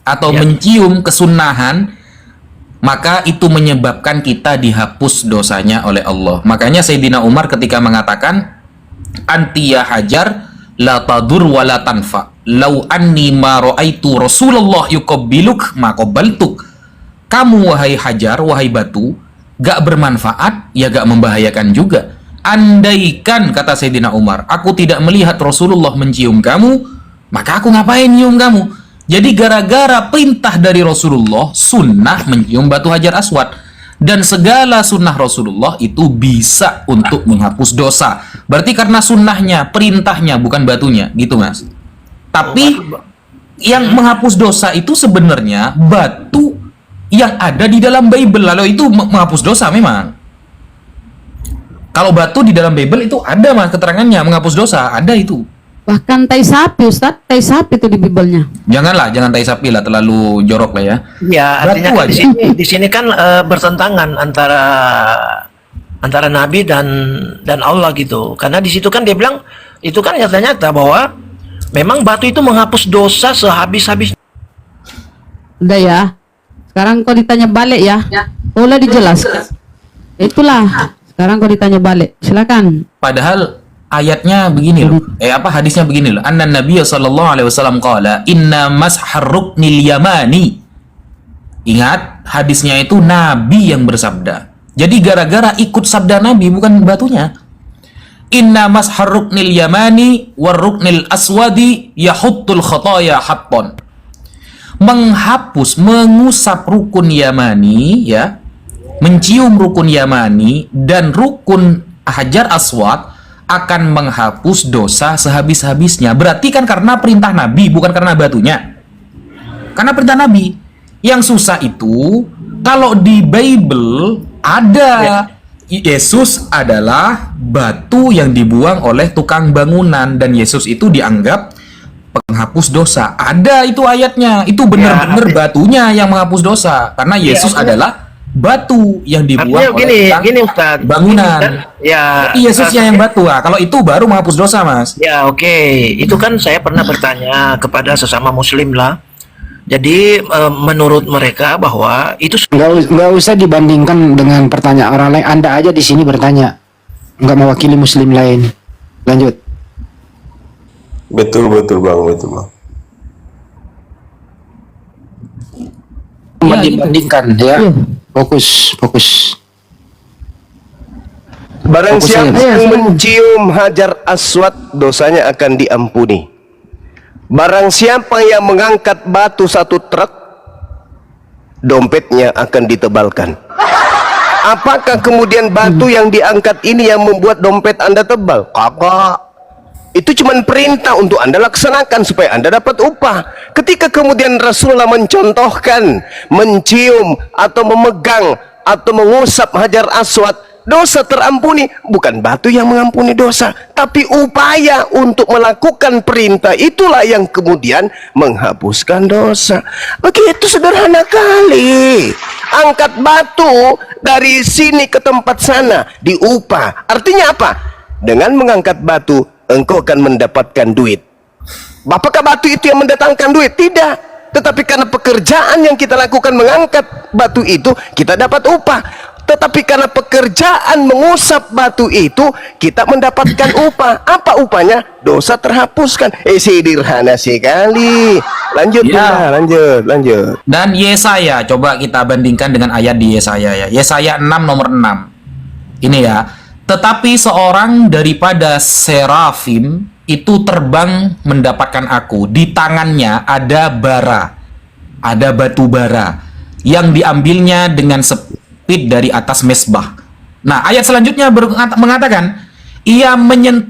atau Ya. mencium kesunahan, maka itu menyebabkan kita dihapus dosanya oleh Allah. Makanya Sayyidina Umar ketika mengatakan, anti ya hajar la tadur wa la tanfa, lau anni ma ra'aitu Rasulullah yuqabbiluk ma qabbaltuk. Kamu wahai hajar, wahai batu, gak bermanfaat, ya gak membahayakan juga. Andaikan, kata Sayyidina Umar, aku tidak melihat Rasulullah mencium kamu, maka aku ngapain nyium kamu? Jadi gara-gara perintah dari Rasulullah, sunnah mencium batu Hajar Aswad. Dan segala sunnah Rasulullah itu bisa untuk menghapus dosa. Berarti karena sunnahnya, perintahnya, bukan batunya, gitu mas. Tapi yang menghapus dosa itu sebenarnya batu yang ada di dalam Bible. Lalu itu menghapus dosa memang. Kalau batu di dalam Bible itu ada mas keterangannya menghapus dosa, ada itu. Bahkan tai sapi, Ustaz, tai sapi itu di Biblenya. Janganlah, jangan tai sapi lah, terlalu jorok lah ya. Ya, artinya Batu kan aja. di sini kan bertentangan antara Nabi dan Allah gitu. Karena di situ kan dia bilang itu kan nyata-nyata bahwa memang batu itu menghapus dosa sehabis-habis. Udah ya. Sekarang kau ditanya balik ya. Boleh dijelaskan. Itulah. Sekarang kau ditanya balik. Silakan. Padahal ayatnya begini loh. Hadisnya begini loh. Anna Nabiya sallallahu alaihi wasallam qala inna mashar ruknil yamani. Ingat, hadisnya itu Nabi yang bersabda. Jadi gara-gara ikut sabda Nabi, bukan batunya. Inna mashar ruknil yamani war ruknil aswadi yahuttul khataya hatton. Menghapus, mengusap rukun Yamani, ya, mencium rukun Yamani dan rukun Hajar Aswad akan menghapus dosa sehabis-habisnya. Berarti kan karena perintah Nabi, bukan karena batunya. Karena perintah Nabi. Yang susah itu kalau di Bible ada Yesus adalah batu yang dibuang oleh tukang bangunan, dan Yesus itu dianggap penghapus dosa. Ada itu ayatnya. Itu benar-benar batunya yang menghapus dosa. Karena Yesus adalah batu yang dibuang oleh gini Ustaz, bangunan. Ya, Jadi Yesusnya yang batu. Nah, kalau itu baru menghapus dosa, Mas. ya oke. Itu kan saya pernah bertanya kepada sesama muslim lah. Jadi menurut mereka bahwa itu Nggak usah dibandingkan dengan pertanyaan orang lain. Anda aja di sini bertanya, nggak mewakili muslim lain. Lanjut. Betul betul bang. Ya, Dibandingkan ya. Iya. Fokus. Barang Fokus siapa saja. yang mencium Hajar Aswad, dosanya akan diampuni. Barang siapa yang mengangkat batu satu truk, dompetnya akan ditebalkan. Apakah kemudian batu yang diangkat ini yang membuat dompet Anda tebal? Kagak. Itu cuma perintah untuk Anda laksanakan supaya Anda dapat upah. Ketika kemudian Rasulullah mencontohkan mencium atau memegang atau mengusap Hajar Aswad, dosa terampuni. Bukan batu yang mengampuni dosa, tapi upaya untuk melakukan perintah itulah yang kemudian menghapuskan dosa. Begitu sederhana kali. Angkat batu dari sini ke tempat sana diupah. Artinya apa? Dengan mengangkat batu engkau akan mendapatkan duit. Apakah batu itu yang mendatangkan duit? Tidak. Tetapi karena pekerjaan yang kita lakukan mengangkat batu itu, kita dapat upah. Tetapi karena pekerjaan mengusap batu itu, kita mendapatkan upah. Apa upahnya? Dosa terhapuskan. Sederhana sekali. Lanjut Ya. lanjut. Dan Yesaya, coba kita bandingkan dengan ayat di Yesaya ya. Yesaya 6 nomor 6. Ini ya. Tetapi seorang daripada serafim itu terbang mendapatkan aku. Di tangannya ada bara, ada batu bara yang diambilnya dengan sepit dari atas mesbah. Nah, ayat selanjutnya mengatakan,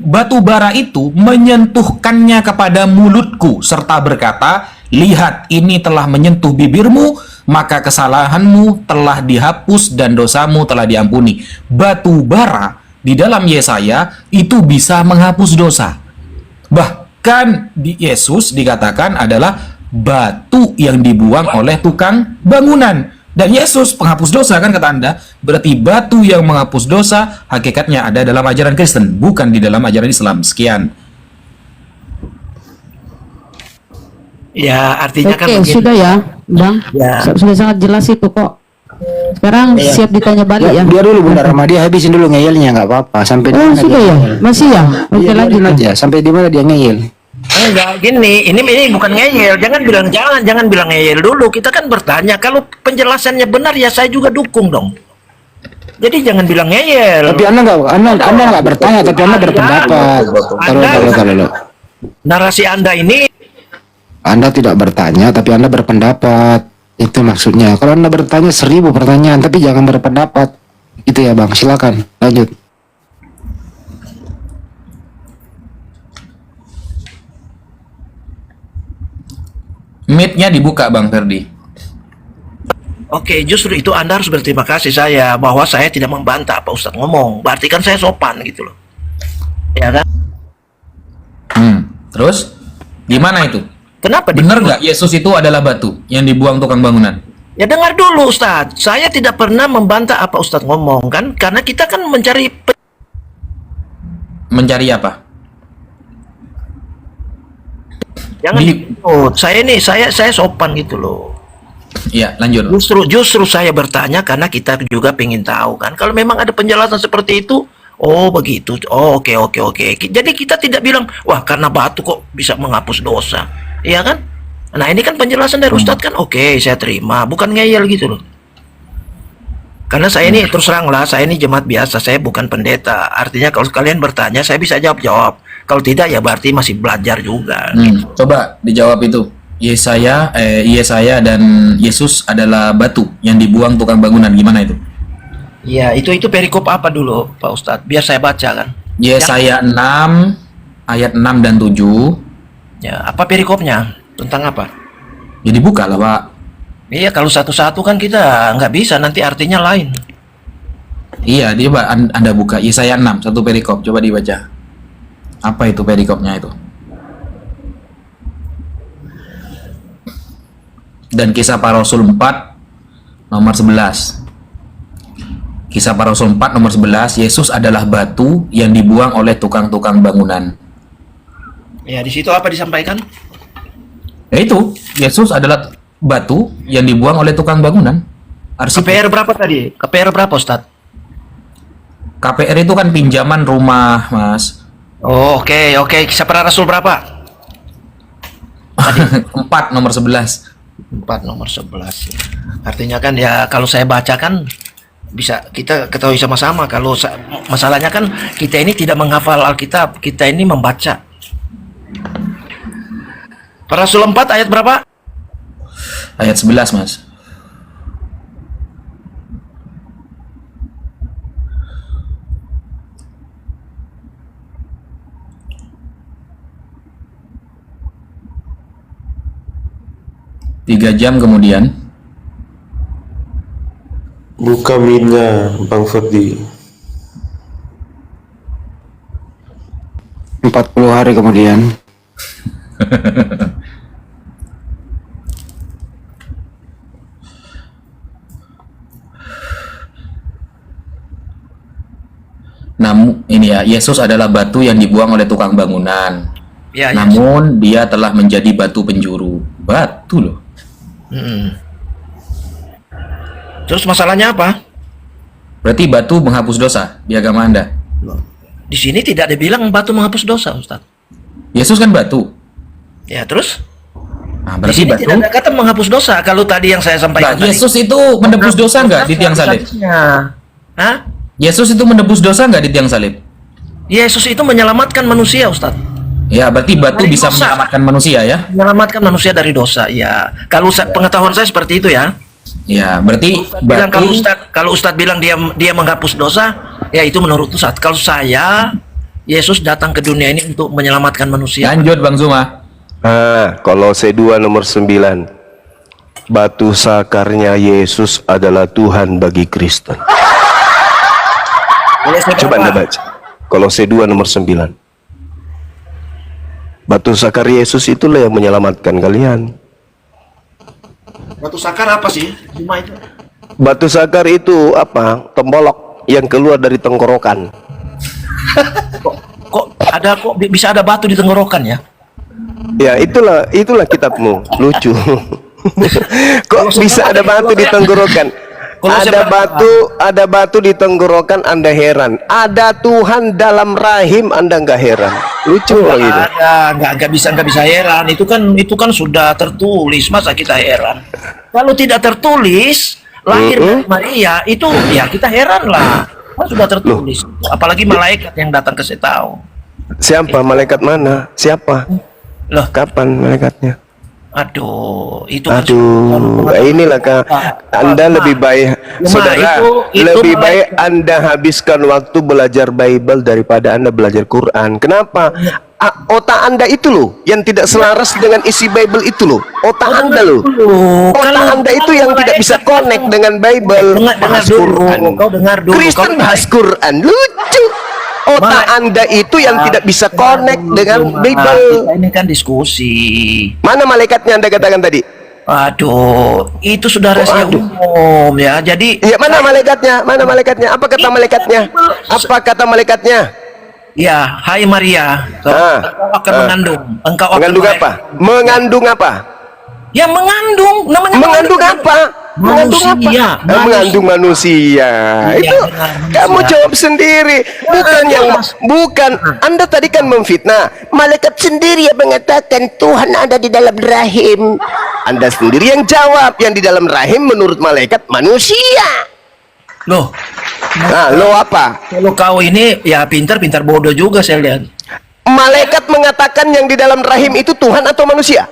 batu bara itu menyentuhkannya kepada mulutku serta berkata, lihat, ini telah menyentuh bibirmu, maka kesalahanmu telah dihapus dan dosamu telah diampuni. Batu bara di dalam Yesaya itu bisa menghapus dosa. Bahkan di Yesus dikatakan adalah batu yang dibuang oleh tukang bangunan. Dan Yesus penghapus dosa kan kata Anda. Berarti batu yang menghapus dosa hakikatnya ada dalam ajaran Kristen, bukan di dalam ajaran Islam. Sekian. Ya, artinya kan Oke, begini. sudah ya, Bang. Ya. Sudah sangat jelas itu kok. Sekarang siap ditanya balik ya. Biar dulu Bunda Rama, dia habisin dulu ngeyelnya, nggak apa-apa. Sampai di Oh, mana sudah dia ya? ngeyel. Masih ya? Oke, Iya, lanjut biarin ya. aja. Sampai di mana dia ngeyel. Enggak, gini, ini bukan ngeyel. Jangan bilang ngeyel dulu. Kita kan bertanya. Kalau penjelasannya benar ya saya juga dukung dong. Jadi jangan bilang ngeyel. Tapi anda nggak bertanya, tapi anda berpendapat. Kalau Narasi Anda ini Anda tidak bertanya, tapi Anda berpendapat. Itu maksudnya. Kalau Anda bertanya 1000 pertanyaan, tapi jangan berpendapat. Itu ya Bang, silakan lanjut. Mic-nya dibuka Bang Ferdi. Oke, justru itu Anda harus berterima kasih saya bahwa saya tidak membantah apa Ustadz ngomong. Berarti kan saya sopan gitu loh. Ya kan? Terus gimana itu? Kenapa? Bener nggak Yesus itu adalah batu yang dibuang tukang bangunan? Ya dengar dulu Ustadz. Saya tidak pernah membantah apa Ustadz ngomong kan. Karena kita kan mencari Mencari apa? jangan Di- ikut. Saya sopan gitu loh. Iya, lanjut. Justru saya bertanya karena kita juga pengen tahu kan. Kalau memang ada penjelasan seperti itu, oh begitu. Oh oke. Jadi kita tidak bilang, wah karena batu kok bisa menghapus dosa. Iya kan? Nah ini kan penjelasan dari Ustadz kan, oke saya terima. Bukan ngeyel gitu loh. Karena saya ini terus terang lah, saya ini jemaat biasa, saya bukan pendeta. Artinya kalau kalian bertanya, saya bisa jawab. Kalau tidak ya berarti masih belajar juga. Coba dijawab itu. Yesaya dan Yesus adalah batu yang dibuang tukang bangunan. Gimana itu? Iya, itu perikop apa dulu, Pak Ustadz? Biar saya baca kan. Yesaya 6 ayat 6 dan 7. Ya, apa perikopnya? Tentang apa? Ya dibuka lah, Pak. Iya, kalau satu-satu kan kita nggak bisa, nanti artinya lain. Iya, dia Pak, Anda buka Yesaya 6, satu perikop, coba dibaca. Apa itu perikopnya itu? Dan Kisah Para Rasul 4 nomor 11. Kisah Para Rasul 4 nomor 11, Yesus adalah batu yang dibuang oleh tukang-tukang bangunan. Ya, di situ apa disampaikan? Ya itu, Yesus adalah batu yang dibuang oleh tukang bangunan. Arsitek. KPR berapa tadi? KPR berapa, Ustadz? KPR itu kan pinjaman rumah, Mas. Oh, oke. Kisah Para Rasul berapa? 4 nomor 11. 4 nomor 11. Artinya kan ya kalau saya baca kan bisa kita ketahui sama-sama kalau masalahnya kan kita ini tidak menghafal Alkitab, kita ini membaca. Para Rasul 4 ayat berapa? Ayat 11, Mas. Tiga jam kemudian, Buka minnya, Bang Ferdi. 40 hari kemudian. namun ini ya, Yesus adalah batu yang dibuang oleh tukang bangunan. Ya, Namun dia telah menjadi batu penjuru. Batu loh. Terus masalahnya apa? Berarti batu menghapus dosa di agama Anda. Di sini tidak ada bilang batu menghapus dosa, Ustaz. Yesus kan batu. Ya, terus? Nah, Di berarti sini batu. tidak ada kata menghapus dosa. Kalau tadi yang saya Nah, sampaikan tadi. Yesus itu menebus dosa nggak di tiang salib? Hah? Yesus itu menebus dosa nggak di tiang salib? Yesus itu menyelamatkan manusia, Ustaz. Ya, berarti batu Dari bisa dosa. menyelamatkan manusia ya? Menyelamatkan manusia dari dosa, ya. Kalau pengetahuan saya seperti itu ya. Ya, berarti Bilang batu. kalau Ustadz bilang dia menghapus dosa, ya itu menurut Ustadz. Kalau saya, Yesus datang ke dunia ini untuk menyelamatkan manusia. Lanjut, Bang Zuma. Kolose 2 nomor 9. Batu sakarnya Yesus adalah Tuhan bagi Kristen. Boleh saya Coba Anda baca? baca. Kolose 2 nomor 9. Batu sakar Yesus itulah yang menyelamatkan kalian. Batu sakar apa sih? Cuma itu. Batu sakar itu apa? Tembolok yang keluar dari tenggorokan. Kok bisa ada batu di tenggorokan ya? Ya, itulah kitabmu. Lucu. Kok bisa ada batu di tenggorokan? Ada batu di tenggorokan, Anda heran. Ada Tuhan dalam rahim, Anda nggak heran. Lucu lah gitu. Nggak bisa heran. Itu kan sudah tertulis. Masa kita heran? Kalau tidak tertulis, lahir dari Maria, itu ya kita heran lah. Kan sudah tertulis. Apalagi malaikat yang datang ke tahu. Siapa malaikat mana? Siapa? Loh, Kapan malaikatnya? aduh, Inilah Kak, Anda lebih baik, saudara, lebih baik Anda habiskan waktu belajar Bible daripada Anda belajar Quran. Kenapa? Otak Anda itu loh, yang tidak selaras dengan isi Bible itu loh. Otak Anda loh. Otak Anda itu yang tidak bisa connect dengan Bible. Dengar dulu, kau dengar dulu. Kristen bahas Quran, lucu. Otak Anda itu yang tidak bisa connect dengan Bible. Kita ini kan diskusi. Mana malaikatnya Anda katakan tadi? Aduh, itu sudah rahasia umum ya. Jadi, ya, mana malaikatnya? Mana malaikatnya? Apa kata malaikatnya? Apa kata malaikatnya? ya, hai Maria, engkau akan mengandung. Engkau akan Mengandung apa? Mengandung apa? Ya mengandung, namanya Mengandung apa? Mengandung apa? Manusia. Mengandung manusia. Iya, Itu benar, kamu manusia. jawab sendiri. Bukan Anda tadi kan memfitnah. Malaikat sendiri yang mengatakan Tuhan ada di dalam rahim. Anda sendiri yang jawab, yang di dalam rahim menurut malaikat manusia. Loh, Nah, lo apa? kalau kau ini ya pintar bodoh juga saya lihat. Malaikat mengatakan yang di dalam rahim itu Tuhan atau manusia?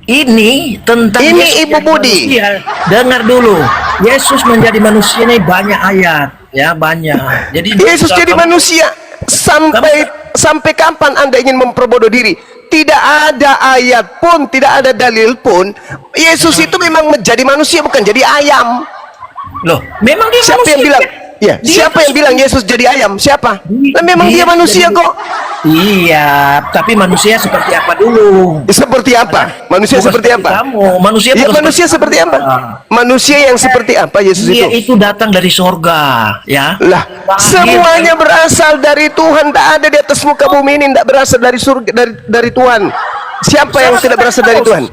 Ini tentang Ini Yesus Ibu jadi Budi. manusia. Dengar dulu. Yesus menjadi manusia ini banyak ayat, ya banyak. Jadi Yesus jadi manusia. Sampai kapan Anda ingin memperbodoh diri? Tidak ada ayat pun, tidak ada dalil pun. Yesus itu memang menjadi manusia, bukan jadi ayam. Loh, memang dia Siapa manusia. yang bilang? Ya, Dia siapa yang bilang Yesus jadi ayam? Siapa? Nah, memang dia dia manusia jadi- kok. Iya, tapi manusia seperti apa dulu? Seperti apa? Manusia Bukan seperti apa? Kamu, manusia Ya, bukan manusia seperti apa? Manusia yang seperti apa Yesus Dia itu? itu datang dari sorga, ya. Lah, semuanya berasal dari Tuhan. Tak ada di atas muka bumi ini tidak berasal dari surga, dari Tuhan. Siapa yang tidak berasal dari Tuhan?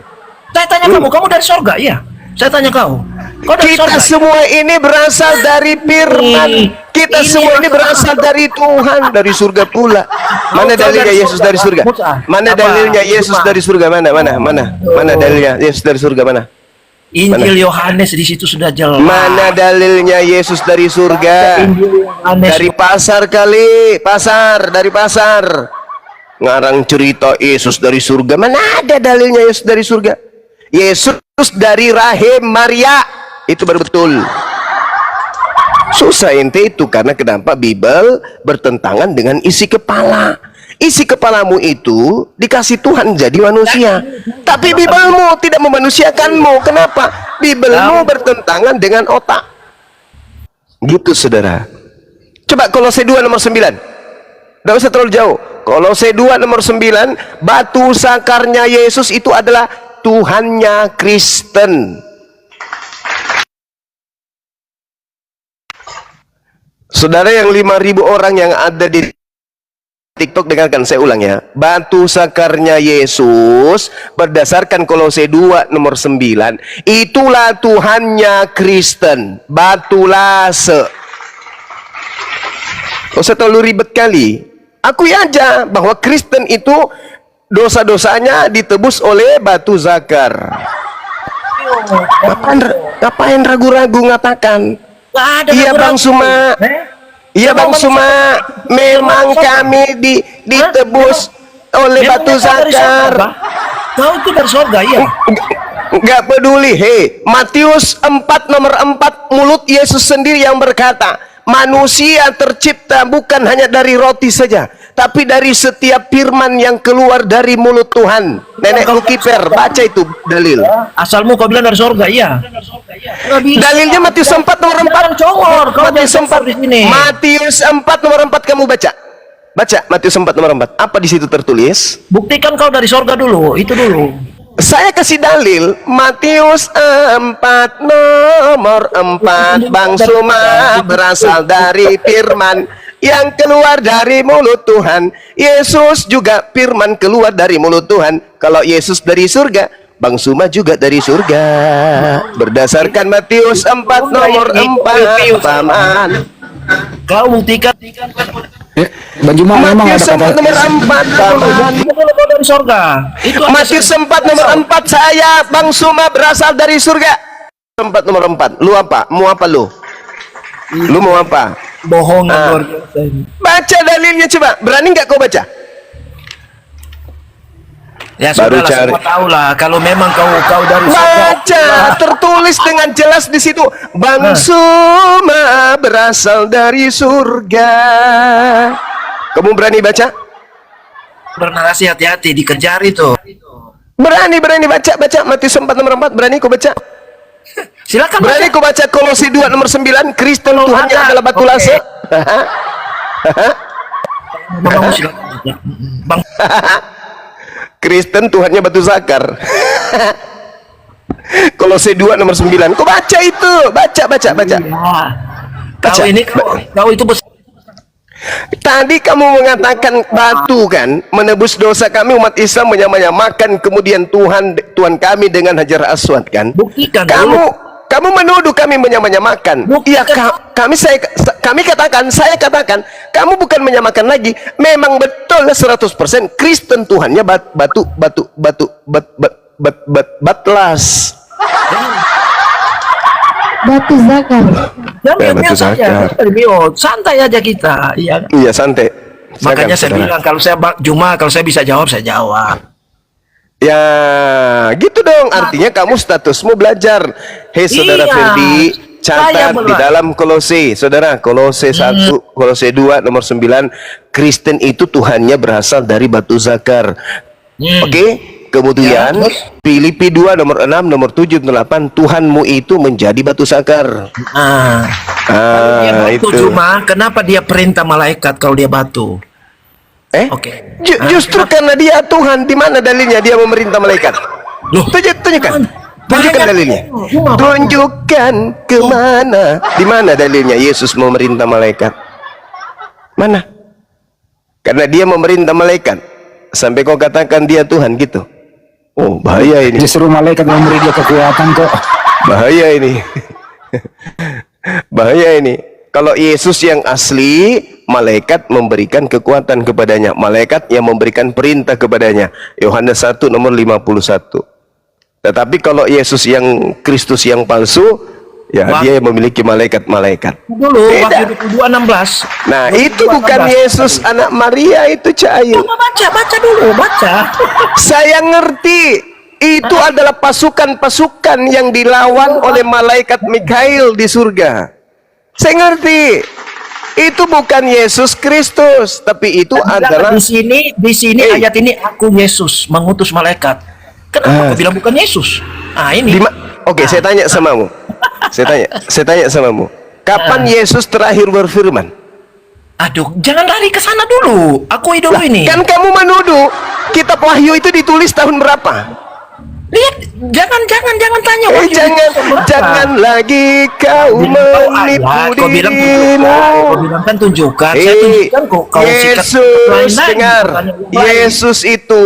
Saya tanya kamu dari sorga, iya. Saya tanya kau dari Kita sorga. semua ini berasal dari firman. Kita Ini semua ini berasal dari Tuhan, dari surga pula. Mana Kau dalilnya dari Yesus surga, dari surga? Musa. Mana Apa? dalilnya Yesus Cuma. dari surga? Mana dalilnya Yesus dari surga? Mana? Injil Yohanes di situ sudah jelas. Mana dalilnya Yesus dari surga? Injil Yohanes. Dari pasar kali, dari pasar. Ngarang cerita Yesus dari surga. Mana ada dalilnya Yesus dari surga? Yesus dari rahim Maria. Itu baru betul. Susah ente itu karena kenapa Bible bertentangan dengan isi kepala. Isi kepalamu itu dikasih Tuhan jadi manusia. Tapi Biblemu tidak memanusiakanmu. Kenapa? Biblemu bertentangan dengan otak. Gitu saudara. Coba Kolose 2 nomor 9. Tidak usah terlalu jauh. Kolose 2 nomor 9. Batu sakarnya Yesus itu adalah Tuhannya Kristen. Saudara yang 5.000 orang yang ada di TikTok, dengarkan saya ulang ya. Batu sakarnya Yesus berdasarkan Kolose 2 nomor 9, itulah Tuhannya Kristen. Batu lase. Kau usah terlalu ribet kali. Akui aja bahwa Kristen itu dosa-dosanya ditebus oleh batu zakar. Ngapain ragu-ragu ngatakan? Nggak ada Iya ragu-ragu. Bang Suma. Iya Bang Suma, memang kami ditebus oleh Memang batu kau dari zakar. sorga? Kau itu dari sorga, iya. Enggak peduli. Hei, Matius 4 nomor 4, mulut Yesus sendiri yang berkata, manusia tercipta bukan hanya dari roti saja, tapi dari setiap firman yang keluar dari mulut Tuhan. Nenek Lukiper, baca itu dalil. Asalmu kau bilang dari sorga, iya. Nggak bisa. Dalilnya Matius 4 nomor 4. Jangan congor, kau Matius jangan 4 congor di sini. Matius 4 nomor 4 kamu baca. Baca Matius 4 nomor 4. Apa di situ tertulis? Buktikan kau dari sorga dulu, itu dulu. Saya kasih dalil Matius 4 nomor 4. Bang Suma berasal dari firman. yang keluar dari mulut Tuhan. Yesus juga firman keluar dari mulut Tuhan. Kalau Yesus dari surga, Bang Suma juga dari surga. Berdasarkan Matius 4 nomor 4, Paman. Kau buktikan Bang Juma memang ada Matius 4 kata nomor 4, Paman. kau dari surga. Itu Matius 4 nomor 4, saya Bang Suma berasal dari surga. 4 nomor 4. Lu apa? Mau apa lu? Lu mau apa? bohongan Ah. luar biasa ini. Baca dalilnya coba. Berani nggak kau baca? Ya Baru sudahlah, cari. semua tahu lah. Kalau memang kau dari surga, Baca, tertulis dengan jelas di situ. Bang Suma berasal dari surga. Kamu berani baca? bernarasi hati-hati dikejar itu. Berani baca Matius 4 nomor 4. Berani kau baca? Silakan Berani baca. kau baca Kolose 2 nomor 9. Kristen Tuhannya ada. adalah batu Oke. lase. Bang, silakan baca. Bang, Kristen Tuhannya batu zakar. Kolose 2 nomor 9. Kau baca itu. Baca. ya. Baca. Kau ini kau itu besar. Tadi kamu mengatakan batu kan menebus dosa kami umat Islam menyamakan kemudian Tuhan kami dengan Hajar Aswad kan. Buktikan Kamu menuduh kami menyamakan. Iya, kami katakan, saya katakan, kamu bukan menyamakan lagi. Memang betul 100% Kristen Tuhannya batlas. Batu zakar. Ya, Ya, biasa betul saja. zakar. Santai aja kita. Iya. Iya, santai. Makanya saya Saudara. bilang kalau saya kalau saya bisa jawab, saya jawab. Ya, gitu dong. Artinya kamu statusmu belajar. Hei saudara Iya, Ferdi, saya catat di belajar. dalam Kolose. Saudara, Kolose 1, Kolose 2 nomor 9, Kristen itu Tuhannya berasal dari batu zakar. Oke? Kemudian Ya, terus? Filipi 2 nomor 6, nomor 7, 8, Tuhanmu itu menjadi batu zakar. Dia batu Itu. cuma kenapa dia perintah malaikat kalau dia batu? Oke. Justru karena dia Tuhan, di mana dalilnya dia memerintah malaikat? Loh, Tunjukkan. Tunjukkan banyak. dalilnya. Cuma Tunjukkan kemana? Di mana dalilnya Yesus memerintah malaikat? Mana? Karena dia memerintah malaikat. Sampai kau katakan dia Tuhan gitu. Oh, bahaya ini. justru malaikat yang memberi dia kekuatan kok. Bahaya ini. Bahaya ini. Kalau Yesus yang asli, malaikat memberikan kekuatan kepadanya. Malaikat yang memberikan perintah kepadanya. Yohanes 1 nomor 51. Tetapi kalau Yesus yang Kristus yang palsu, ya Wah. dia yang memiliki malaikat-malaikat. dulu Beda. waktu 22:16. Nah, itu bukan Yesus anak Maria, itu Cahayu. Coba baca dulu, baca. Saya ngerti. Itu adalah pasukan-pasukan yang dilawan oleh malaikat Mikhail di surga. Saya ngerti. Itu bukan Yesus Kristus, tapi itu adalah di sini Eh. ayat ini aku Yesus mengutus malaikat. Kenapa kau bilang bukan Yesus? Ini. Oke, saya tanya samamu. Saya tanya samamu. Kapan Yesus terakhir berfirman? Aduh, jangan lari ke sana dulu. Akui dulu ini. Kan kamu menuduh kitab Wahyu itu ditulis tahun berapa? Lihat, jangan tanya Wahyu. Jangan lagi kau menipu Kau bilang tunjukkan, kau bilang kan tunjukkan. Saya tunjukkan kau sikat Yesus, lain-lain, dengar. bukannya ubah. Yesus itu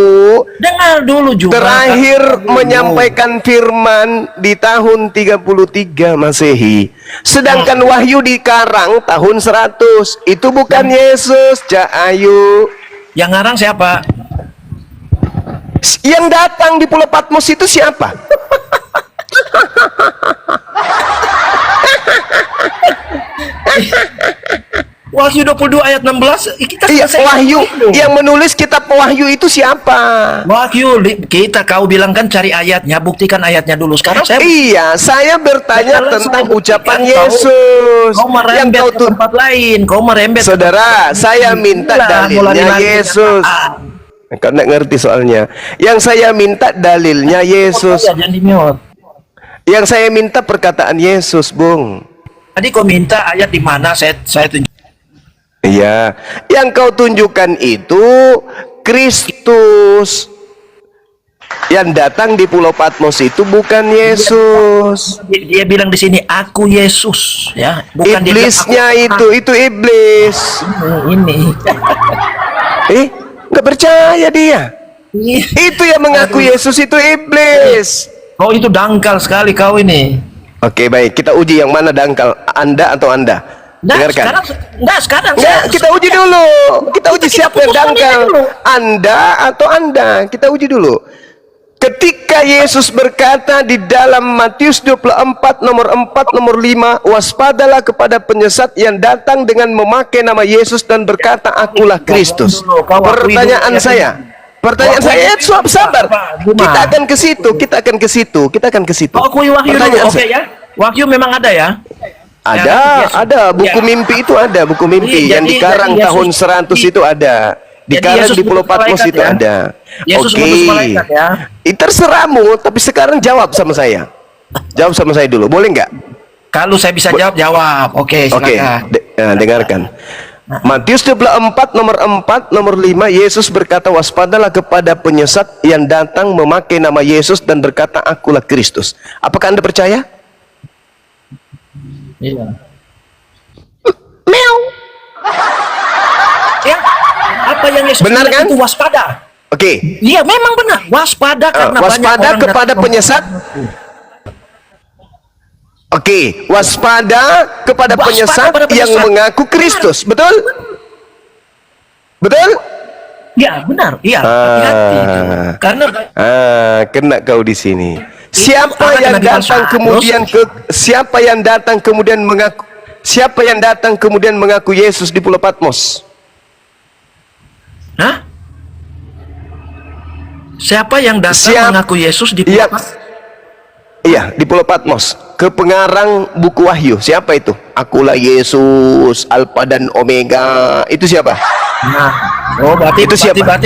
Dengar dulu juga. terakhir Dengar dulu. menyampaikan firman di tahun 33 Masehi. Sedangkan Wahyu dikarang tahun 100. Itu bukan Yesus, Cahayu. Yang ngarang siapa? Yang datang di Pulau Patmos itu siapa? Wahyu 22 ayat 16. Kita Iya, selesai. Wahyu. Yang menulis kitab Wahyu itu siapa? Wahyu, kau bilang kan cari ayatnya, buktikan ayatnya dulu. Sekarang saya Iya, saya bertanya Sekarang tentang saya ucapan buktikan Yesus. Kau merembet Yang ke tempat lain. Kau merembet. ke Saudara, tempat saya lain. minta Itulah mulai dalilnya lagi Yesus. kenyataan. Kau nggak ngerti soalnya. Yang saya minta dalilnya Yesus. Oh, jangan di-mute. Yang saya minta perkataan Yesus, Bung. Tadi kau minta ayat di mana saya tunjuk. Iya, yang kau tunjukkan itu Kristus. Yang datang di Pulau Patmos itu bukan Yesus. Dia bilang di sini aku Yesus, ya. Bukan dia bilang, Iblisnya aku itu iblis. ini. Nggak percaya dia. Ini. Itu yang mengaku Yesus itu iblis. Oh, itu dangkal sekali kau ini. Oke, baik. Kita uji yang mana dangkal, Anda atau Anda. Dengarkan. Sekarang. Nggak, kita uji dulu. Kita uji siapa yang putuskan dangkal, ini dulu. Anda atau Anda. Kita uji dulu. Ketika Yesus berkata di dalam Matius 24 nomor 4 nomor 5, waspadalah kepada penyesat yang datang dengan memakai nama Yesus dan berkata akulah Kristus. Pertanyaan saya, sabar. Kita akan ke situ. Kau akui wahyu dulu, oke ya? Wahyu memang ada ya? Ada buku mimpi itu ada, buku mimpi yang dikarang tahun 100 itu ada. Dikarang di Pulau Patmos itu ada. Yesus mengutus malaikat ya. Terserahmu, tapi sekarang jawab sama saya. Jawab sama saya dulu, boleh nggak? Kalau saya bisa jawab. Oke, silakan. Dengarkan. Matius 24 nomor 4 nomor 5, Yesus berkata waspadalah kepada penyesat yang datang memakai nama Yesus dan berkata akulah Kristus. Apakah Anda percaya? Iya. Meow. Ya. Apa yang Yesus Benar bilang kan? itu waspada. Oke. Iya, memang benar. Waspada karena banyak Waspada orang kepada datang penyesat. Oke, waspada kepada penyesat yang mengaku Kristus. Betul? Betul? Ya, benar. Iya, hati-hati. Karena Kena kau di sini. Siapa orang yang kena datang dipalsa. kemudian siapa yang datang kemudian mengaku Yesus di Pulau Patmos? Hah? Siapa yang datang mengaku Yesus di Iya. Pulau Iya, di Pulau Patmos. Ke pengarang buku Wahyu. Siapa itu? Akulah Yesus, Alfa dan Omega. Itu siapa? Nah, berarti Itu siapa?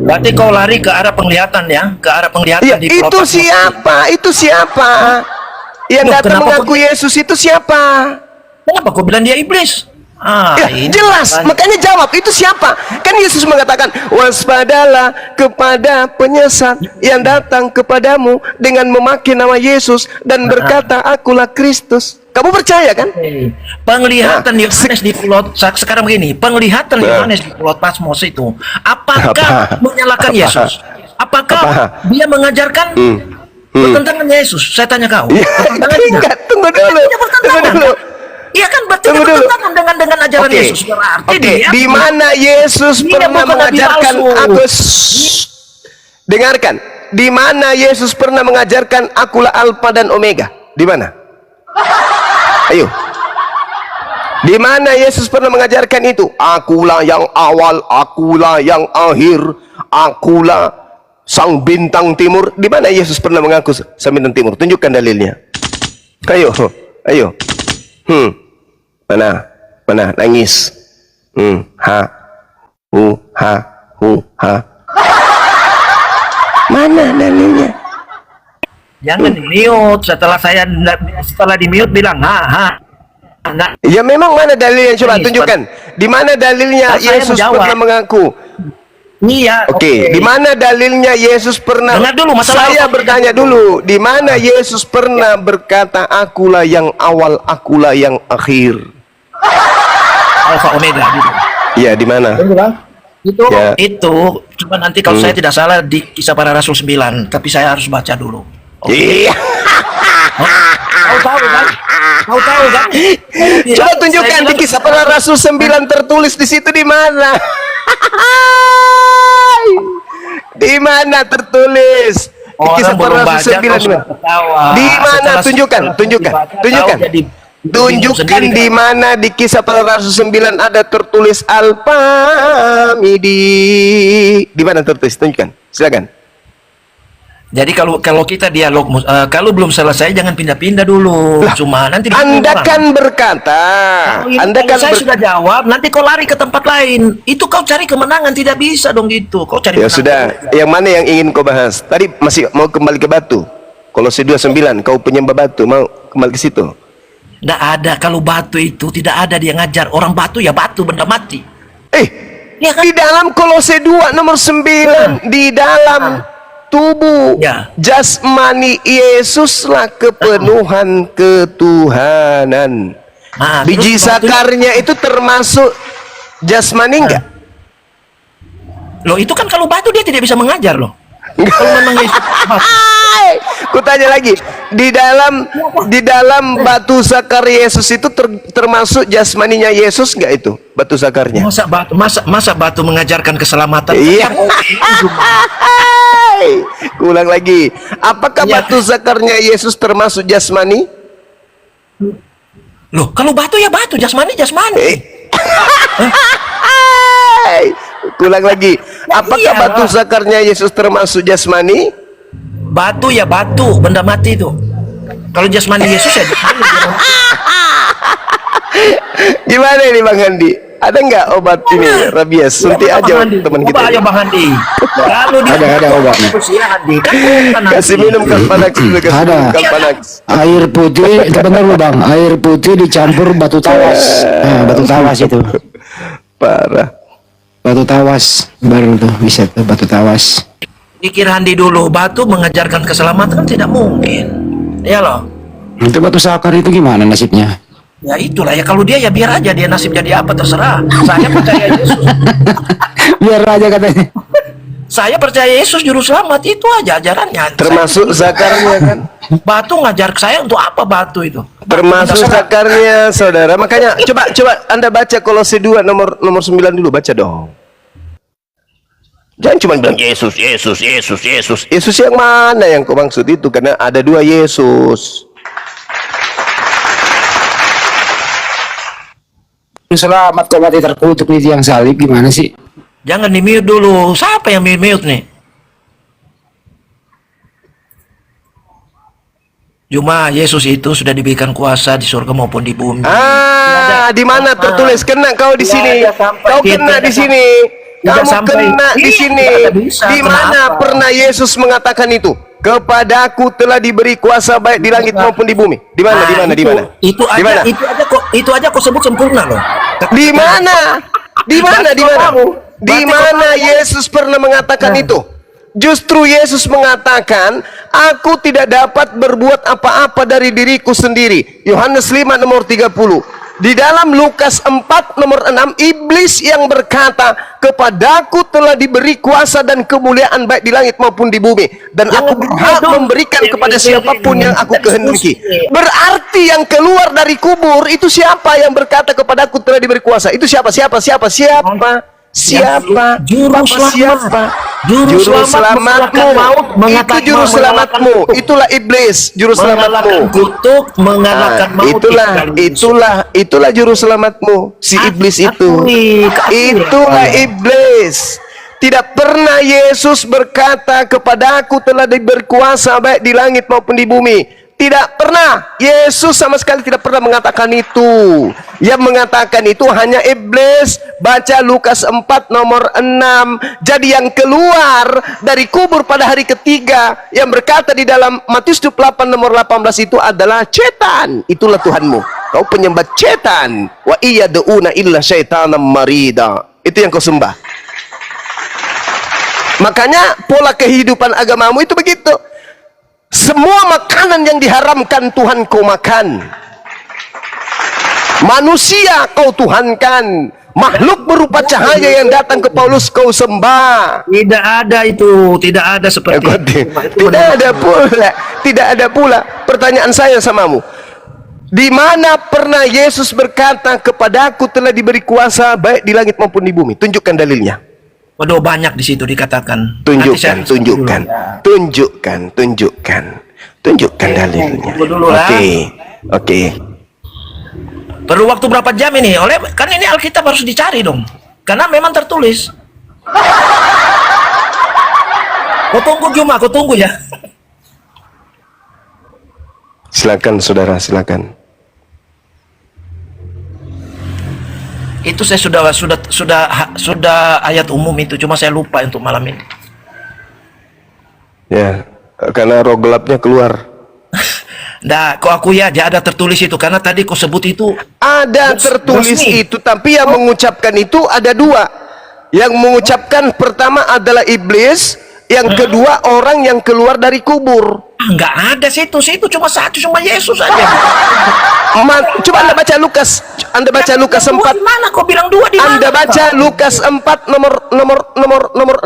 Berarti kau lari ke arah penglihatan ya, ke arah penglihatan Iya, di Pulau itu Patmos. siapa? Itu siapa? Yang Loh, datang kenapa mengaku Yesus itu siapa? Kenapa kau bilang dia iblis? Ya, Ini jelas, makanya jawab itu siapa? Kan Yesus mengatakan waspadalah kepada penyesat yang datang kepadamu dengan memakai nama Yesus dan berkata akulah Kristus. Kamu percaya kan? Penglihatan Yohanes di Pulau sekarang begini, penglihatan Yohanes di Pulau Patmos itu apakah menyalahkan Yesus? Apakah dia mengajarkan bertentangan Yesus? Saya tanya kau. Bertentangan tidak? Enggak, tunggu dulu. Bertentangan. Tunggu dulu. Iya kan Tunggu dulu. bertentangan dengan ajaran Oke. Yesus. Berarti dia Di mana Yesus Dia pernah bukan nabi mengajarkan palsu. aku? Dengarkan. Di mana Yesus pernah mengajarkan akulah Alfa dan Omega? Di mana? Ayo. Di mana Yesus pernah mengajarkan itu? Akulah yang awal, akulah yang akhir, akulah sang bintang timur. Di mana Yesus pernah mengaku sang bintang timur? Tunjukkan dalilnya. Ayo. Mana? Nangis. Ha. Mana dalilnya? jangan di-mute setelah di-mute bilang Nah, Ya memang mana dalilnya? Coba tunjukkan. Di mana dalilnya Nah, saya Yesus menjawab. pernah mengaku? iya. Oke, di mana dalilnya Yesus pernah? Dengar dulu, masalah Saya apa? bertanya dulu, di mana Yesus pernah berkata akulah yang awal, akulah yang akhir? Alfa Omega gitu. Iya, di mana? Ya. Itu cuma nanti kalau saya tidak salah di Kisah Para Rasul 9, tapi saya harus baca dulu. Iya. Kau tahu kan? Coba tunjukkan di Kisah Para Rasul 9 tertulis di situ di mana? Di mana tertulis? Di Kisah Para Rasul 9 di mana? Di mana? Tunjukkan. Tunjukkan di mana di Kisah Para Rasul 9 ada tertulis Alfa Midi. Di mana tertulis? Tunjukkan. Silakan. Jadi kalau kita dialog, kalau belum selesai jangan pindah-pindah dulu. Cuma nanti Anda kan berkata, saya sudah jawab, nanti kau lari ke tempat lain. Itu kau cari kemenangan, tidak bisa dong gitu. Kau cari ya kemenangan. sudah, yang mana yang ingin kau bahas? Tadi masih mau kembali ke batu. Kolose 2:9, kau penyembah batu, mau kembali ke situ? Tidak ada, kalau batu itu tidak ada dia ngajar. Orang batu ya batu, benda mati. Ya kan? Di dalam Kolose 2 nomor 9, di dalam tubuh. Ya. Jasmani Yesuslah kepenuhan ketuhanan. Nah, Biji terus batu- sakarnya itu termasuk jasmani enggak? Loh, itu kan kalau batu dia tidak bisa mengajar loh. Kalau memang Yesus batu. Ku tanya lagi, di dalam batu sakar Yesus itu termasuk jasmaninya Yesus enggak itu? Batu sakarnya. Masa batu mengajarkan keselamatan? Iya. Ku ulang lagi. Apakah Iya. batu sakarnya Yesus termasuk jasmani? Loh, kalau batu ya batu, jasmani. Ulang lagi. Apakah iya, batu Pak. sakarnya Yesus termasuk jasmani? Batu ya batu, benda mati itu. Kalau jasmani Yesus ya jasmani. Gimana ini Bang Handi? Ada nggak obat ini rabies? Suntik Ya, aja Bang Handi. teman Coba kita. aja Bang Handi. Kalau dia Ada obatnya. Ya, Handi. Kan bukan Kasih Handi. minum Kalpanax dulu, kasih Ada. minum Kalpanax. Air putih, benar lu bang. Air putih dicampur batu tawas. Nah, batu tawas itu. Parah. Batu tawas baru tuh bisa tuh batu tawas. Pikir Handi dulu, batu mengajarkan keselamatan kan tidak mungkin. Ya loh. Itu batu sakar itu gimana nasibnya? Ya itulah ya, kalau dia ya biar aja dia nasib jadi apa terserah. Saya percaya Yesus. Biar aja katanya. Saya percaya Yesus juru selamat, itu aja ajarannya. Termasuk zakarnya kan? Batu ngajar saya untuk apa batu itu? Termasuk zakarnya saudara. Makanya coba Anda baca Kolose 2 nomor 9 dulu, baca dong. Jangan cuma bilang Yesus. Yesus yang mana yang kau maksud itu? Karena ada dua Yesus. Selamat kok mati terkutuk di tiang salib gimana sih? Jangan di mute dulu. Siapa yang mute nih? Cuma Yesus itu sudah diberikan kuasa di surga maupun di bumi. Di mana tertulis? Kena kau di sini. Kau kena di sini. Kamu kena di sini. Di mana pernah Yesus mengatakan itu? Kepadaku telah diberi kuasa baik di langit maupun di bumi. Di mana? Di mana? Di mana? Itu aja kok sebut sempurna loh. Di mana? Di mana? Di mana? Di mana Yesus pernah mengatakan itu? Justru Yesus mengatakan, aku tidak dapat berbuat apa-apa dari diriku sendiri. Yohanes 5 nomor 30. Di dalam Lukas 4 nomor 6, iblis yang berkata, kepadaku telah diberi kuasa dan kemuliaan baik di langit maupun di bumi, dan aku berhak memberikan kepada siapapun yang aku kehendaki. Berarti yang keluar dari kubur itu siapa yang berkata kepadaku telah diberi kuasa? Itu siapa? Juru selamatmu. Itu juru selamatmu. Itulah iblis, juru selamatmu. Kutuk mengalahkan maut. Itulah juru selamatmu. Si iblis itu. Itulah iblis. Tidak pernah Yesus berkata kepadaku telah diberi kuasa baik di langit maupun di bumi. Tidak pernah. Yesus sama sekali tidak pernah mengatakan itu. Yang mengatakan itu hanya iblis. Baca Lukas 4 nomor 6. Jadi yang keluar dari kubur pada hari ketiga, yang berkata di dalam Matius 28 nomor 18 itu adalah setan. Itulah Tuhanmu. Kau penyembah setan. Wa iyad'una illa syaitanam marida. Itu yang kau sembah. Makanya pola kehidupan agamamu itu begitu. Semua makanan yang diharamkan Tuhan kau makan. Manusia kau tuhankan. Makhluk berupa cahaya yang datang ke Paulus kau sembah. Tidak ada itu, tidak ada seperti itu. Tidak ada pula. Pertanyaan saya samamu. Di mana pernah Yesus berkata kepadaku telah diberi kuasa baik di langit maupun di bumi? Tunjukkan dalilnya. Waduh, banyak di situ dikatakan. Tunjukkan dalilnya. Oke. Perlu waktu berapa jam ini? Kan ini Alkitab harus dicari dong. Karena memang tertulis. Kau tunggu Juma, kau tunggu ya. Silakan saudara, silakan. Itu saya sudah ayat umum itu, cuma saya lupa untuk malam ini. Ya, karena roh gelapnya keluar. Nah, kau aku ya, dia ada tertulis itu karena tadi kau sebut itu. Ada tertulis itu, tapi yang mengucapkan itu ada dua. Yang mengucapkan pertama adalah iblis, Yang kedua, orang yang keluar dari kubur. Nggak ada situ cuma satu, cuma Yesus aja. Coba Anda baca Lukas. Anda baca Lukas 4. Di mana kau bilang dua di mana? Anda baca Lukas 4 nomor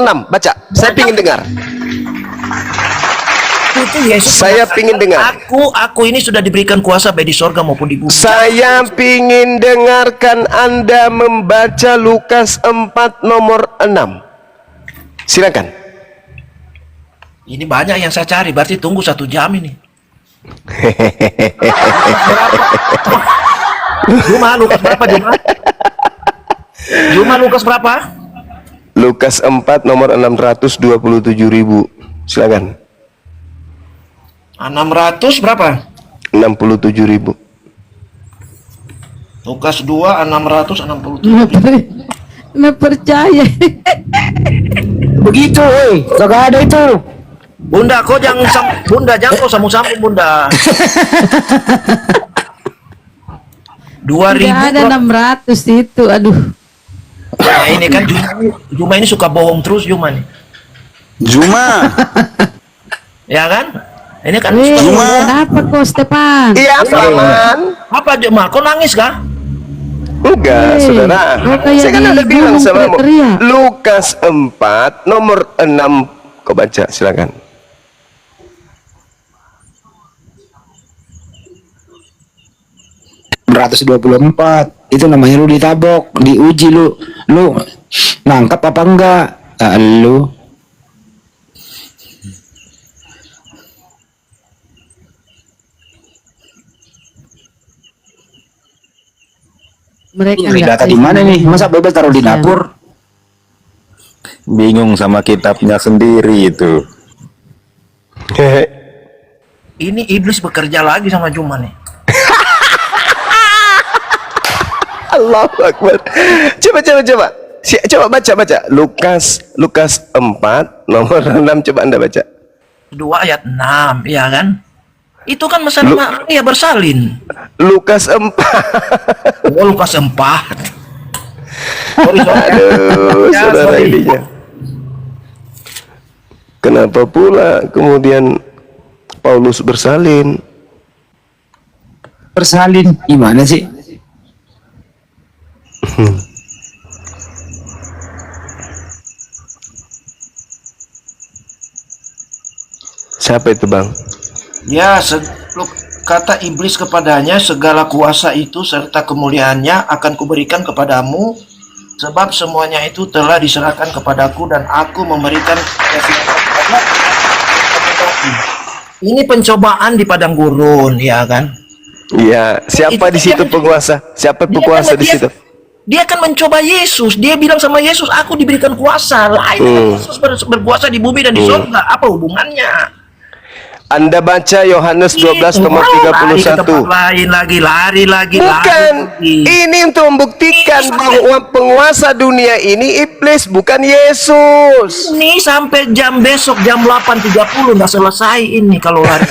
6. Baca. Saya pingin dengar. Itu Yesus. Saya pingin dengar. Aku ini sudah diberikan kuasa baik di sorga maupun di bumi. Saya pingin dengarkan Anda membaca Lukas 4 nomor 6. Silakan. Ini banyak yang saya cari, berarti tunggu 1 jam ini. Juma Lukas berapa Juma? Juma Lukas berapa? Lukas 4 nomor 627.000. Silakan. 600 berapa? 67.000. Lukas 2 667. Nggak percaya. Begitu, kagak ada itu. Bunda, kau jangan Bunda jangan kau sambung-sambung Bunda. 2000 Nggak ada 600 itu, aduh. Nah, ini kan Juma ini suka bohong terus Juma nih. Juma. Ya kan? Ini kan Cuma kenapa kok Stepan? Iya, Paman. apa Juma? Kau nangis kah? Enggak, saudara. kok kayak Saya kan di udah bilang gunung sama teriak-teriak. Lukas 4 nomor 6. Kau baca, silakan. Itu namanya lu ditabok, diuji lu nangkap apa enggak. Lu Mereka nyari data di mana nih? Masa bebas taruh di dapur? Bingung sama kitabnya sendiri itu. Ini iblis bekerja lagi sama Juma nih. Allahu Akbar. Coba. Coba baca. Lukas 4 nomor 6, coba Anda baca. 2 ayat 6, ya kan? Itu kan masalah Maria bersalin. Lukas 4. Oh, Lukas 4. Aduh, Ya, saudara sorry. ininya. Kenapa pula kemudian Paulus bersalin? Bersalin gimana sih? Siapa itu, Bang? Ya, kata iblis kepadanya, segala kuasa itu serta kemuliaannya akan kuberikan kepadamu, sebab semuanya itu telah diserahkan kepadaku dan aku memberikan ini pencobaan di padang gurun, ya kan? Iya, siapa di situ penguasa? Siapa penguasa di situ? Dia akan mencoba Yesus. Dia bilang sama Yesus, aku diberikan kuasa. Lain Yesus berkuasa di bumi dan di surga. Apa hubungannya? Anda baca Yohanes 12 nomor Lari ke tempat 31. lain lagi, lari lagi. Bukan, lari. ini untuk membuktikan bahwa penguasa dunia ini iblis, bukan Yesus. Ini sampai jam besok jam 8.30 nggak selesai ini kalau lari.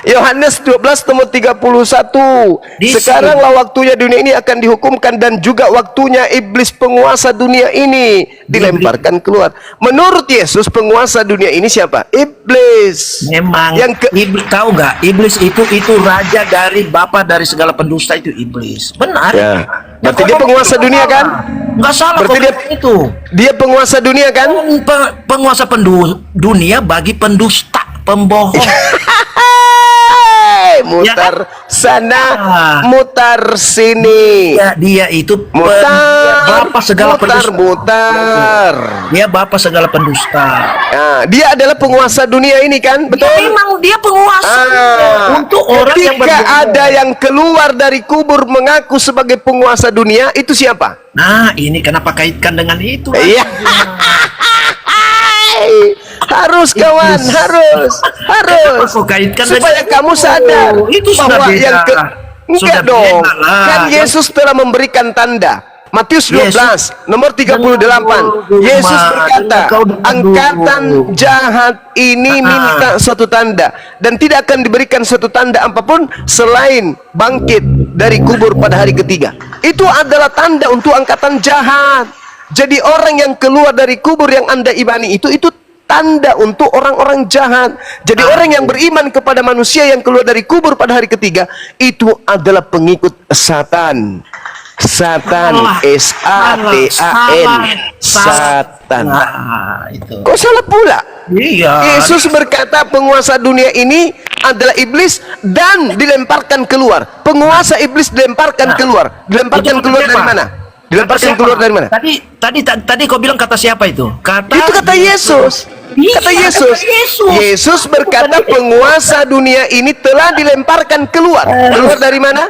Yohanes 12 nomor 31. Di Sekaranglah waktunya dunia ini akan dihukumkan dan juga waktunya iblis penguasa dunia ini dilemparkan keluar. Menurut Yesus penguasa dunia ini siapa? Iblis. Memang iblis, tahu nggak? Iblis itu raja dari bapa dari segala pendusta, itu iblis. Benar. Ya. Berarti dia penguasa dunia kan? Nggak salah. Berarti dia itu. Dia penguasa dunia kan? Penguasa dunia bagi pendusta, pembohong. Mutar sana, mutar sini. Dia itu bapa segala pendusta. Mutar. Dia bapa segala pendusta. Nah, dia adalah penguasa dunia ini kan? Betul? Ya, memang dia penguasa untuk orang yang ketika berbohong. ada yang keluar dari kubur mengaku sebagai penguasa dunia, itu siapa? Nah, ini kenapa kaitkan dengan itu? Iya. Harus kawan, harus Kok kaitkan supaya dengan kamu itu? sadar Itu sudah bahwa beda. yang Sudah enggak dong, beda lah. kan Yesus telah memberikan tanda. Matius 12 nomor 38. Yesus berkata, angkatan jahat ini minta suatu tanda dan tidak akan diberikan suatu tanda apapun selain bangkit dari kubur pada hari ketiga. Itu adalah tanda untuk angkatan jahat. Jadi orang yang keluar dari kubur yang Anda imani itu tanda untuk orang-orang jahat. Jadi orang yang beriman kepada manusia yang keluar dari kubur pada hari ketiga itu adalah pengikut Satan. Satan, S-A-T-A-N, Satan. Nah, itu. Kok salah pula? Iya. Yesus berkata penguasa dunia ini adalah iblis dan dilemparkan keluar. Penguasa iblis dilemparkan keluar. Dilemparkan Itu keluar kata dari siapa? mana? Kata Dilemparkan siapa? keluar dari mana? Tadi kau bilang kata siapa itu? Itu kata Yesus. Iya, Kata Yesus. kata Yesus. Yesus berkata penguasa dunia ini telah dilemparkan keluar. Keluar dari mana?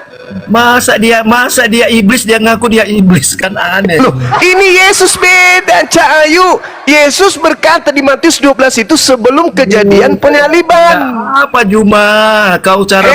Masa dia iblis, dia ngaku dia iblis, kan aneh. Loh, ini Yesus beda, Cak Ayu. Yesus berkata di Matius 12 itu sebelum kejadian penyaliban. Apa Juma? Kau cara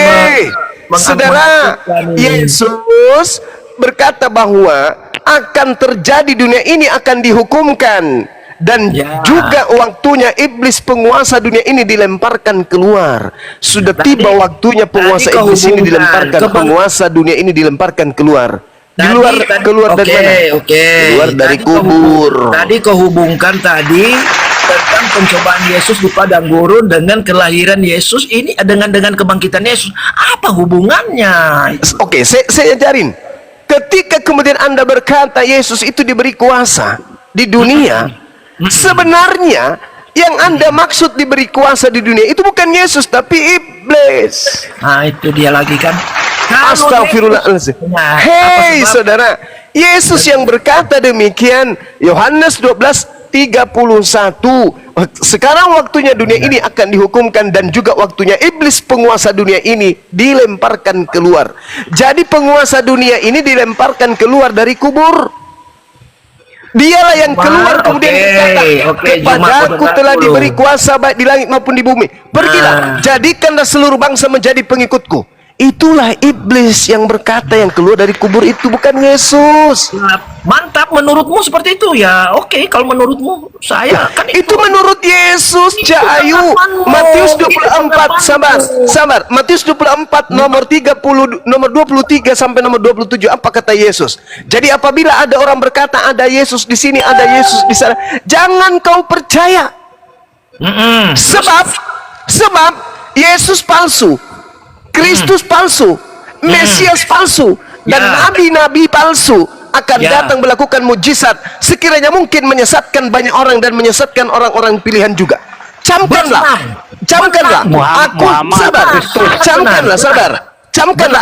Saudara, Yesus berkata bahwa akan terjadi dunia ini akan dihukumkan dan juga waktunya iblis penguasa dunia ini dilemparkan keluar. Sudah tiba waktunya penguasa iblis ini dilemparkan, penguasa dunia ini dilemparkan keluar. Keluar dari mana? Keluar dari kubur. Tadi kau hubungkan tadi tentang pencobaan Yesus di padang gurun dengan kelahiran Yesus ini dengan kebangkitan Yesus. Apa hubungannya? Oke, saya ajarin. Ketika kemudian Anda berkata Yesus itu diberi kuasa di dunia, sebenarnya yang Anda maksud diberi kuasa di dunia itu bukan Yesus tapi iblis. Nah, itu dia lagi kan. Astagfirullahaladzim. Hei saudara, Yesus yang berkata demikian, Yohanes 12:31. Sekarang waktunya dunia ini akan dihukumkan dan juga waktunya iblis penguasa dunia ini dilemparkan keluar. Jadi penguasa dunia ini dilemparkan keluar dari kubur. Dialah yang keluar kemudian berkata, kepadaku telah diberi kuasa baik di langit maupun di bumi. Pergilah, jadikanlah seluruh bangsa menjadi pengikutku. Itulah iblis yang berkata yang keluar dari kubur itu, bukan Yesus. Mantap, menurutmu seperti itu ya. Oke, kalau menurutmu saya kan itu menurut Yesus, Cahayu. Matius 24, sabar. Matius 24 nomor 23 sampai nomor 27 apa kata Yesus? Jadi apabila ada orang berkata ada Yesus di sini, ada Yesus di sana, jangan kau percaya. Sebab Yesus palsu, Kristus palsu, Mesias palsu, dan nabi-nabi palsu akan datang melakukan mujizat sekiranya mungkin menyesatkan banyak orang dan menyesatkan orang-orang pilihan juga. Camkanlah,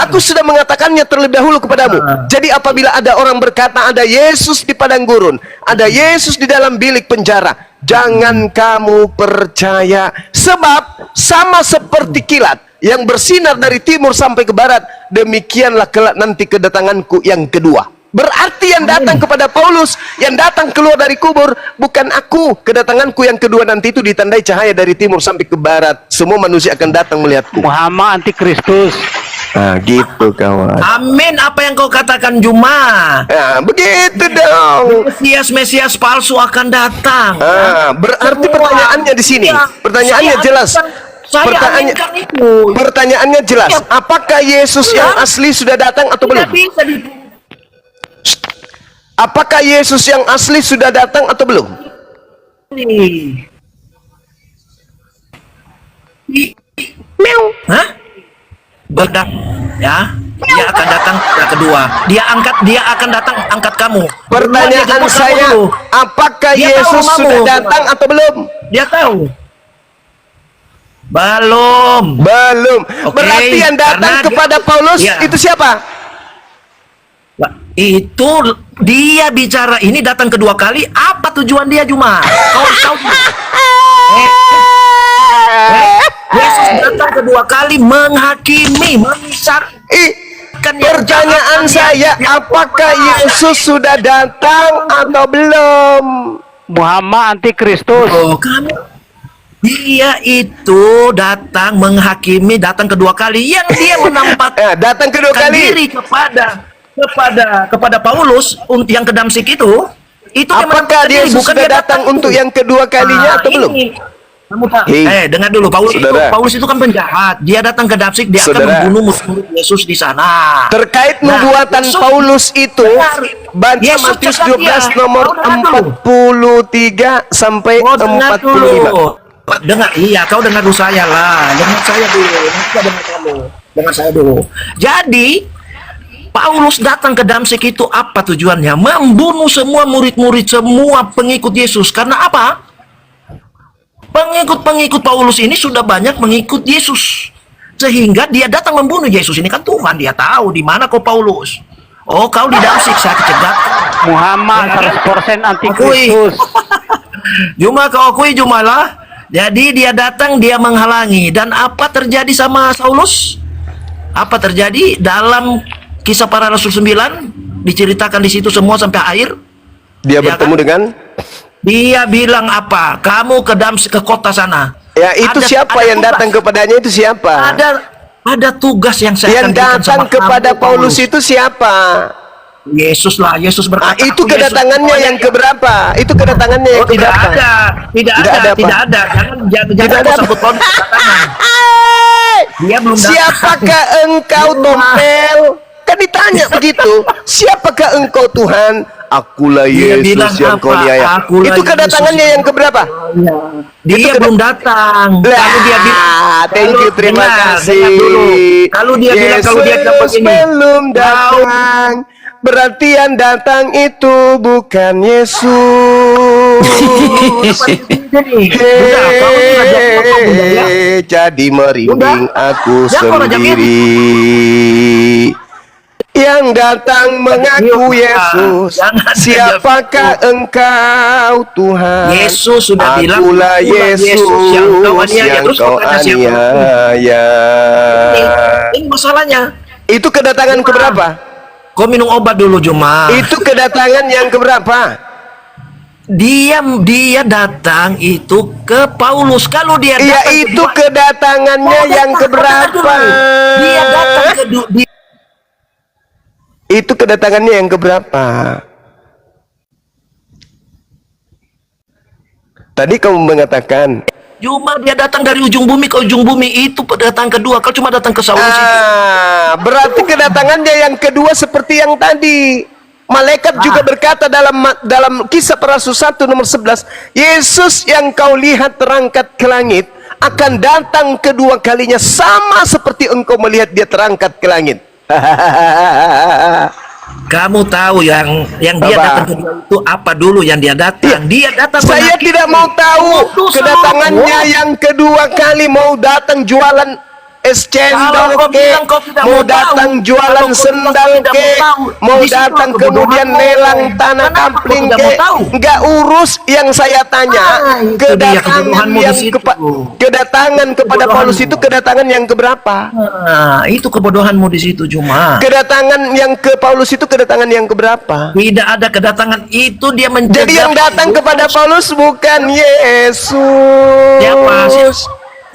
aku sudah mengatakannya terlebih dahulu kepadamu. Jadi apabila ada orang berkata ada Yesus di padang gurun, ada Yesus di dalam bilik penjara, jangan kamu percaya. Sebab sama seperti kilat yang bersinar dari timur sampai ke barat, demikianlah kelak nanti kedatanganku yang kedua. Berarti yang datang kepada Paulus, yang datang keluar dari kubur, bukan aku. Kedatanganku yang kedua nanti itu ditandai cahaya dari timur sampai ke barat. Semua manusia akan datang melihatku. Muhammad antikristus. Nah, gitu kawan. Amin, apa yang kau katakan Juma. Nah, begitu dong. Mesias palsu akan datang. Berarti pertanyaannya di sini. Pertanyaannya jelas. Pertanyaannya jelas. Apakah Yesus yang asli sudah datang atau belum? Apakah Yesus yang asli sudah datang atau belum? Hah? Berdak, ya. Dia akan datang yang kedua. Dia akan datang angkat kamu. Pertanyaan saya, apakah Yesus sudah datang atau belum? Dia tahu. Belum. Berarti yang datang kepada Paulus itu siapa? Itu dia bicara ini datang kedua kali. Apa tujuan dia Juma? Kau tahu? Yesus datang kedua kali menghakimi, memisahkan. Pertanyaan saya, apakah Yesus sudah datang atau belum? Muhammad antikristus. Dia itu datang menghakimi, datang kedua kali. Yang dia menampakkan datang kedua kali diri kepada Paulus yang ke Damsik itu apakah dia sudah datang untuk yang kedua kalinya atau belum? Kamu tak? Hei, Dengar dulu, saudara. Paulus itu kan penjahat. Dia datang ke Damsyik, dia akan Saudara. membunuh murid Yesus di sana. Terkait Nah, nubuatan Yesus- Paulus itu, Dengar. baca Yesus Matius cakap 12 dia. nomor Kau dengar dulu. 43 sampai Oh, dengar 45. dulu. Dengar, iya, kau dengar dulu saya lah. Dengar saya dulu. Nanti kau dengar kamu. Dengar saya dulu. Jadi, Paulus datang ke Damsyik itu apa tujuannya? Membunuh semua murid-murid, semua pengikut Yesus. Karena apa? Pengikut-pengikut Paulus ini sudah banyak mengikut Yesus. Sehingga dia datang membunuh Yesus. Ini kan Tuhan, dia tahu di mana kau Paulus. Oh, kau di Damsyik, saya cegat. Muhammad 100% antikristus. Cuma kau akui jumalah. Jadi dia datang, dia menghalangi. Dan apa terjadi sama Saulus? Apa terjadi dalam Kisah Para Rasul 9? Diceritakan di situ semua sampai akhir. Dia Ya bertemu kan? dengan Dia bilang apa? Kamu ke Damsyik, ke kota sana. ya itu siapa yang tugas. datang kepadanya itu siapa? Ada tugas yang saya Yang akan berikan datang sama kepada kamu, Paulus itu siapa? Yesus lah. Yesus Ah, berkata, itu "Aku Yesus." kedatangannya yang keberapa? Itu kedatangannya yang Oh, tidak keberapa? ada. Tidak Tidak ada. ada apa? Tidak ada. Jangan Tidak kau ada apa? sebut Paulus kedatangan. Dia belum datang. Siapakah engkau, Tompel? Kan ditanya begitu. Siapakah engkau, Tuhan? Akulah Dia Yesus bilang yang kau apa? niaya. Akulah Itu kedatangannya Yesus. yang keberapa? Dia belum datang. Kalau dia bilang, Thank you, terima dengar kasih. dulu. Kalau dia bilang, kalau dia dapat Yesus ini, belum datang, berarti yang datang itu bukan Yesus. Udah, kamu tinggal jadi apa, Bunda, ya? Jadi merinding Udah. aku Jangan orang sendiri. Yang datang mengaku Yuk, Yesus. jangan Siapakah engkau, Tuhan? Yesus sudah bilang, Akulah "Akulah Yesus yang kau aniaya." yang Terus kau kau tanya siapa? aniaya. Ini masalahnya. Itu kedatangan keberapa? Kau minum obat dulu, Juma. Itu kedatangan yang keberapa? Dia datang itu ke Paulus. Kalau dia Iya, datang itu kedua- kedatangannya Oh, yang datang, keberapa? Dia datang Itu kedatangannya yang keberapa? Tadi kamu mengatakan, Cuma dia datang dari ujung bumi ke ujung bumi, itu datang kedua. Kalau cuma datang ke Saulus itu. berarti kedatangannya yang kedua seperti yang tadi. Malaikat juga berkata dalam Kisah Para Rasul 1 nomor 11, Yesus yang kau lihat terangkat ke langit akan datang kedua kalinya sama seperti engkau melihat dia terangkat ke langit. Kamu tahu yang dia Apa? datang kedua itu apa dulu yang dia datang? Dia datang Saya menghakimi tidak mau tahu untuk kedatangannya seluruh. yang kedua kali mau datang jualan es cendol Kalau kau ke, bilang kau tidak mau mau datang tahu, jualan kalau kau bilang sendal kau tidak ke, mau tahu, mau di situ datang aku kemudian berdoa. lelang tanah Kenapa kau kampling tidak ke, mau tahu? nggak urus yang saya tanya. Itu dia Kedatangan kebodohanmu di yang situ. kedatangan kepada Paulus Kebodohanmu. itu kedatangan yang keberapa? Nah, itu kebodohanmu di situ cuma. Kedatangan yang ke Paulus itu kedatangan yang keberapa? Tidak ada kedatangan itu dia menjaga. Jadi yang datang kepada Paulus bukan Yesus.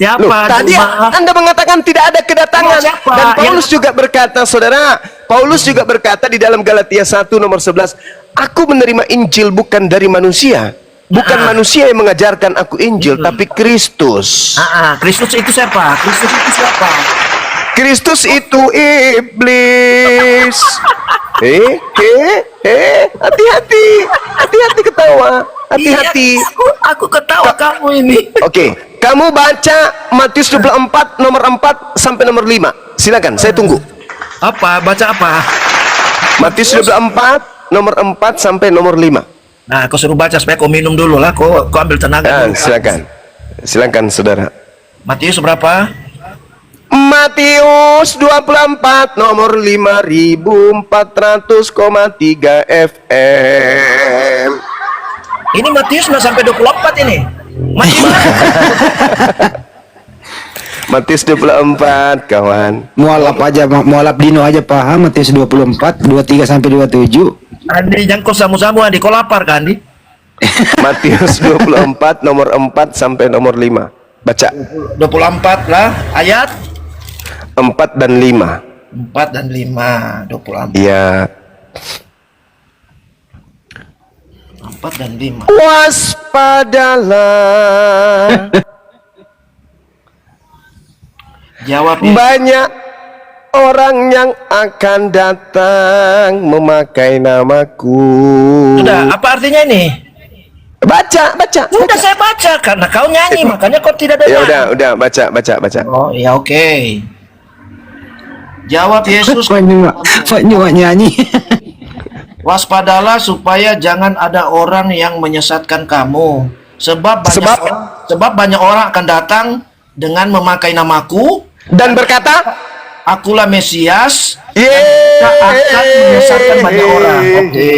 Siapa? Loh, tadi Cuma. Anda mengatakan tidak ada kedatangan. Siapa? Dan Paulus juga berkata, saudara, Paulus juga berkata di dalam Galatia 1 nomor 11, aku menerima Injil bukan dari manusia. Bukan manusia yang mengajarkan aku Injil, tapi Kristus. Kristus itu siapa? Kristus itu siapa? Kristus itu iblis. Hati-hati. Hati-hati ketawa. Hati-hati. Iya, aku ketawa kamu ini. Oke, kamu baca Matius 24 nomor 4 sampai nomor 5. Silakan, saya tunggu. Apa? Baca apa? Matius 24 nomor 4 sampai nomor 5. Nah, kau suruh baca supaya kau minum dulu lah. Kau ambil tenaga dulu. Silakan. Silakan saudara. Matius berapa? Matius 24 nomor 5400,3 FM. Ini Matius nggak sampai 24 ini. Matius. Matius 24 kawan. Mualaf aja, mualaf Dino aja paham. Matius 24, 23 sampai 27. Andi jangkau samu-samu Andi. Kau lapar kan Andi? Matius 24 nomor 4 sampai nomor 5. Baca 24 lah. Ayat 4 dan 5. 4 dan 5. 24. Iya. 4 dan 5. Waspadalah. Jawab ya. Banyak orang yang akan datang memakai namaku. Sudah, apa artinya ini? Baca. Sudah saya baca karena kau nyanyi, makanya kau tidak Ya dengar. udah, baca. Oh, ya oke. Jawab Yesus, Pak Nyuak nyanyi. waspadalah supaya jangan ada orang yang menyesatkan kamu. Sebab banyak orang akan datang dengan memakai namaku Dan berkata, akulah Mesias, Yeay. akan menyesatkan banyak orang. Oke.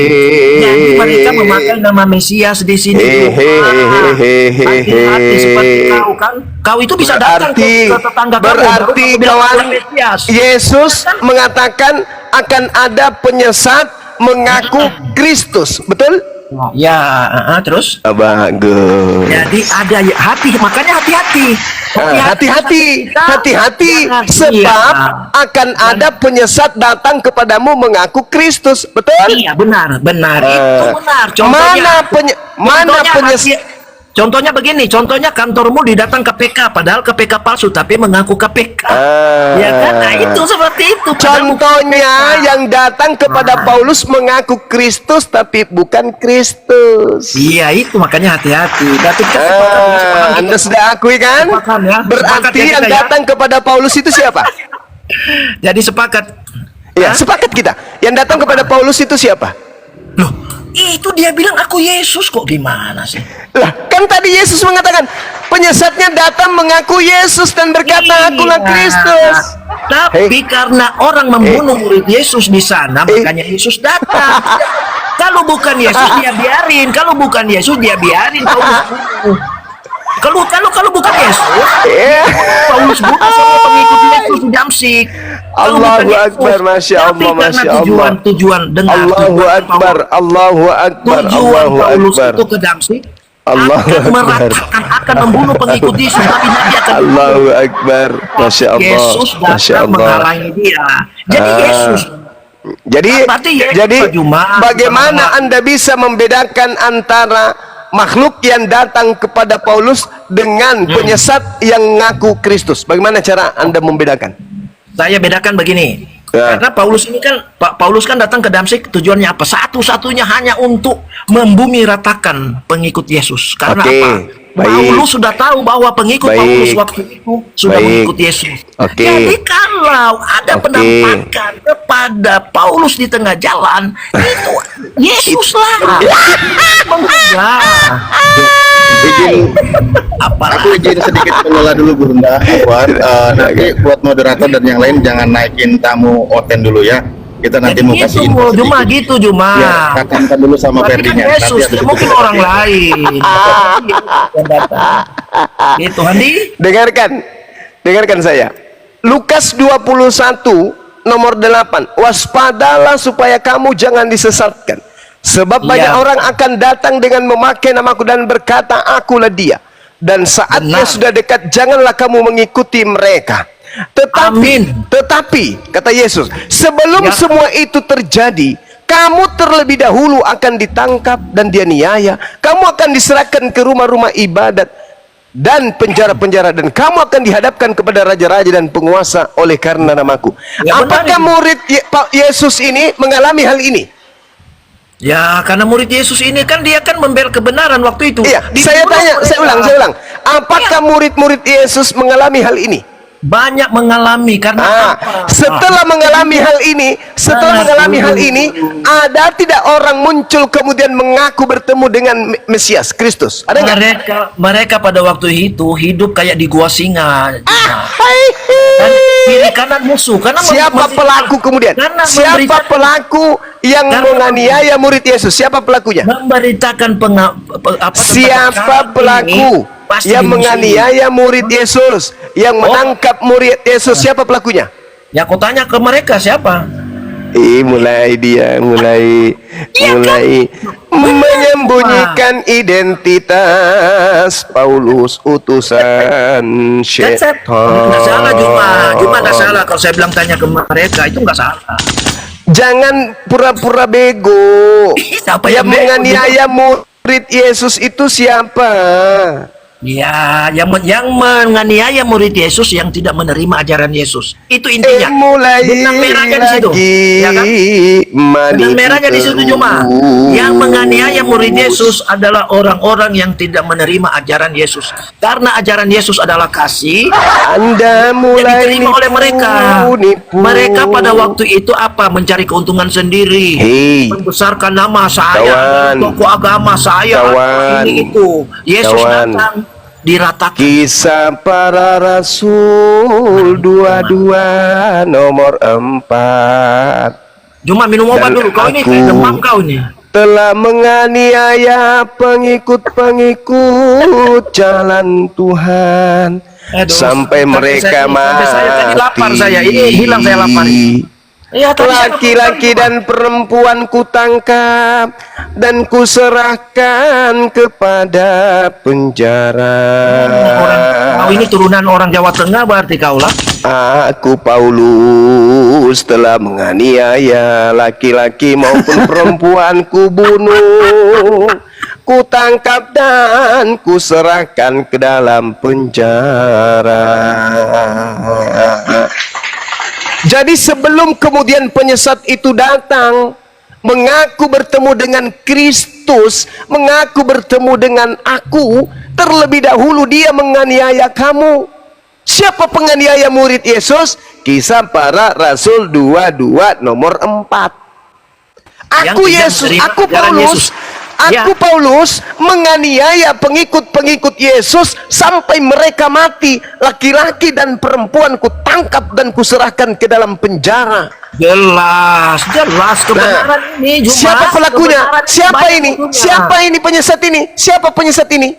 Jadi mereka memakai nama Mesias di sini. Hati-hati seperti kau kan. Kau itu bisa datang ke tetangga kamu. Berarti baru bilang kawan, akulah Mesias. Yesus mengatakan akan ada penyesat mengaku Kristus, betul? Ya, terus. Bagus. Jadi ada hati, makanya hati-hati. Hati-hati, sebab akan ada penyesat datang kepadamu mengaku Kristus, betul? Iya, benar. Itu benar. Mana penyesat? Contohnya begini, contohnya kantormu didatang KPK, padahal KPK palsu tapi mengaku KPK. Ya kan? Nah, itu seperti itu. padahal bukan Contohnya KPK. yang datang kepada Paulus mengaku Kristus tapi bukan Kristus. Iya, itu makanya hati-hati. Berarti kita sepakat, sepaham Anda kita. sudah akui kan? Sepaham ya. Sepakat Berarti ya yang kita ya. datang kepada Paulus itu siapa? Jadi sepakat. Ya, sepakat kita. Yang datang kepada Paulus itu siapa? Loh, itu dia bilang aku Yesus kok, gimana sih? Lah, kan tadi Yesus mengatakan penyesatnya datang mengaku Yesus dan berkata akulah Iya. Kristus. Tapi karena orang membunuh murid Yesus di sana, makanya Yesus datang. Kalau bukan Yesus dia biarin, kalau bukan Yesus dia biarin Paulus bunuh. Kalau bukan Yesus, Paulus bunuh semua pengikut Yesus di Damsik. Kalau bukan Allahu Yesus, Akbar, Masya tapi Allah, karena Masya Allah. tujuan dengar Allahu tujuan Akbar, Paulus- Allahu Akbar, tujuan Allahu Paulus Akbar. itu ke Damsik Allahu akan Akbar. meratakan, akan membunuh pengikut Yesus, tapi Nabi akan Allahu Akbar, Masya Allah, Yesus Masya datang Allah. menghalangi dia. Jadi Yesus. Berarti Yesus Jadi cuma bagaimana Anda bisa membedakan antara makhluk yang datang kepada Paulus dengan penyesat yang ngaku Kristus? Bagaimana cara Anda membedakan? Saya bedakan begini. Ya. Karena Paulus ini kan, Pak Paulus kan datang ke Damsik tujuannya apa? Satu-satunya hanya untuk membumi ratakan pengikut Yesus. Karena Oke, apa? baik. Paulus sudah tahu bahwa pengikut Baik. Paulus waktu itu sudah Baik. mengikut Yesus. Oke. Jadi kalau ada Oke. penampakan kepada Paulus di tengah jalan, itu Yesus lah. Mengalah. Aku izin sedikit mengelola dulu Bunda Afwan. Nanti buat moderator dan yang lain jangan naikin tamu Oten dulu ya. Kita nanti mau kasih info Juma sedikit. gitu Juma. Ya, katakan dulu sama Berarti kan Ferdinya. Yesus, Nanti habis mungkin itu orang lain. Yang datang. Gitu, Handi. Dengarkan saya. Lukas 21 nomor 8. Waspadalah supaya kamu jangan disesatkan. Sebab banyak Iya. orang akan datang dengan memakai namaku dan berkata akulah dia. Dan saatnya Benar. sudah dekat, janganlah kamu mengikuti mereka. Amin. Tetapi kata Yesus, sebelum Ya. semua itu terjadi, kamu terlebih dahulu akan ditangkap dan dianiaya. Kamu akan diserahkan ke rumah-rumah ibadat dan penjara-penjara, dan kamu akan dihadapkan kepada raja-raja dan penguasa oleh karena namaku. Ya, benar Apakah itu. murid Pak Yesus ini mengalami hal ini? Ya, karena murid Yesus ini kan dia kan membela kebenaran waktu itu. Iya, saya Dibunuh tanya, saya mereka. ulang. Apakah murid-murid Yesus mengalami hal ini? Banyak mengalami karena apa? Setelah mengalami hal ini, ada tidak orang muncul kemudian mengaku bertemu dengan Mesias Kristus? Ada nggak? mereka pada waktu itu hidup kayak di gua singa. Dan kiri kanan musuh. Karena Siapa pelaku kemudian? Karena Siapa pelaku yang Karena- menganiaya murid Yesus? Siapa pelakunya? memberitakan Siapa pelaku yang menganiaya murid Yesus? Yang menangkap murid Yesus? Siapa pelakunya? Ya, kau tanya ke mereka siapa? Mulai menyembunyikan identitas Paulus utusan Kan saya syaitan. nggak salah Juma nggak salah kalau saya bilang tanya ke mereka itu nggak salah. Jangan pura-pura bego. Siapa Yang yang bego? menganiaya murid Yesus itu siapa? Ya, yang menganiaya murid Yesus yang tidak menerima ajaran Yesus. Itu intinya. Mulai Benang merahnya di situ. Ya kan? Benang merahnya di situ cuma. Yang menganiaya murid Yesus adalah orang-orang yang tidak menerima ajaran Yesus. Karena ajaran Yesus adalah kasih, Anda yang mulai diterima oleh mereka. nipu. Mereka pada waktu itu apa? Mencari keuntungan sendiri. Hei, Membesarkan nama saya, Kawan. tokoh agama saya, Kawan. ini itu. Yesus Kawan. datang diratakan. Kisah para Rasul 22 nomor 4 Cuma minum obat Dan dulu. Kau ini aku- kayak demam kau ini. telah menganiaya pengikut-pengikut jalan Tuhan Aduh, sampai sampai mereka saya tadi lapar mati. saya. Ini hilang saya lapar. Ya, tadi saya Laki-laki lapar. dan perempuan ku tangkap dan ku serahkan kepada penjara. Kau ini turunan orang Jawa Tengah berarti kau lah. Aku Paulus telah menganiaya laki-laki maupun perempuan ku bunuh, ku tangkap dan ku serahkan ke dalam penjara. Jadi sebelum kemudian penyesat itu datang, mengaku bertemu dengan Kristus, mengaku bertemu dengan aku, terlebih dahulu dia menganiaya kamu. Siapa penganiaya murid Yesus? Kisah para Rasul 22 nomor 4. Aku Yang tidak Yesus, menerima aku ajaran Paulus, Yesus. Ya. aku Paulus menganiaya pengikut-pengikut Yesus sampai mereka mati. Laki-laki dan perempuan ku tangkap dan kuserahkan ke dalam penjara. Jelas kebenaran ini. Cuma Siapa pelakunya? kebenaran Siapa banyak ini? ujungnya. Siapa ini penyesat ini? Siapa penyesat ini?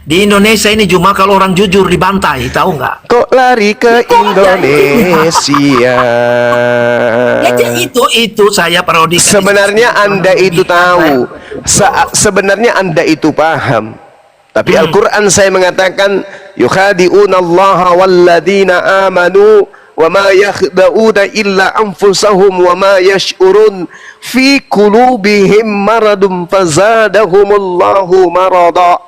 Di Indonesia ini cuma kalau orang jujur dibantai, tahu nggak? Kok lari ke Indonesia? Ya, itu saya parodikan. Sebenarnya Anda itu tahu. Sebenarnya Anda itu paham. Tapi Al-Quran saya mengatakan yukhadi'una Allah walladina amanu wa ma yakhda'una illa anfusahum wa ma yash'urun fi qulubihim maradun fazadahumullahu marada.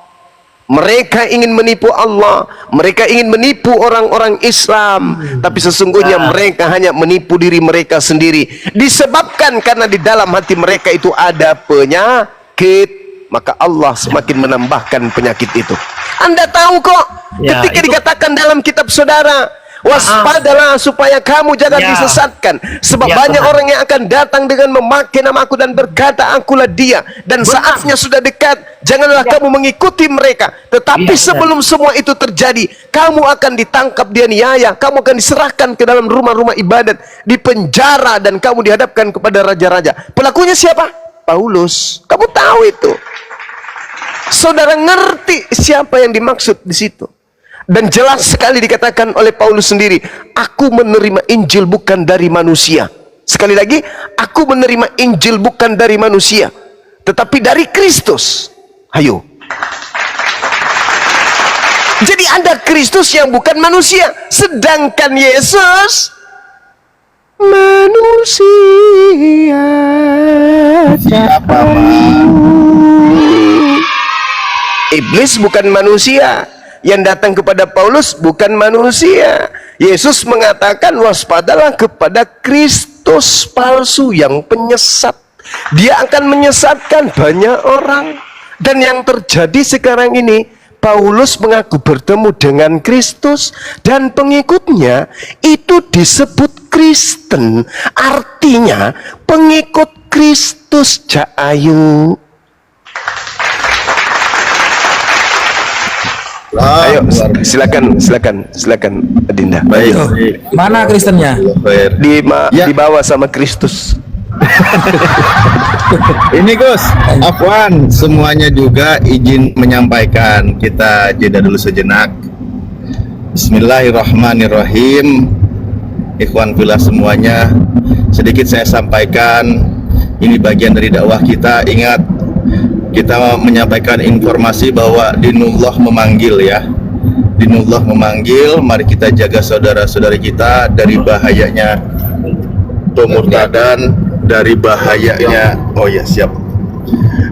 Mereka ingin menipu Allah, mereka ingin menipu orang-orang Islam, tapi sesungguhnya mereka hanya menipu diri mereka sendiri. Disebabkan karena di dalam hati mereka itu ada penyakit, maka Allah semakin menambahkan penyakit itu. Anda tahu kok, Ya, ketika itu- dikatakan dalam kitab saudara, waspadalah supaya kamu jangan Ya. disesatkan, sebab Ya, banyak benar. orang yang akan datang dengan memakai namaku dan berkata akulah dia, dan saatnya sudah dekat. Janganlah kamu mengikuti mereka. Tetapi Ya, sebelum semua itu terjadi, kamu akan ditangkap, dianiaya, kamu akan diserahkan ke dalam rumah-rumah ibadat, dipenjara, dan kamu dihadapkan kepada raja-raja. Pelakunya siapa? Paulus. Kamu tahu itu. Saudara ngerti siapa yang dimaksud di situ. Dan jelas sekali dikatakan oleh Paulus sendiri, aku menerima Injil bukan dari manusia. Sekali lagi, aku menerima Injil bukan dari manusia, tetapi dari Kristus. Ayo. Jadi ada Kristus yang bukan manusia, sedangkan Yesus manusia. Siapa, Iblis bukan manusia, yang datang kepada Paulus bukan manusia. Yesus mengatakan waspadalah kepada Kristus palsu yang penyesat. Dia akan menyesatkan banyak orang. Dan yang terjadi sekarang ini, Paulus mengaku bertemu dengan Kristus dan pengikutnya itu disebut Kristen. Artinya pengikut Kristus. Ayo. Ayo, silakan Adinda. Baik. Mana Kristennya? Ya. Dibawa sama Kristus. Ini Gus, Afwan, semuanya juga izin menyampaikan. Kita jeda dulu sejenak. Bismillahirrahmanirrahim. Ikhwan fillah semuanya, sedikit saya sampaikan. Ini bagian dari dakwah kita. Ingat, kita menyampaikan informasi bahwa dinullah memanggil ya. Dinullah memanggil. Mari kita jaga saudara-saudari kita dari bahayanya pemurtadan, dari bahayanya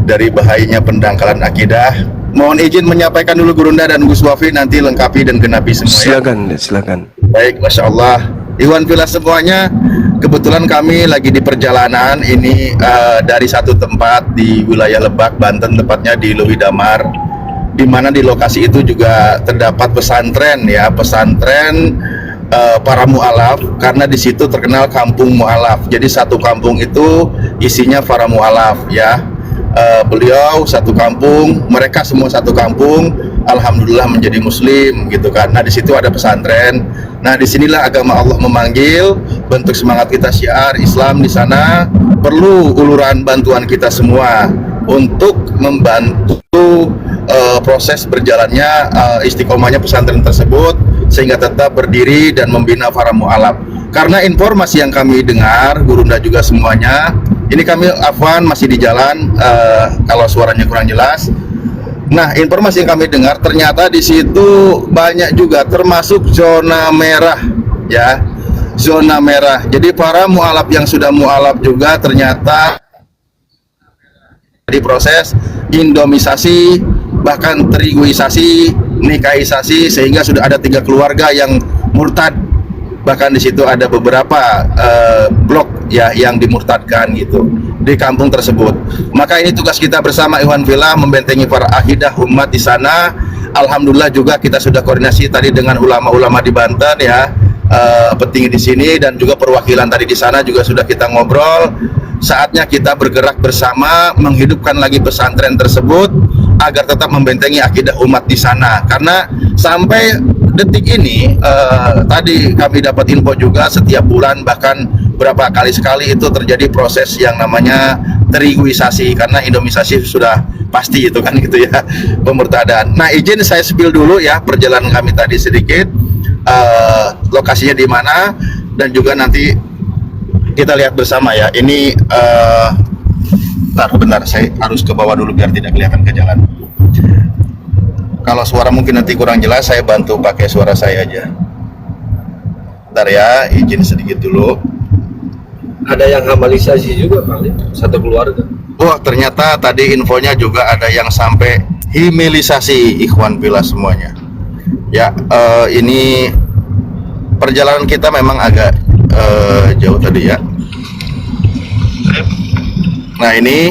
dari bahayanya pendangkalan akidah, Mohon izin menyampaikan dulu Gurunda dan Gus Wafi, nanti lengkapi dan genapi semua ya. Silakan. Baik, Masya Allah. Ikhwan fillah semuanya, kebetulan kami lagi di perjalanan ini dari satu tempat di wilayah Lebak, Banten, tepatnya di Lewi Damar, di mana di lokasi itu juga terdapat pesantren ya, pesantren para mu'alaf, karena di situ terkenal kampung mu'alaf. Jadi satu kampung itu isinya para mu'alaf ya. Beliau satu kampung, mereka semua satu kampung, alhamdulillah menjadi muslim gitu kan. Nah di situ ada pesantren. Nah disinilah agama Allah memanggil, bentuk semangat kita syiar Islam di sana perlu uluran bantuan kita semua untuk membantu proses berjalannya istiqomahnya pesantren tersebut sehingga tetap berdiri dan membina para mu'alaf. Karena informasi yang kami dengar, Gurunda juga semuanya, ini kami afwan masih di jalan, kalau suaranya kurang jelas. Nah, informasi yang kami dengar ternyata di situ banyak juga termasuk zona merah ya. Zona merah. Jadi para mu'alaf yang sudah mu'alaf juga ternyata diproses indomisasi, bahkan teriguisasi, nikahisasi, sehingga sudah ada 3 keluarga yang murtad. Bahkan di situ ada beberapa blok ya yang dimurtadkan gitu di kampung tersebut. Maka ini tugas kita bersama Ikhwan Fillah membentengi para akidah umat di sana. Alhamdulillah juga kita sudah koordinasi tadi dengan ulama-ulama di Banten ya, petinggi di sini dan juga perwakilan tadi di sana juga sudah kita ngobrol. Saatnya kita bergerak bersama menghidupkan lagi pesantren tersebut agar tetap membentengi akidah umat di sana. Karena sampai detik ini tadi kami dapat info juga setiap bulan bahkan berapa kali sekali itu terjadi proses yang namanya teriguisasi, karena indomisasi sudah pasti itu kan gitu ya, pemurtadan. Nah izin saya spill dulu ya perjalanan kami tadi sedikit, lokasinya di mana dan juga nanti kita lihat bersama ya. Ini bentar saya harus ke bawah dulu biar tidak kelihatan ke jalan. Kalau suara mungkin nanti kurang jelas, saya bantu pakai suara saya aja. Bentar ya, izin sedikit dulu. Ada yang hamalisasi juga Pak, satu keluarga. Wah, ternyata tadi infonya juga ada yang sampai himilisasi Ikhwan Fillah semuanya. Ya, ini perjalanan kita memang agak jauh tadi ya. Nah ini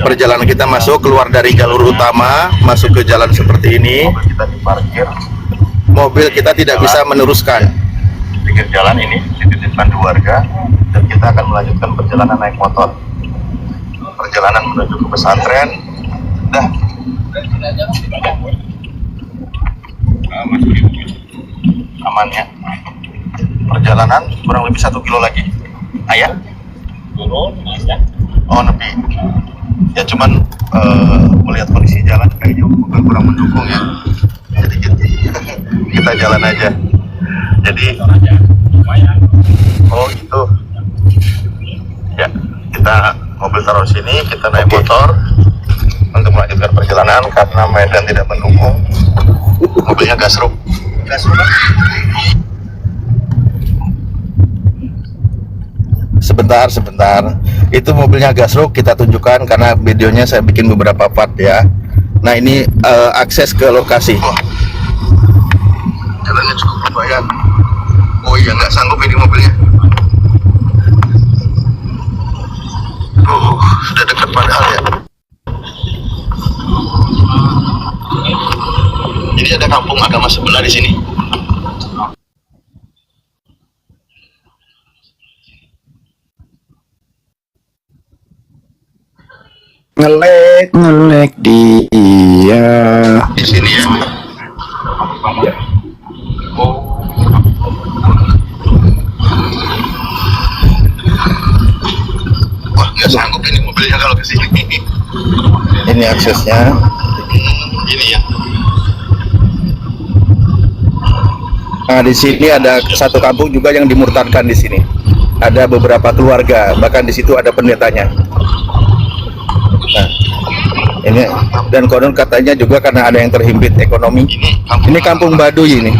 perjalanan kita masuk keluar dari jalur utama, masuk ke jalan seperti ini. Kita diparkir. Mobil kita tidak bisa meneruskan. Pinggir jalan ini dititipkan di warga dan kita akan melanjutkan perjalanan naik motor. Perjalanan menuju ke pesantren. Dah. Aman ya. Perjalanan kurang lebih 1 kilo lagi. Ayah? Oh nepi. Ya cuman melihat kondisi jalan kayaknya bukan kurang mendukung ya. Jadi kita jalan aja. Jadi oh gitu. Ya kita mobil taruh sini, kita naik motor untuk melanjutkan perjalanan karena medan tidak mendukung. Mobilnya gasruk. Sebentar. Itu mobilnya gasruk, kita tunjukkan karena videonya saya bikin beberapa part ya. Nah ini akses ke lokasi. Jalannya cukup lumayan. Oh iya, nggak sanggup ini mobilnya. Sudah dekat padahal ya. Jadi ada kampung agama sebelah di sini. Ngelek dia. Di sini ya. Wah, nggak sanggup ini mobilnya kalau ke sini. Ini aksesnya. Ini ya. Nah, di sini ada satu kampung juga yang dimurtadkan di sini. Ada beberapa keluarga, bahkan di situ ada pendetanya. Nah, ini dan konon katanya juga karena ada yang terhimpit ekonomi. Ini kampung Baduy ini.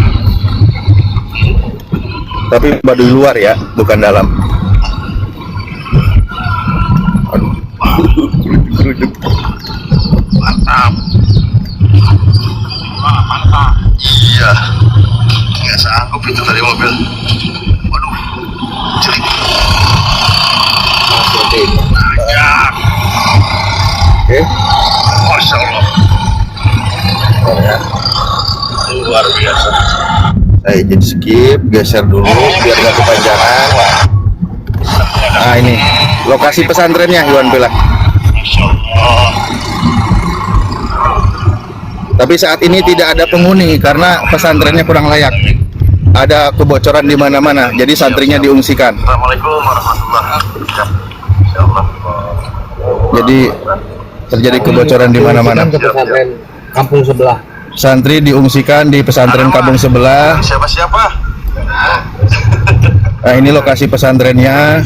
Tapi Baduy luar ya, bukan dalam. Aduh. Mantap. Itu tadi mobil. Waduh. Cilik. Banyak. Oke. Masya Allah. Luar biasa. Saya izin skip, geser dulu biar nggak kepanjangan. Nah ini lokasi pesantrennya Iwan bilang. Tapi saat ini tidak ada penghuni karena pesantrennya kurang layak. Ada kebocoran di mana-mana, jadi santrinya diungsikan. Assalamualaikum warahmatullahi wabarakatuh. Jadi terjadi kebocoran di mana-mana. Pesantren kampung sebelah. Santri diungsikan di pesantren kampung sebelah. Siapa-siapa? Nah ini lokasi pesantrennya.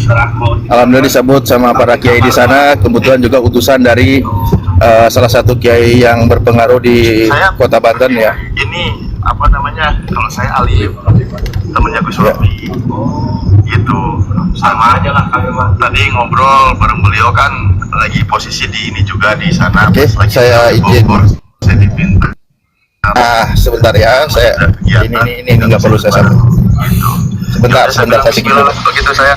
Alhamdulillah disebut sama para kiai di sana. Kebetulan juga utusan dari salah satu kiai yang berpengaruh di Kota Banten ya. Ini apa namanya? Kalau saya Alif, temennya Gus Robi. Gitu. Sama aja lah kami mah. Tadi ngobrol bareng beliau kan lagi posisi di ini juga di sana. Oke, saya izin. Saya diminta. Sebentar ya, saya ini nggak perlu saya sampaikan. Sebentar saya sedikit dulu. Begitu saya.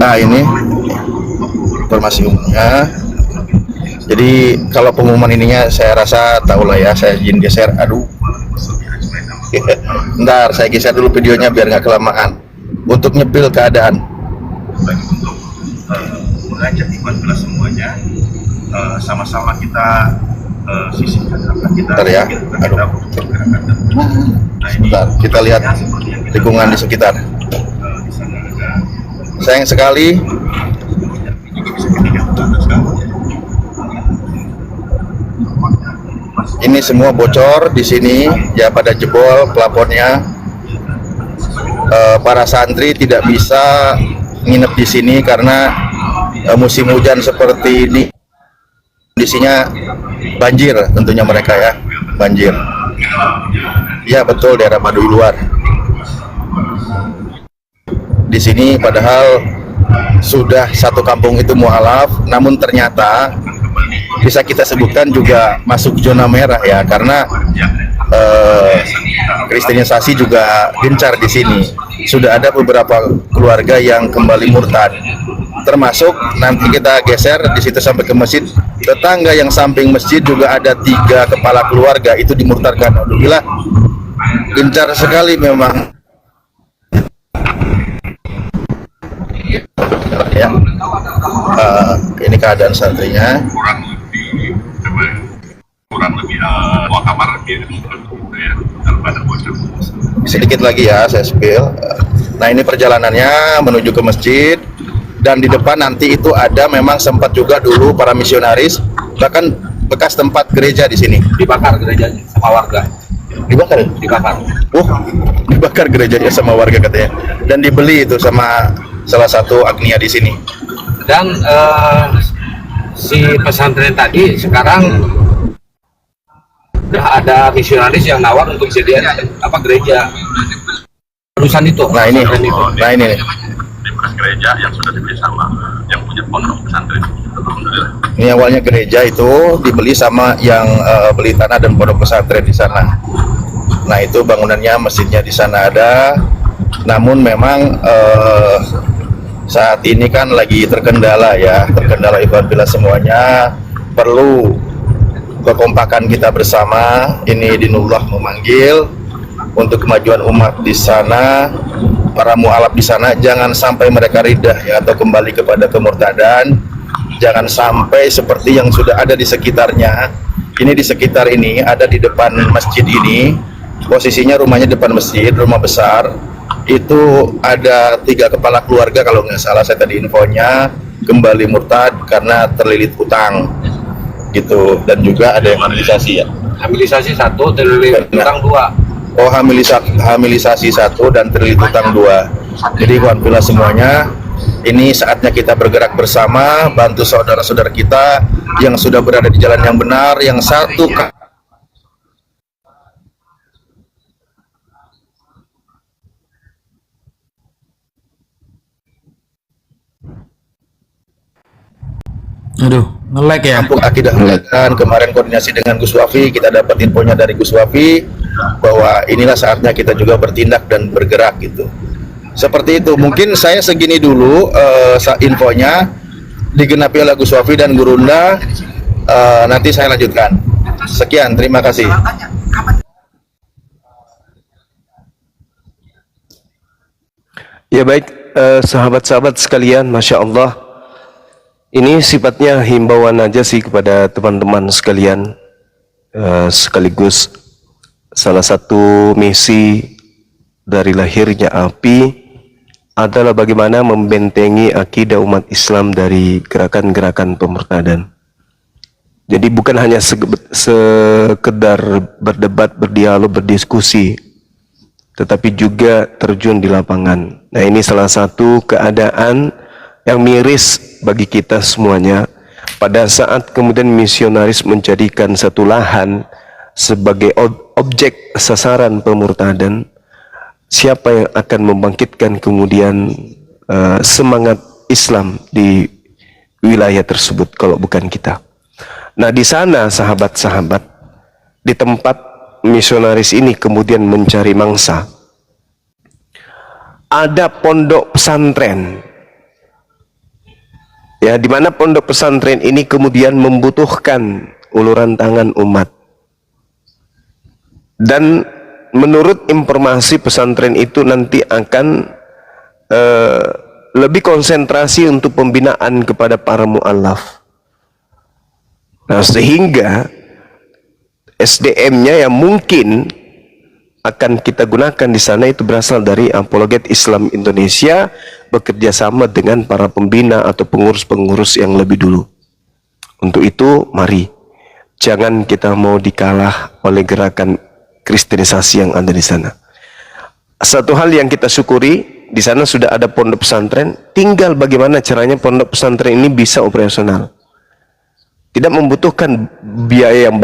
Nah ini informasi umumnya. Jadi kalau pengumuman ininya saya rasa tahu lah ya. Saya izin geser. Aduh. Bentar, saya geser dulu videonya biar nggak kelamaan. Untuk nyepil keadaan. Untuk mengajak Ikhwan Fillah semuanya, sama-sama kita sisihkan apa kita. Bentar ya. Aduh. Sebentar, kita lihat lingkungan di sekitar. Sayang sekali. Ini semua bocor di sini, ya pada jebol plafonnya. Para santri tidak bisa nginep di sini karena musim hujan seperti ini. Kondisinya banjir tentunya mereka ya, banjir. Ya betul, daerah Baduy Luar. Di sini padahal sudah satu kampung itu mualaf, namun ternyata bisa kita sebutkan juga masuk zona merah ya, karena kristenisasi juga gencar di sini. Sudah ada beberapa keluarga yang kembali murtad. Termasuk nanti kita geser di situ sampai ke masjid, tetangga yang samping masjid juga ada 3 kepala keluarga itu dimurtadkan. Alhamdulillah gencar sekali memang ya. Ini keadaan santrinya kurang lebih 2 kamar gitu ya, daripada bocor. Sedikit lagi ya saya spill. Nah ini perjalanannya menuju ke masjid. Dan di depan nanti itu ada memang sempat juga dulu para misionaris, bahkan bekas tempat gereja di sini. Dibakar gerejanya sama warga. Dibakar? Dibakar. Dibakar gerejanya sama warga katanya. Dan dibeli itu sama salah satu agnia di sini. Dan si pesantren tadi sekarang udah ada misionaris yang nawar untuk jadian apa gereja perusahaan itu. Nah ini nih. Di bekas gereja yang sudah dibeli sama yang punya pondok pesantren. Alhamdulillah. Ini awalnya gereja itu dibeli sama yang beli tanah dan pondok pesantren di sana. Nah itu bangunannya, masjidnya di sana ada. Namun memang saat ini kan lagi terkendala ya, terkendala Ikhwan Fillah semuanya. Perlu kekompakan kita bersama. Ini dinullah memanggil untuk kemajuan umat di sana. Para mu'alaf di sana jangan sampai mereka ridah ya, atau kembali kepada kemurtadan. Jangan sampai seperti yang sudah ada di sekitarnya. Ini di sekitar ini, ada di depan masjid ini, posisinya rumahnya depan masjid, rumah besar. Itu ada 3 kepala keluarga kalau nggak salah saya tadi infonya, kembali murtad karena terlilit utang gitu. Dan juga ada yang hamilisasi ya. Hamilisasi 1, terlilit utang 2. Oh, hamilisasi 1 dan terlilit utang 2. Jadi Ikhwan Fillah semuanya, ini saatnya kita bergerak bersama, bantu saudara-saudara kita yang sudah berada di jalan yang benar, yang satu Aduh, nge-lag ya. kampung akidah. Kemarin koordinasi dengan Gus Wafi, kita dapat infonya dari Gus Wafi bahwa bahwa inilah saatnya kita juga bertindak dan bergerak gitu. Seperti itu. Mungkin saya segini dulu infonya, digenapi oleh Gus Wafi dan Gurunda. Nanti saya lanjutkan. Sekian, terima kasih. Ya baik, sahabat-sahabat sekalian, Masya Allah, ini sifatnya himbauan aja sih kepada teman-teman sekalian, sekaligus salah satu misi dari lahirnya API adalah bagaimana membentengi akidah umat Islam dari gerakan-gerakan pemurtadan. Jadi bukan hanya sekedar berdebat, berdialog, berdiskusi, tetapi juga terjun di lapangan. Nah, ini salah satu keadaan yang miris bagi kita semuanya pada saat kemudian misionaris menjadikan satu lahan sebagai objek sasaran pemurtadan. Siapa yang akan membangkitkan kemudian semangat Islam di wilayah tersebut kalau bukan kita? Nah, di sana sahabat-sahabat, di tempat misionaris ini kemudian mencari mangsa, ada pondok pesantren, ya, di mana pondok pesantren ini kemudian membutuhkan uluran tangan umat. Dan menurut informasi, pesantren itu nanti akan lebih konsentrasi untuk pembinaan kepada para mu'alaf. Nah, sehingga SDM-nya yang mungkin akan kita gunakan di sana itu berasal dari Apologet Islam Indonesia bekerja sama dengan para pembina atau pengurus-pengurus yang lebih dulu. Untuk itu, mari jangan kita mau dikalah oleh gerakan kristenisasi yang ada di sana. Satu hal yang kita syukuri, di sana sudah ada pondok pesantren, tinggal bagaimana caranya pondok pesantren ini bisa operasional. Tidak membutuhkan biaya yang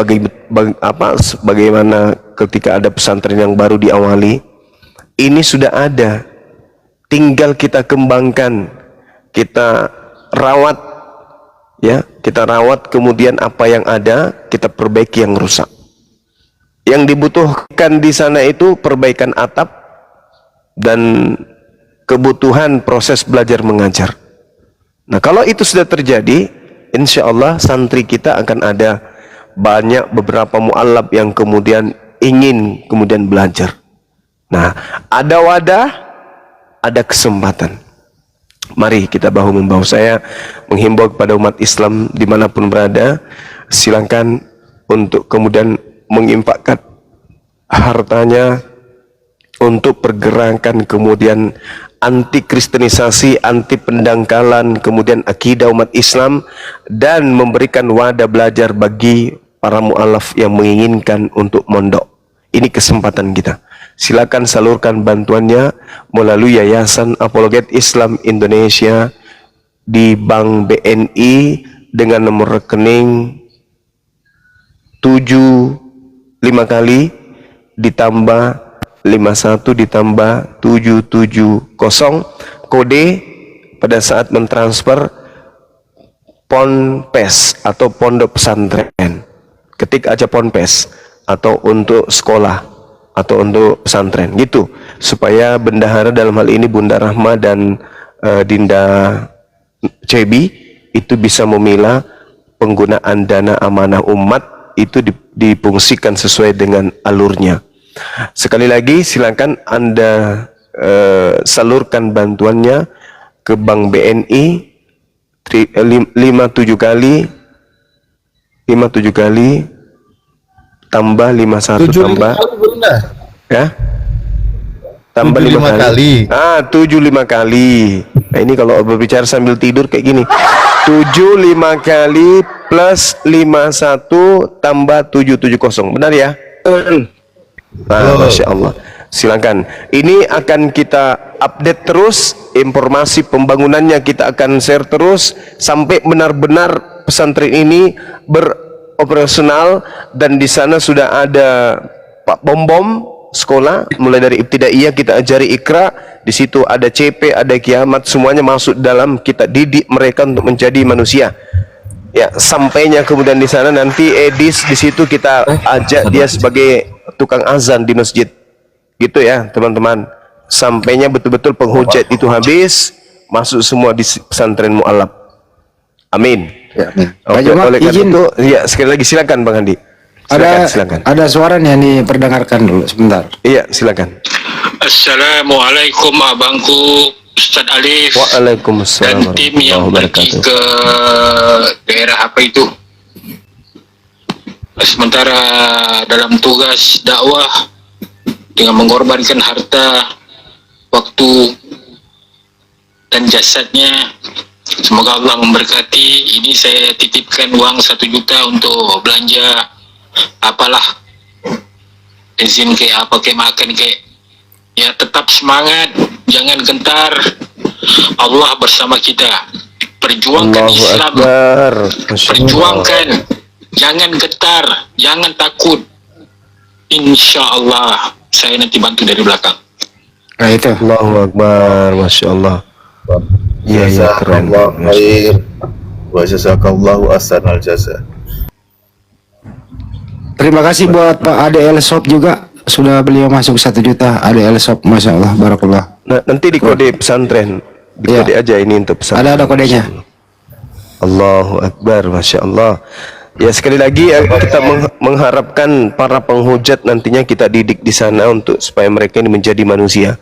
bagaimana ketika ada pesantren yang baru diawali. Ini sudah ada, tinggal kita kembangkan, kita rawat, ya, kita rawat, kemudian apa yang ada kita perbaiki yang rusak. Yang dibutuhkan di sana itu perbaikan atap dan kebutuhan proses belajar mengajar. Nah, kalau itu sudah terjadi, insya Allah santri kita akan ada banyak beberapa mu'alaf yang kemudian ingin kemudian belajar. Nah, ada wadah, ada kesempatan. Mari kita bahu-membahu. Saya menghimbau kepada umat Islam dimanapun berada, silakan untuk kemudian menginfakkan hartanya untuk pergerakan kemudian anti kristenisasi, anti pendangkalan kemudian akidah umat Islam, dan memberikan wadah belajar bagi para mu'alaf yang menginginkan untuk mondok. Ini kesempatan kita. Silakan salurkan bantuannya melalui Yayasan Apologet Islam Indonesia di Bank BNI dengan nomor rekening 75 kali ditambah 51 ditambah 770, kode pada saat mentransfer ponpes atau pondok pesantren. Ketik aja ponpes atau untuk sekolah atau untuk pesantren gitu, supaya bendahara dalam hal ini Bunda Rahma dan Dinda Cebi itu bisa memilah penggunaan dana amanah umat itu difungsikan sesuai dengan alurnya. Sekali lagi silakan Anda salurkan bantuannya ke Bank BNI 57 kali tambah 51 tambah ya tambah 5 kali. 75 kali. Nah, ini kalau berbicara sambil tidur kayak gini. 75 kali plus 51 tambah 770. Benar ya? Nah, Masya Allah. Silakan. Ini akan kita update terus, informasi pembangunannya kita akan share terus sampai benar-benar pesantren ini beroperasional, dan di sana sudah ada Pak Bom sekolah, mulai dari ibtidaiyah kita ajari Iqra, di situ ada CP, ada Kiamat, semuanya masuk dalam kita didik mereka untuk menjadi manusia. Ya, sampainya kemudian di sana nanti Edis di situ kita ajak dia sebagai tukang azan di masjid. Gitu ya, teman-teman. Sampainya betul-betul penghujat itu habis, masuk semua di pesantren Mu'alaf. Amin. Ya, amin. Pak Oke, Jumat, oleh karena izin. itu, ya sekali lagi silakan Bang Andi. Silakan. Ada suara nih yang diperdengarkan dulu sebentar. Iya, silakan. Assalamualaikum abangku Ustaz Alif Waalaikumsalam dan tim yang pergi warahmatullahi ke daerah apa itu, sementara dalam tugas dakwah dengan mengorbankan harta, waktu dan jasadnya. Semoga Allah memberkati. Ini saya titipkan uang 1 juta untuk belanja apalah, bensin kayak apa kayak makan kayak. Ya, tetap semangat, jangan gentar. Allah bersama kita. Perjuangkan Allahu Islam. Akbar. Masya Perjuangkan. Jangan getar, jangan takut. Insya Allah saya nanti bantu dari belakang. Nah itu. Allahu Akbar, Masya Allah. Iya, keren. Khair. Wa jazakallahu ahsanal jaza. Terima kasih buat Pak ADL Shop juga, sudah beliau masuk 1 juta. ADL Shop, Masya Allah, barakallah. Nah, nanti di kode pesantren, di kode aja ini untuk pesantren. Ada kodenya. Allahu Akbar, Masya Allah. Ya, sekali lagi kita mengharapkan para penghujat nantinya kita didik di sana untuk supaya mereka ini menjadi manusia.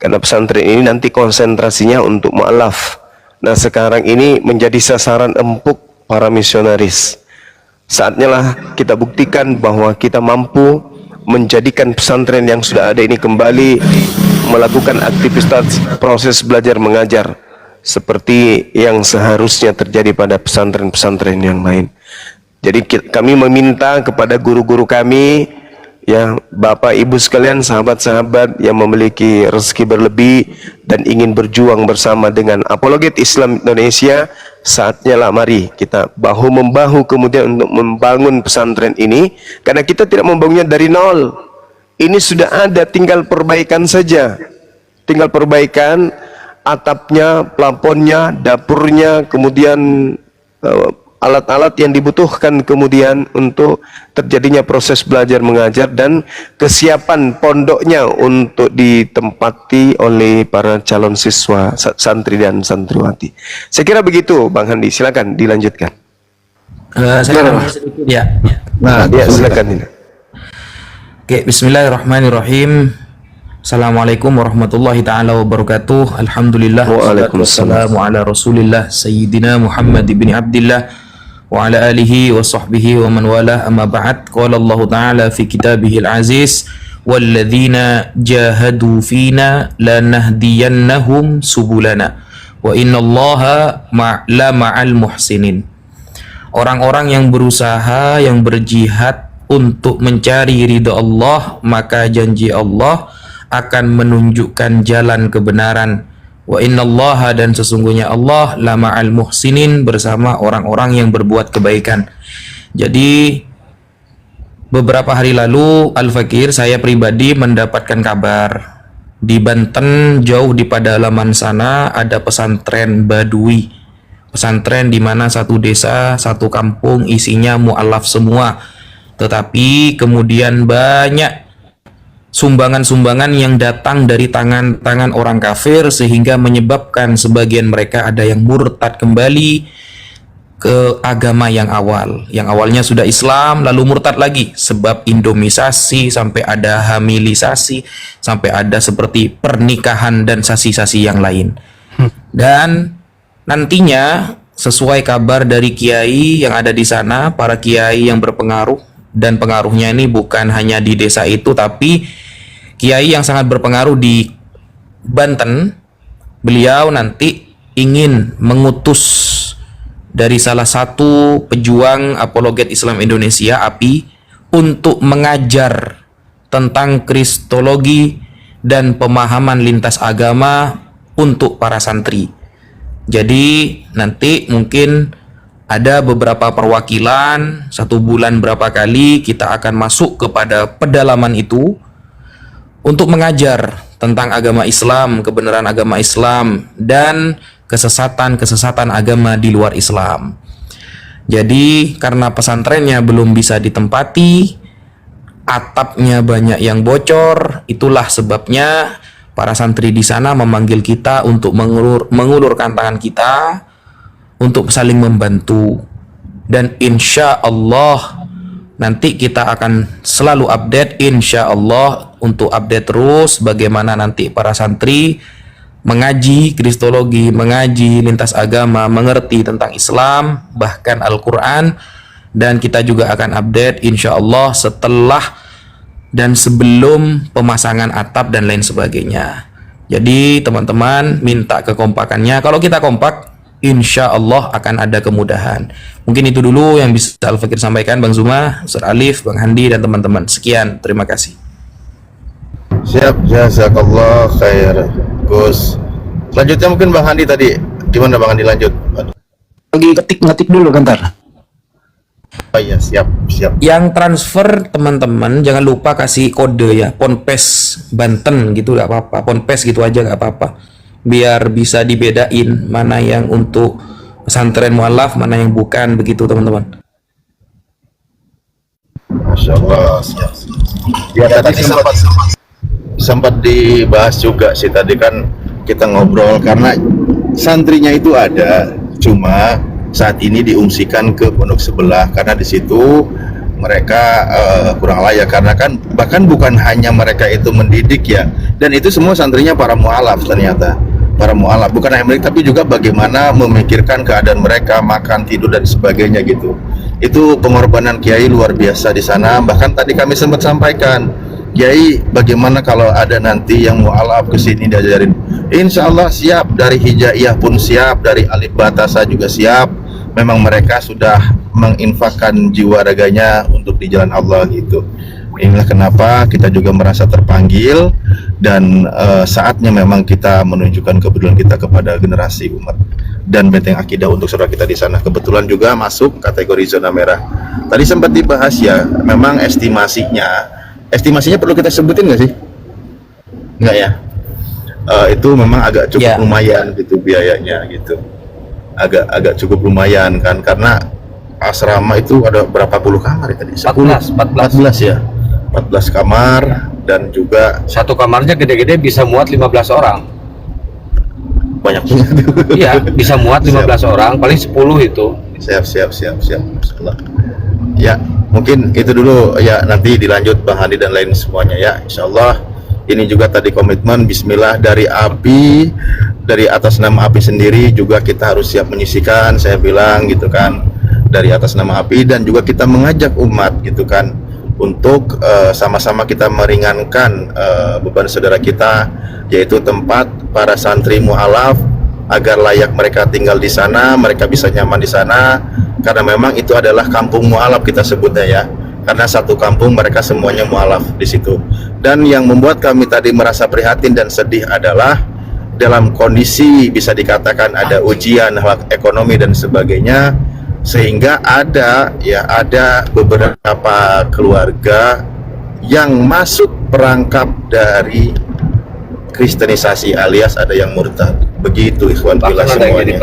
Karena pesantren ini nanti konsentrasinya untuk mu'alaf. Nah, sekarang ini menjadi sasaran empuk para misionaris. Saatnya lah kita buktikan bahwa kita mampu menjadikan pesantren yang sudah ada ini kembali melakukan aktivitas proses belajar mengajar seperti yang seharusnya terjadi pada pesantren-pesantren yang lain. Jadi kami meminta kepada guru-guru kami, ya, Bapak Ibu sekalian, sahabat-sahabat yang memiliki rezeki berlebih dan ingin berjuang bersama dengan apologet Islam Indonesia, saatnya lah mari kita bahu-membahu kemudian untuk membangun pesantren ini, karena kita tidak membangunnya dari nol. Ini sudah ada, tinggal perbaikan saja. Tinggal perbaikan atapnya, plafonnya, dapurnya, kemudian alat-alat yang dibutuhkan kemudian untuk terjadinya proses belajar mengajar dan kesiapan pondoknya untuk ditempati oleh para calon siswa, santri dan santriwati. Saya kira begitu, Bang Handi. Silakan dilanjutkan. Saya sedikit ya. Nah, ya, silakan. Oke, bismillahirrahmanirrahim. Assalamualaikum warahmatullahi ta'ala wabarakatuh. Alhamdulillah. Wassalamu ala rasulillah Sayyidina Muhammad ibn Abdillah wa ala alihi wa sahbihi wa man wala, amma ba'd. Qala Allah ta'ala fi kitabihil aziz, walladzina jahadu fina lanahdiyannahum subulana wa innallaha la ma'al muhsinin. Orang-orang yang berusaha, yang berjihad untuk mencari ridha Allah, maka janji Allah akan menunjukkan jalan kebenaran. Wa innallaha, dan sesungguhnya Allah, la ma'al muhsinin, bersama orang-orang yang berbuat kebaikan. Jadi beberapa hari lalu Al-Fakir, saya pribadi mendapatkan kabar di Banten, jauh di pedalaman sana ada pesantren Badui. Pesantren di mana satu desa, satu kampung isinya mu'alaf semua. Tetapi kemudian banyak sumbangan-sumbangan yang datang dari tangan-tangan orang kafir, sehingga menyebabkan sebagian mereka ada yang murtad kembali ke agama yang awal. Yang awalnya sudah Islam lalu murtad lagi sebab indomisasi, sampai ada hamilisasi, sampai ada seperti pernikahan dan sasi-sasi yang lain. Dan nantinya sesuai kabar dari kiai yang ada di sana, para kiai yang berpengaruh, dan pengaruhnya ini bukan hanya di desa itu, tapi kiai yang sangat berpengaruh di Banten, beliau nanti ingin mengutus dari salah satu pejuang apologet Islam Indonesia, API, untuk mengajar tentang kristologi dan pemahaman lintas agama untuk para santri. Jadi nanti mungkin ada beberapa perwakilan, 1 bulan berapa kali kita akan masuk kepada pedalaman itu untuk mengajar tentang agama Islam, kebenaran agama Islam, dan kesesatan-kesesatan agama di luar Islam. Jadi karena pesantrennya belum bisa ditempati, atapnya banyak yang bocor, itulah sebabnya para santri di sana memanggil kita untuk mengulurkan tangan kita untuk saling membantu. Dan insya Allah nanti kita akan selalu update, insya Allah, untuk update terus bagaimana nanti para santri mengaji kristologi, mengaji lintas agama, mengerti tentang Islam, bahkan Al-Quran. Dan kita juga akan update insya Allah setelah dan sebelum pemasangan atap dan lain sebagainya. Jadi teman-teman minta kekompakannya. Kalau kita kompak, insya Allah akan ada kemudahan. Mungkin itu dulu yang bisa Al-Fakir sampaikan, Bang Zuma, Ustaz Alif, Bang Handi, dan teman-teman. Sekian, terima kasih. Siap, jazakallah khair, Gus. Selanjutnya mungkin Bang Handi tadi. Gimana Bang Handi lanjut? Lagi ngetik dulu bentar. Oh iya, siap. Yang transfer teman-teman jangan lupa kasih kode ya, Ponpes Banten gitu, gak apa-apa. Ponpes gitu aja gak apa-apa. Biar bisa dibedain mana yang untuk pesantren mualaf, mana yang bukan, begitu teman-teman. Masya Allah. Ya, tadi sempat dibahas juga sih, tadi kan kita ngobrol karena santrinya itu ada, cuma saat ini diungsikan ke pondok sebelah karena di situ mereka kurang layak, karena kan bahkan bukan hanya mereka itu mendidik ya, dan itu semua santrinya para mualaf ternyata. Para mualaf bukan hanya mereka, tapi juga bagaimana memikirkan keadaan mereka, makan, tidur, dan sebagainya gitu. Itu pengorbanan Kiai luar biasa di sana. Bahkan tadi kami sempat sampaikan, Kiai bagaimana kalau ada nanti yang mualaf ke sini diajarin. Insya Allah siap, dari hijaiyah pun siap, dari alif batasa juga siap. Memang mereka sudah menginfakkan jiwa raganya untuk di jalan Allah gitu. Inilah kenapa kita juga merasa terpanggil, dan saatnya memang kita menunjukkan kepedulian kita kepada generasi umat dan benteng akidah untuk saudara kita di sana. Kebetulan juga masuk kategori zona merah. Tadi sempat dibahas ya, memang estimasinya perlu kita sebutin nggak sih? Nggak ya? Itu memang agak cukup lumayan gitu biayanya gitu. Agak cukup lumayan kan, karena asrama itu ada berapa puluh kamar ya tadi? 14 ya. 14 kamar, dan juga Satu kamarnya gede-gede bisa muat 15 orang. banyak juga tuh. Iya, bisa muat 15 orang, paling 10 itu. Siap. Masalah. Ya, mungkin itu dulu ya, nanti dilanjut Bang Handi dan lain semuanya ya. Insyaallah ini juga tadi komitmen bismillah dari api, dari atas nama api sendiri juga kita harus siap menyisikan, saya bilang gitu kan, dari atas nama api, dan juga kita mengajak umat gitu kan untuk sama-sama kita meringankan beban saudara kita, yaitu tempat para santri mualaf, agar layak mereka tinggal di sana, mereka bisa nyaman di sana, karena memang itu adalah kampung mualaf kita sebutnya ya, karena satu kampung mereka semuanya mualaf di situ. Dan yang membuat kami tadi merasa prihatin dan sedih adalah dalam kondisi bisa dikatakan ada ujian hal ekonomi dan sebagainya, sehingga ada beberapa keluarga yang masuk perangkap dari kristenisasi, alias ada yang murtad. Begitu ikhwan fillah semuanya.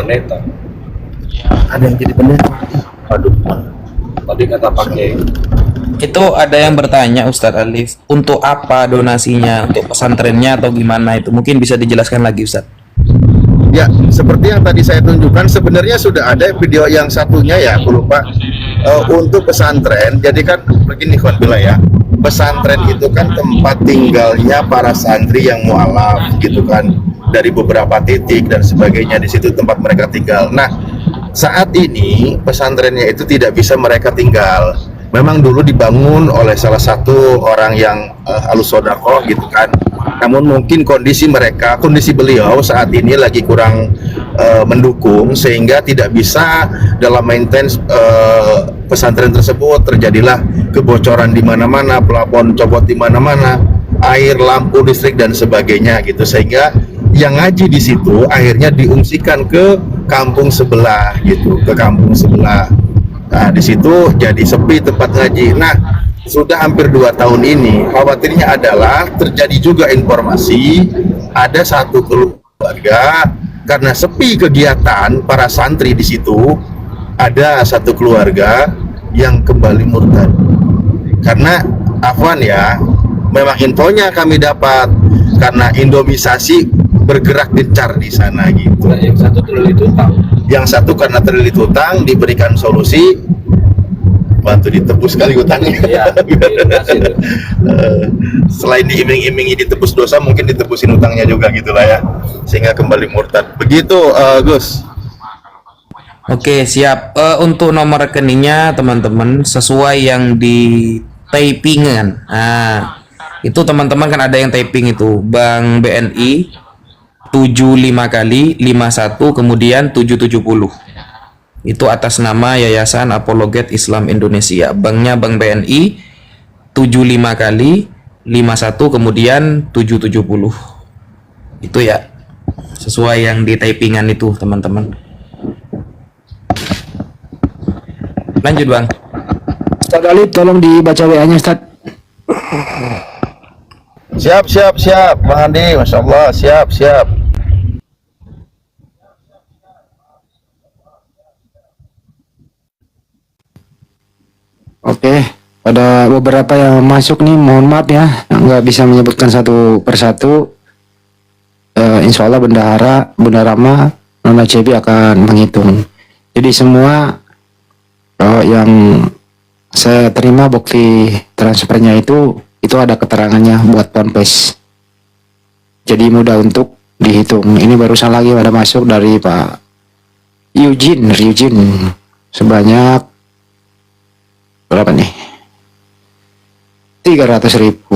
Ada yang jadi pendeta. Aduh. Tadi kata pakai. Itu ada yang bertanya Ustadz Alif, untuk apa donasinya, untuk pesantrennya atau gimana itu? Mungkin bisa dijelaskan lagi Ustadz. Ya, seperti yang tadi saya tunjukkan, sebenarnya sudah ada video yang satunya ya, aku lupa. Untuk pesantren, jadi kan begini ikhwan fillah ya, pesantren itu kan tempat tinggalnya para santri yang mualaf gitu kan, dari beberapa titik dan sebagainya, di situ tempat mereka tinggal. Nah, saat ini pesantrennya itu tidak bisa mereka tinggal. Memang dulu dibangun oleh salah satu orang yang alus sodako gitu kan, namun mungkin kondisi beliau saat ini lagi kurang mendukung, sehingga tidak bisa dalam maintenance pesantren tersebut. Terjadilah kebocoran di mana-mana, plafon copot di mana-mana, air, lampu, listrik dan sebagainya gitu, sehingga yang ngaji di situ akhirnya diungsikan ke kampung sebelah gitu, ke kampung sebelah. Nah, di situ jadi sepi tempat ngaji. Nah, sudah hampir 2 tahun ini, khawatirnya adalah terjadi juga informasi ada satu keluarga karena sepi kegiatan para santri di situ, ada satu keluarga yang kembali murtad. Karena afwan ya, memang infonya kami dapat karena Indomisasi bergerak gencar di sana gitu. Yang satu terlilit utang. Yang satu karena terlilit utang diberikan solusi, bantu ditebus kali utangnya. Iya, Selain diiming-imingi ditebus dosa, mungkin ditebusin utangnya juga gitulah ya, sehingga kembali murtad. Begitu Gus. Oke, siap. Untuk nomor rekeningnya teman-teman sesuai yang di typingan. Nah, itu teman-teman kan ada yang typing itu Bank BNI 75 kali 51 kemudian 770. Itu atas nama Yayasan Apologet Islam Indonesia. Banknya Bank BNI 75 kali 51 kemudian 770. Itu ya. Sesuai yang di typingan itu teman-teman. Lanjut Bang. Ustaz Ali tolong dibaca WA-nya Ustaz. Siap Bang Andi, Masya Allah, siap. Oke, ada beberapa yang masuk nih, mohon maaf ya, nggak bisa menyebutkan satu persatu. Insya Allah Bunda Rama, Nona Cebi akan menghitung. Jadi semua yang saya terima bukti transfernya itu ada keterangannya buat ponpes. Jadi mudah untuk dihitung. Ini barusan lagi ada masuk dari Pak Eugene sebanyak berapa nih? 300.000.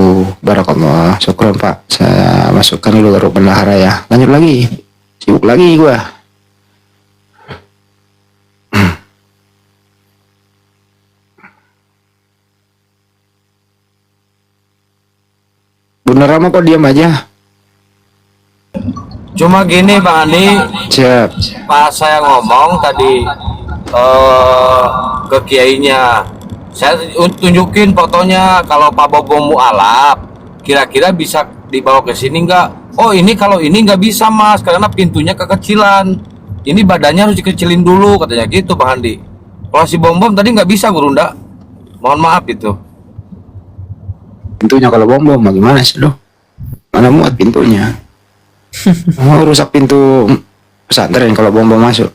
Barakallah. Syukron Pak. Saya masukkan dulu ke bendahara ya. Lanjut lagi. Sibuk lagi gua. Bunda Rama kok diam aja? Cuma gini Bang Andi, Siap. pas saya ngomong tadi ke kiainya, saya tunjukin fotonya kalau Pak Bobo mualaf, kira-kira bisa dibawa ke sini nggak? Oh ini kalau ini nggak bisa Mas, karena pintunya kekecilan. Ini badannya harus dikecilin dulu katanya gitu Bang Andi. Kalau si Bom tadi nggak bisa Gurunda, mohon maaf itu. Pintunya kalau bom bagaimana sih lo? Mana muat pintunya? Mau rusak pintu pesantren kalau bom masuk.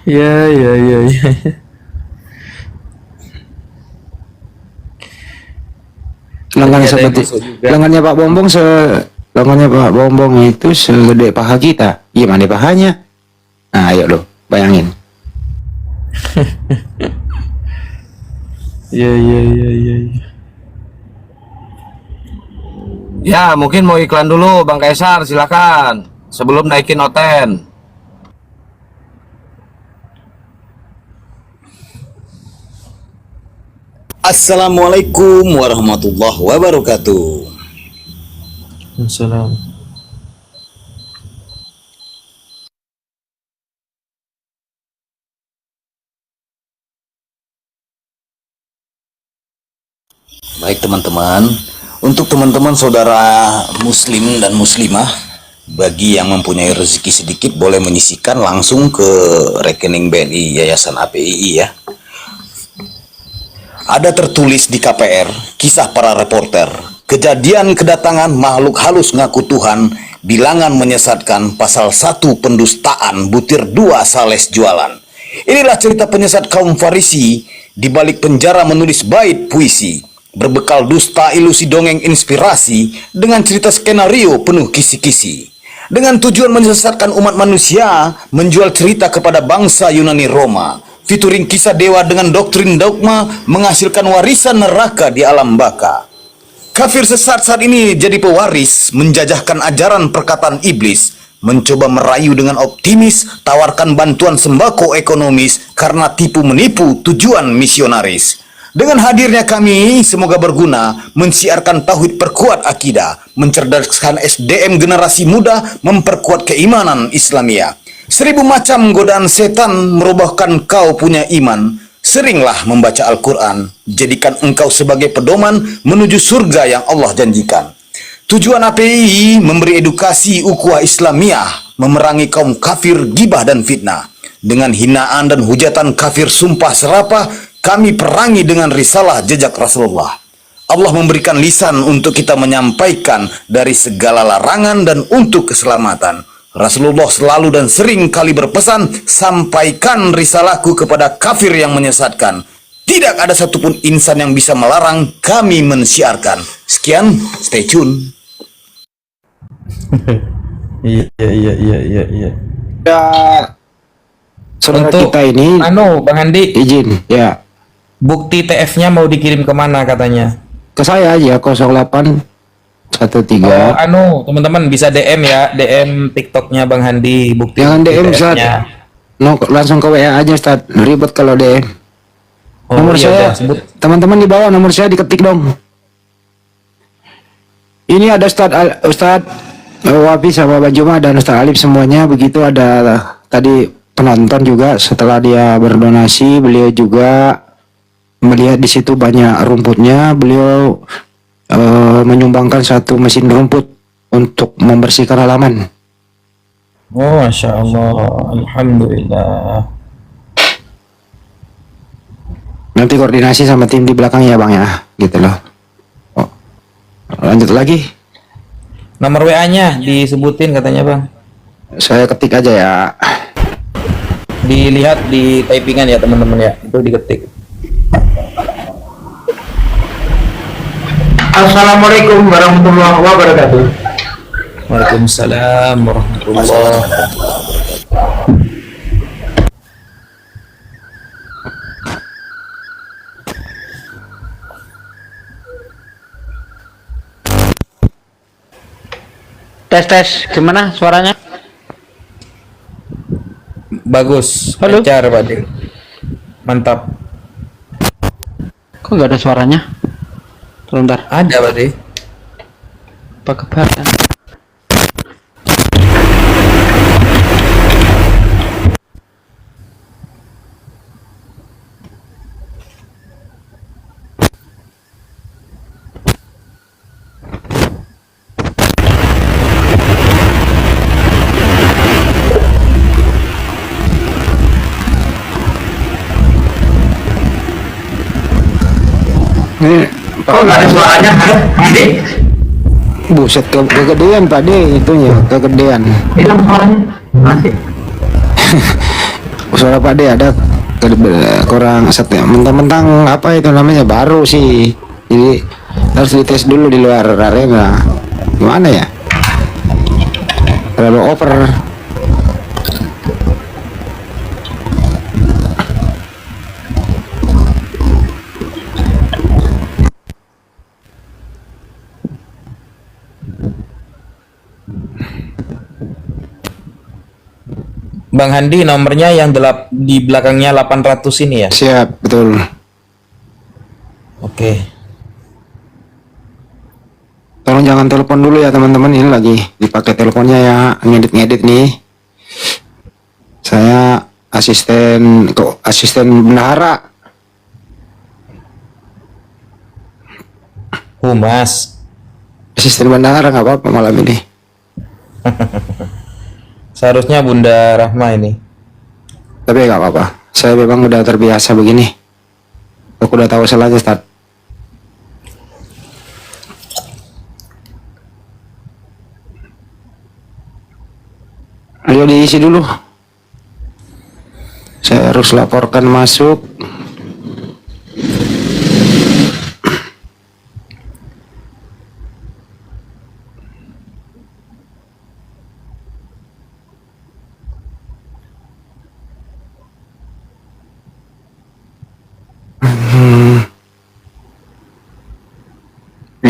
Ya. Lengannya seperti lengannya Pak Bombong lengannya Pak Bombong itu segede paha kita. Gimana pahanya? Nah, ayo lo, bayangin. Ya. Ya mungkin mau iklan dulu Bang Kaisar, silakan sebelum naikin noten. Assalamualaikum warahmatullahi wabarakatuh. Assalamualaikum. Baik teman-teman, untuk teman-teman saudara muslim dan muslimah, bagi yang mempunyai rezeki sedikit boleh menyisihkan langsung ke rekening BNI Yayasan APII ya. Ada tertulis di KPR, kisah para reporter, kejadian kedatangan makhluk halus ngaku Tuhan, bilangan menyesatkan, pasal 1 pendustaan, butir 2 sales jualan. Inilah cerita penyesat kaum Farisi di balik penjara menulis bait puisi, berbekal dusta ilusi dongeng inspirasi dengan cerita skenario penuh kisi-kisi. Dengan tujuan menyesatkan umat manusia, menjual cerita kepada bangsa Yunani Roma, featuring kisah dewa dengan doktrin dogma menghasilkan warisan neraka di alam baka. Kafir sesat saat ini jadi pewaris, menjajahkan ajaran perkataan iblis, mencoba merayu dengan optimis, tawarkan bantuan sembako ekonomis karena tipu menipu tujuan misionaris. Dengan hadirnya kami, semoga berguna, mensiarkan tauhid perkuat akidah, mencerdaskan SDM generasi muda, memperkuat keimanan Islamiyah. 1000 macam godaan setan merubahkan kau punya iman. Seringlah membaca Al-Quran, jadikan engkau sebagai pedoman menuju surga yang Allah janjikan. Tujuan API memberi edukasi ukhuwah Islamiyah, memerangi kaum kafir, gibah dan fitnah. Dengan hinaan dan hujatan kafir sumpah serapah, kami perangi dengan risalah jejak Rasulullah. Allah memberikan lisan untuk kita menyampaikan dari segala larangan dan untuk keselamatan. Rasulullah selalu dan sering kali berpesan, sampaikan risalahku kepada kafir yang menyesatkan. Tidak ada satupun insan yang bisa melarang kami mensiarkan. Sekian, stay tune. Iya. Ya, saudara Untuk kita ini Bang Andi, izin ya bukti TF-nya mau dikirim kemana katanya? ke saya aja 0813. Teman-teman bisa DM ya, DM TikToknya Bang Handi, bukti Jangan DM Ustaz. TF-nya. No, langsung ke WA aja Ustaz. Ribet kalau DM. Nomor iya saya, udah, sebut. teman-teman di bawah nomor saya diketik dong. Ini ada Ustaz Wafi sama Bang Juma dan Ustaz Alif semuanya. Begitu ada tadi penonton juga setelah dia berdonasi, beliau juga melihat di situ banyak rumputnya, beliau menyumbangkan satu mesin rumput untuk membersihkan halaman. Oh, Masya Allah, Alhamdulillah. Nanti koordinasi sama tim di belakang ya Bang ya, gitu loh. Oh, lanjut lagi. Nomor WA-nya disebutin katanya Bang. Saya ketik aja ya. Dilihat di typingan ya teman-teman ya, itu diketik. Assalamualaikum warahmatullahi wabarakatuh. Waalaikumsalam warahmatullahi wabarakatuh. Tes, gimana suaranya? Bagus, Halo? lancar Pak De. Mantap. Kok nggak ada suaranya? Sebentar, Ada Pak De. apa kabar? Ini Kok nggak ada suaranya? Adik, buset kegedean Pak De itunya, kegedean. hilang suaranya. Masih. Suara Pak De ada kurang setia. Mentang-mentang apa itu namanya baru sih. Jadi harus dites dulu di luar arena. Gimana ya? Terlalu over. Bang Handi nomornya yang di belakangnya 800 ini ya? Siap, betul. Oke. Tolong jangan telepon dulu ya teman-teman, ini lagi dipakai teleponnya ya, ngedit-ngedit nih. Saya asisten bendahara. Humas. Asisten bendahara nggak apa-apa malam ini. Seharusnya Bunda Rahma ini. Tapi nggak apa-apa. Saya memang udah terbiasa begini. Aku udah tahu salahnya, Ustaz. Ayo diisi dulu. Saya harus laporkan masuk.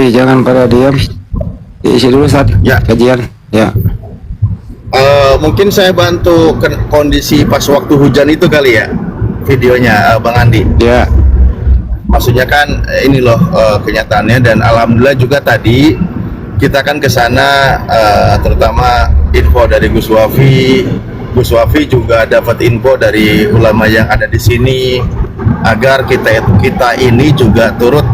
Jangan pada diam. Diisi dulu saat Ya. kajian. Ya. Mungkin saya bantu kondisi pas waktu hujan itu kali ya, videonya Bang Andi. Ya. Maksudnya kan ini loh kenyataannya, dan alhamdulillah juga tadi kita kan ke sana, terutama info dari Gus Wafi. Gus Wafi juga dapat info dari ulama yang ada di sini agar kita ini juga turut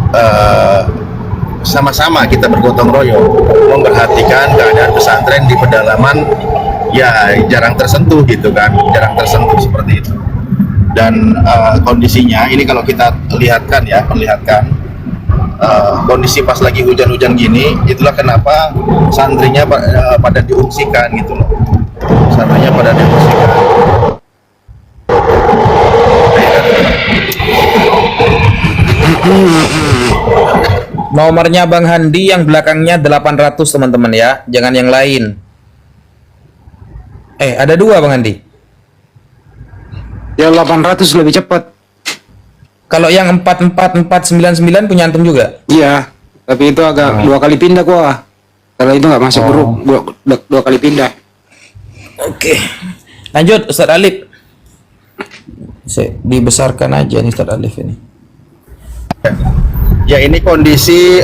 sama-sama kita bergotong royong memperhatikan keadaan pesantren di pedalaman ya jarang tersentuh gitu kan, jarang tersentuh seperti itu. Dan kondisinya ini kalau kita lihatkan ya, perlihatkan kondisi pas lagi hujan-hujan gini, itulah kenapa santrinya pada diungsikan gitu loh. Santrinya pada diungsikan. Nomornya Bang Handi yang belakangnya 800 teman-teman ya, jangan yang lain. Ada 2 Bang Handi. Ya 800 lebih cepat. Kalau yang 44499 punya antum juga? Iya, tapi itu agak 2 kali pindah gua. Kalau itu nggak masuk grup, dua kali pindah. Oke. Lanjut Ustaz Alif. Dibesarkan aja nih Ustaz Alif ini. Ya ini kondisi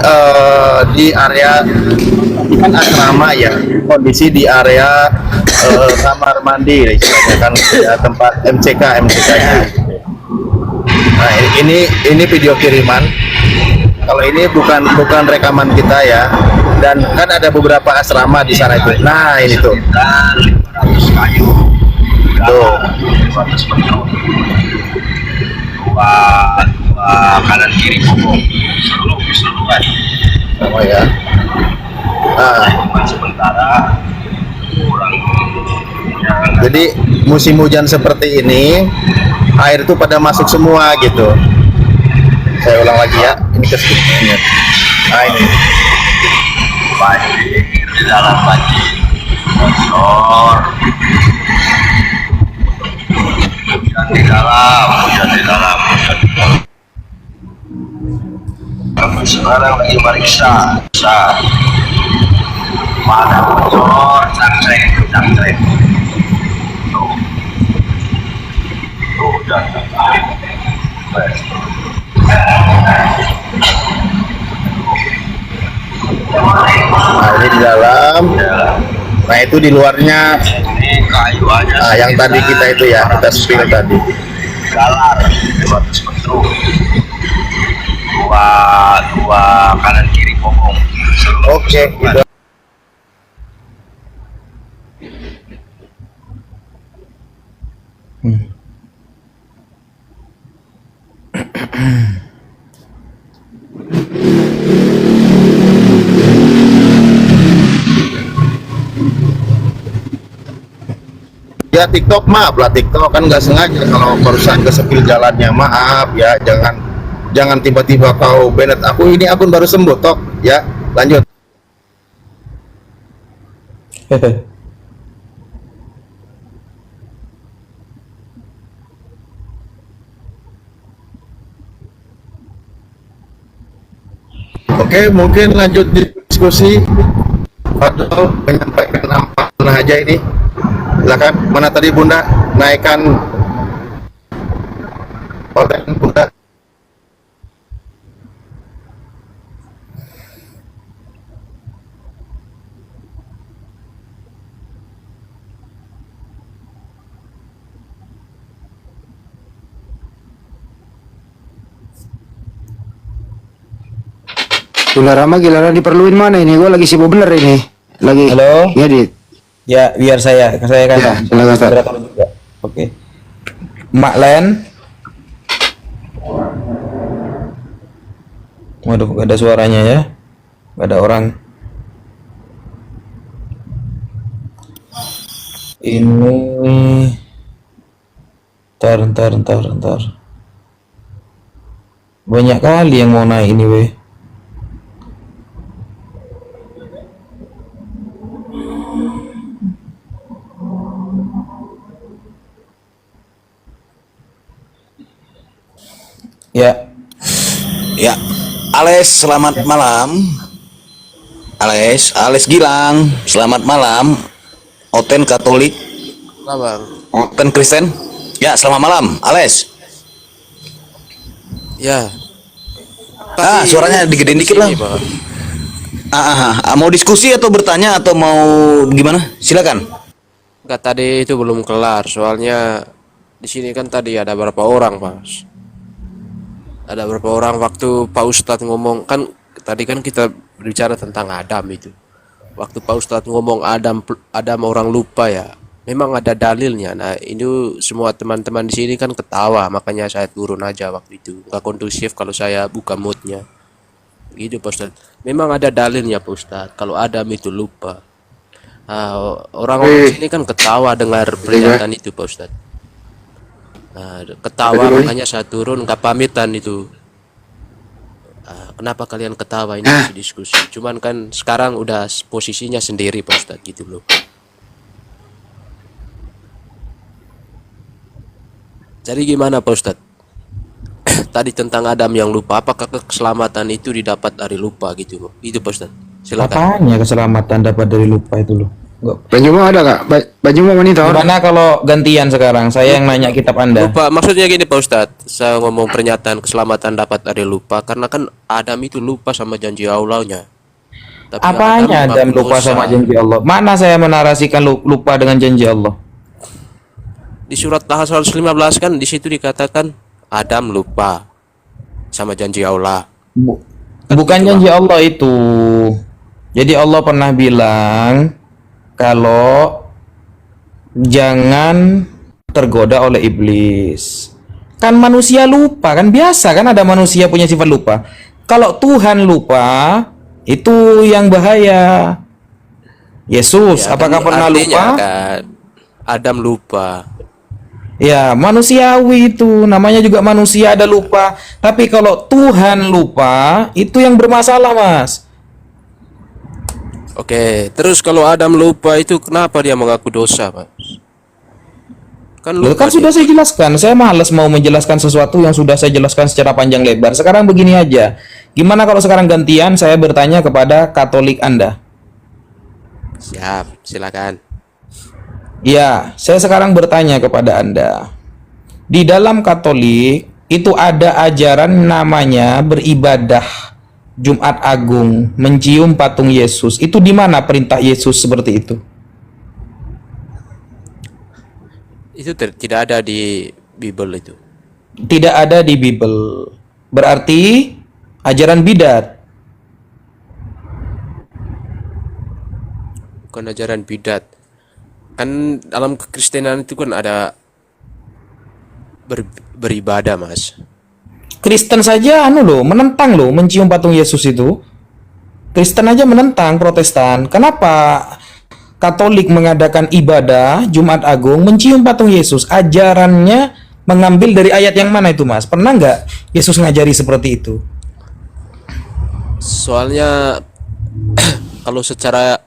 di area kan asrama ya, kondisi di area kamar mandi istilahnya kan ya, tempat MCK-nya. Nah ini video kiriman. Kalau ini bukan rekaman kita ya, dan kan ada beberapa asrama di sana itu. Nah ini tuh. Tuh. Kanan kiri pokok seluruhan Sama ya. Nah, sementara kurang jadi musim hujan seperti ini air itu pada masuk semua gitu. Saya ulang lagi ya, ini kesini. Nah ini banjir di dalam banjir motor hujan di dalam kami sekarang lagi meriksa mana bocor cangkrek tuh dan nah ini di dalam. Nah itu di luarnya. ini kayu aja Nah yang tadi kita itu ya, kita spill tadi. galar 200 meter dua kanan kiri pokok Oke, gitu. Ya TikTok maaf lah, TikTok kan nggak sengaja kalau barusan kesepil jalannya, maaf ya, jangan tiba-tiba kau Bennett aku ini akun baru sembuh tok ya. Lanjut. Oke, mungkin lanjut diskusi atau menyampaikan apa aja ini. Silakan, mana tadi Bunda naikkan konten Bunda. Gila diperluin mana ini? Gua lagi sibuk bener ini. Lagi. Halo. Ya, Dit. Ya, biar saya kan. Ya, silakan, Ustaz. Juga. Oke. Mak Len. Waduh, gak ada suaranya ya. Gak ada orang. Ini Ntar. Banyak kali yang mau naik ini, weh. Ya. Ya, Ales, selamat malam. Ales Gilang, selamat malam. Oten Katolik. Kabar. Oten Kristen. Ya, selamat malam, Ales. Ya. Suaranya digedein dikit lah. Mau diskusi atau bertanya atau mau gimana? Silakan. Enggak, tadi itu belum kelar. Soalnya di sini kan tadi ada berapa orang, Mas. Ada berapa orang waktu Pak Ustadz ngomong kan tadi kan kita berbicara tentang Adam itu. Waktu Pak Ustadz ngomong Adam orang lupa ya, memang ada dalilnya. Nah, ini semua teman-teman di sini kan ketawa, makanya saya turun aja waktu itu. Nggak kondusif kalau saya buka moodnya. Gitu Pak Ustadz. Memang ada dalilnya Pak Ustadz. Kalau Adam itu lupa. Nah, orang-orang di sini kan ketawa dengar pernyataan itu Pak Ustadz. Nah, ketawa makanya saya turun, nggak pamitan itu. Kenapa kalian ketawa, ini masih diskusi. Cuman kan sekarang udah posisinya sendiri Pak Ustadz gitu loh. Jadi gimana Pak Ustadz? Tadi tentang Adam yang lupa, apakah keselamatan itu didapat dari lupa gitu loh? Itu Pak Ustadz. Silakan. Apanya keselamatan dapat dari lupa itu loh? Baju mau ada kak? Baju mau wanita? Gimana kalau gantian sekarang? Saya yang nanya kitab Anda. Lupa, maksudnya gini Pak Ustadz. Saya ngomong pernyataan keselamatan dapat dari lupa, karena kan Adam itu lupa sama janji Allahnya. Tapi Apanya Adam lupa dosa. sama janji Allah? Mana saya menarasikan lupa dengan janji Allah? Di surat Taha 115 kan di situ dikatakan Adam lupa sama janji Allah. Bukan janji Allah itu. Jadi Allah pernah bilang kalau jangan tergoda oleh iblis. Kan manusia lupa, kan biasa kan ada manusia punya sifat lupa. Kalau Tuhan lupa, itu yang bahaya. Yesus, Ya, apakah kan pernah artinya lupa? kan Adam lupa. Ya, manusiawi itu namanya juga manusia ada lupa. Tapi kalau Tuhan lupa, itu yang bermasalah, Mas. Oke, terus kalau Adam lupa itu kenapa dia mengaku dosa, Mas? Kan Loh, lupa kan sudah saya jelaskan. Saya malas mau menjelaskan sesuatu yang sudah saya jelaskan secara panjang lebar. Sekarang begini aja. Gimana kalau sekarang gantian saya bertanya kepada Katolik Anda? Siap, silakan. Ya, saya sekarang bertanya kepada Anda. Di dalam Katolik itu ada ajaran namanya beribadah Jumat Agung, mencium patung Yesus. Itu di mana perintah Yesus seperti itu? Itu tidak ada di Bible itu. Tidak ada di Bible. Berarti ajaran bidat. Bukan ajaran bidat. Kan dalam kekristenan itu kan ada beribadah, Mas. Kristen saja menentang mencium patung Yesus itu. Kristen aja menentang, Protestan. Kenapa Katolik mengadakan ibadah Jumat Agung mencium patung Yesus? Ajarannya mengambil dari ayat yang mana itu, Mas? Pernah nggak Yesus ngajari seperti itu? Soalnya kalau secara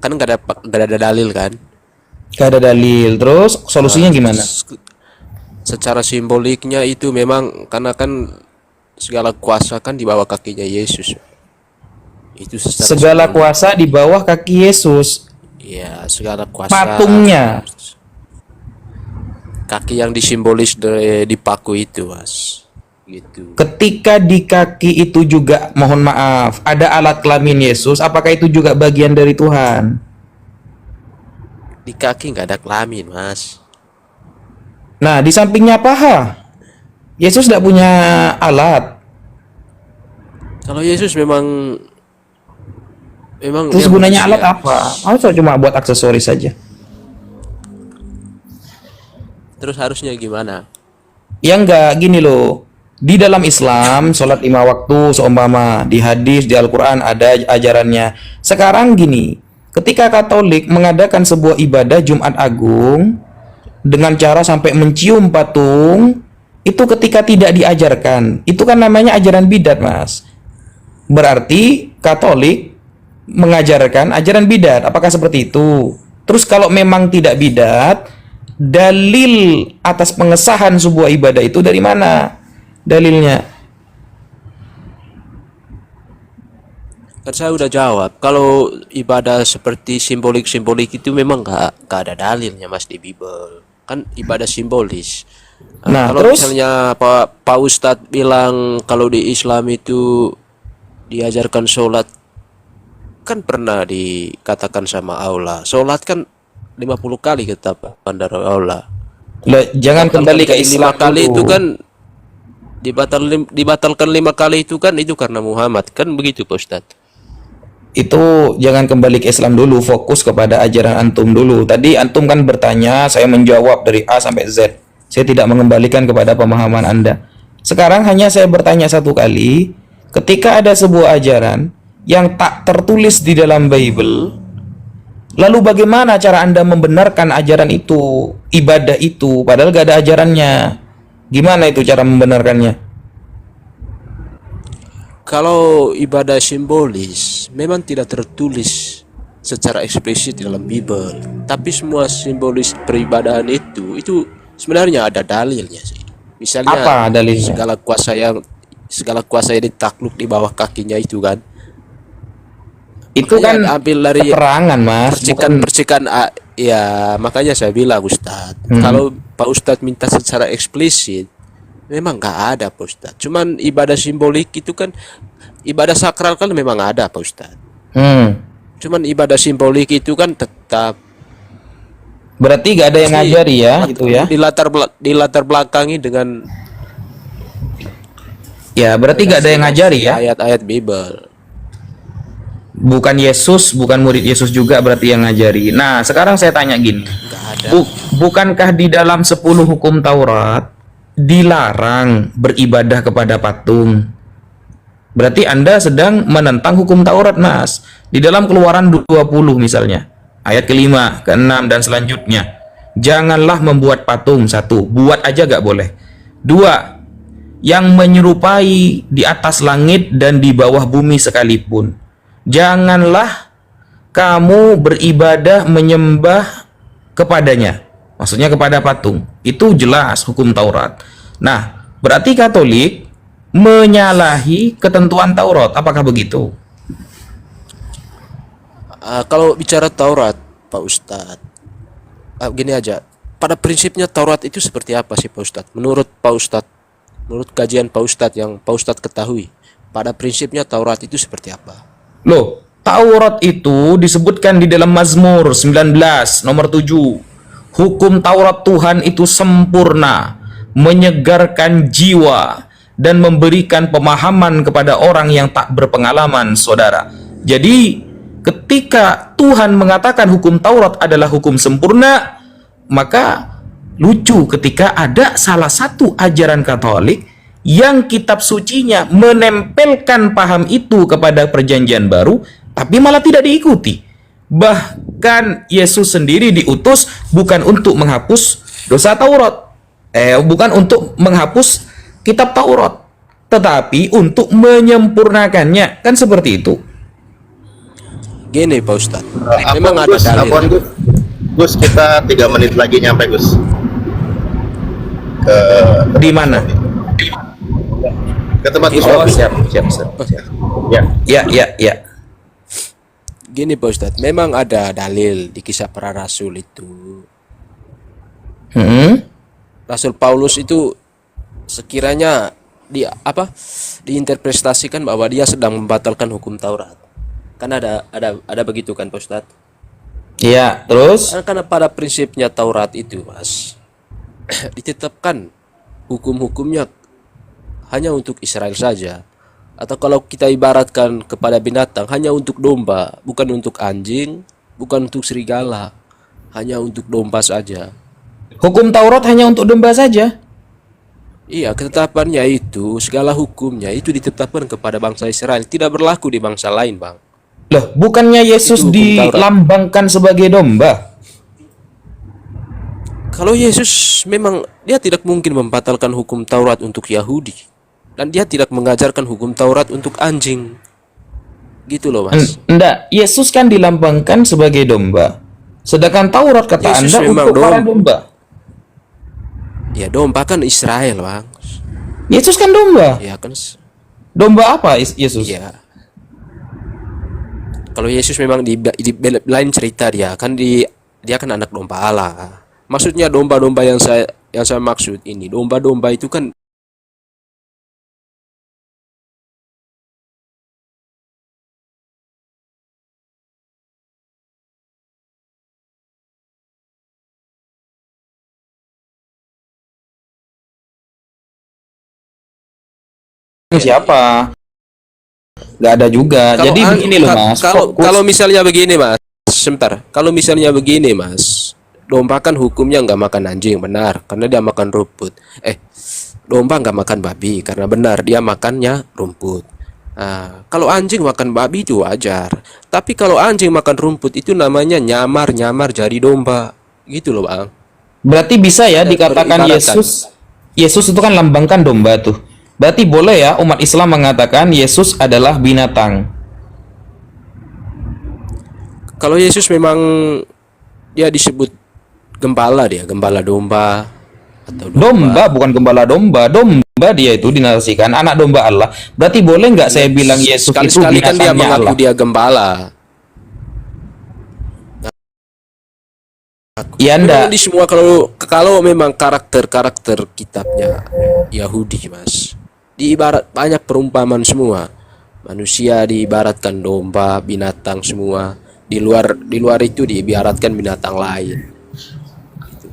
kan nggak ada dalil kan? Gak ada dalil. Terus solusinya gimana? Secara simboliknya itu memang karena kan segala kuasa kan di bawah kakinya Yesus. Itu secara Segala simbolik. kuasa di bawah kaki Yesus. Ya, segala kuasa. Patungnya. Kaki yang disimbolis di paku itu, Mas. Gitu. Ketika di kaki itu juga, mohon maaf, ada alat kelamin Yesus, apakah itu juga bagian dari Tuhan? Di kaki nggak ada kelamin, Mas. Nah, di sampingnya paha. Yesus tidak punya alat. Kalau Yesus memang Terus dia gunanya manusia. alat apa? Masa cuma buat aksesoris saja? Terus harusnya gimana? Ya enggak, gini loh. Di dalam Islam, sholat 5 waktu seumpama. Di hadis, di Al-Quran ada ajarannya. Sekarang gini, ketika Katolik mengadakan sebuah ibadah Jumat Agung dengan cara sampai mencium patung, itu ketika tidak diajarkan, itu kan namanya ajaran bidat, Mas. Berarti Katolik mengajarkan ajaran bidat. Apakah seperti itu? Terus kalau memang tidak bidat, dalil atas pengesahan sebuah ibadah itu dari mana? Dalilnya? Kan saya udah jawab. Kalau ibadah seperti simbolik-simbolik itu memang nggak ada dalilnya, Mas, di Bible. Kan ibadah simbolis. Nah, kalau terus? misalnya Pak Ustadz bilang kalau di Islam itu diajarkan sholat, kan pernah dikatakan sama Allah. Sholat kan 50 kali ketetapan dari Allah. Jangan Kalau kembali ke terjadi Islam 5 kali dulu. itu kan dibatalkan 5 kali itu kan itu karena Muhammad kan begitu Pak Ustadz. Itu jangan kembali ke Islam dulu, fokus kepada ajaran antum dulu. Tadi antum kan bertanya, saya menjawab dari A sampai Z. Saya tidak mengembalikan kepada pemahaman Anda. Sekarang hanya saya bertanya satu kali, ketika ada sebuah ajaran yang tak tertulis di dalam Bible, lalu bagaimana cara Anda membenarkan ajaran itu, ibadah itu, padahal gak ada ajarannya? Gimana itu cara membenarkannya? Kalau ibadah simbolis memang tidak tertulis secara eksplisit di dalam Bible, tapi semua simbolis peribadahan itu sebenarnya ada dalilnya sih. Misalnya Apa dalilnya? segala kuasa yang ditakluk di bawah kakinya itu kan. Itu Makanya kan ambil dari keterangan, Mas. percikan ya makanya saya bilang Ustadz, kalau Pak Ustadz minta secara eksplisit memang nggak ada Pak Ustadz. Cuman ibadah simbolik itu kan, ibadah sakral kan memang ada Pak Ustadz. Cuman ibadah simbolik itu kan tetap Berarti gak ada yang ngajari ya, itu ya? di latar belakangi dengan Ya, berarti gak ada yang ngajari ya? ayat-ayat Bible. Bukan Yesus, bukan murid Yesus juga berarti yang ngajari. Nah, sekarang saya tanya gini. Nggak ada. Bukankah di dalam 10 hukum Taurat dilarang beribadah kepada patung? Berarti Anda sedang menentang hukum Taurat, Mas. Di dalam Keluaran 20 misalnya, ayat ke-5, ke-6 dan selanjutnya. Janganlah membuat patung. 1, buat aja gak boleh. 2, yang menyerupai di atas langit dan di bawah bumi sekalipun. Janganlah kamu beribadah menyembah kepadanya. Maksudnya kepada patung. Itu jelas hukum Taurat. Nah, berarti Katolik menyalahi ketentuan Taurat. Apakah begitu? Kalau bicara Taurat, Pak Ustadz, gini aja. Pada prinsipnya Taurat itu seperti apa sih Pak Ustadz? Menurut Pak Ustadz, menurut kajian Pak Ustadz yang Pak Ustadz ketahui, pada prinsipnya Taurat itu seperti apa? Loh, Taurat itu disebutkan di dalam Mazmur 19 nomor 7. Hukum Taurat Tuhan itu sempurna, menyegarkan jiwa dan memberikan pemahaman kepada orang yang tak berpengalaman, saudara. Jadi, ketika Tuhan mengatakan hukum Taurat adalah hukum sempurna, maka lucu ketika ada salah satu ajaran Katolik yang kitab sucinya menempelkan paham itu kepada perjanjian baru, tapi malah tidak diikuti. Bahkan Yesus sendiri diutus bukan untuk menghapus dosa Taurat, bukan untuk menghapus kitab Taurat, tetapi untuk menyempurnakannya. Kan seperti itu. Gini Pak Ustadz, Memang ada dalil. Gus, kita 3 menit lagi nyampe Gus. Di mana? Ke tempat Gus. Oh, siap. Ya. Gini Pak Ustadz, memang ada dalil di kisah para rasul itu. Rasul Paulus itu sekiranya diinterpretasikan bahwa dia sedang membatalkan hukum Taurat. Kan ada begitu kan Pak Ustadz? Iya, terus? Karena pada prinsipnya Taurat itu, Mas, ditetapkan hukum-hukumnya hanya untuk Israel saja. Atau kalau kita ibaratkan kepada binatang, hanya untuk domba, bukan untuk anjing, bukan untuk serigala, hanya untuk domba saja. Hukum Taurat hanya untuk domba saja? Iya, ketetapannya itu, segala hukumnya itu ditetapkan kepada bangsa Israel, tidak berlaku di bangsa lain, Bang. Loh, bukannya Yesus dilambangkan sebagai domba? Kalau Yesus memang dia tidak mungkin membatalkan hukum Taurat untuk Yahudi, dan dia tidak mengajarkan hukum Taurat untuk anjing. Gitu loh, Mas. Enggak, Yesus kan dilambangkan sebagai domba. Sedangkan Taurat kata Yesus Anda memang untuk para domba. Ya, domba kan Israel, Bang. Yesus kan domba. Ya kan. Domba apa Yesus? Iya. Kalau Yesus memang di lain cerita, dia kan anak domba Allah. Maksudnya domba-domba yang saya maksud ini, domba-domba itu kan siapa? Nggak ada juga. Jadi begini loh Mas. Kalau misalnya begini Mas, sebentar. Kalau misalnya begini Mas, domba kan hukumnya nggak makan anjing, benar, karena dia makan rumput. Domba nggak makan babi karena benar dia makannya rumput. Nah, kalau anjing makan babi itu wajar. Tapi kalau anjing makan rumput itu namanya nyamar jadi domba. Gitu loh Bang. Berarti bisa ya dikatakan Beribaratkan. Yesus itu kan lambangkan domba tuh. Berarti boleh ya umat Islam mengatakan Yesus adalah binatang. Kalau Yesus memang dia disebut gembala domba atau Domba bukan gembala domba. Domba dia itu dinarasikan anak domba Allah. Berarti boleh nggak saya bilang Yesus itu sekali-sekali kan dia binatangnya mengaku Allah? dia gembala. Ya Memang enggak. di semua kalau memang karakter kitabnya Yahudi Mas, diibarat banyak perumpamaan semua. Manusia diibaratkan domba, binatang semua. Di luar itu diibaratkan binatang lain.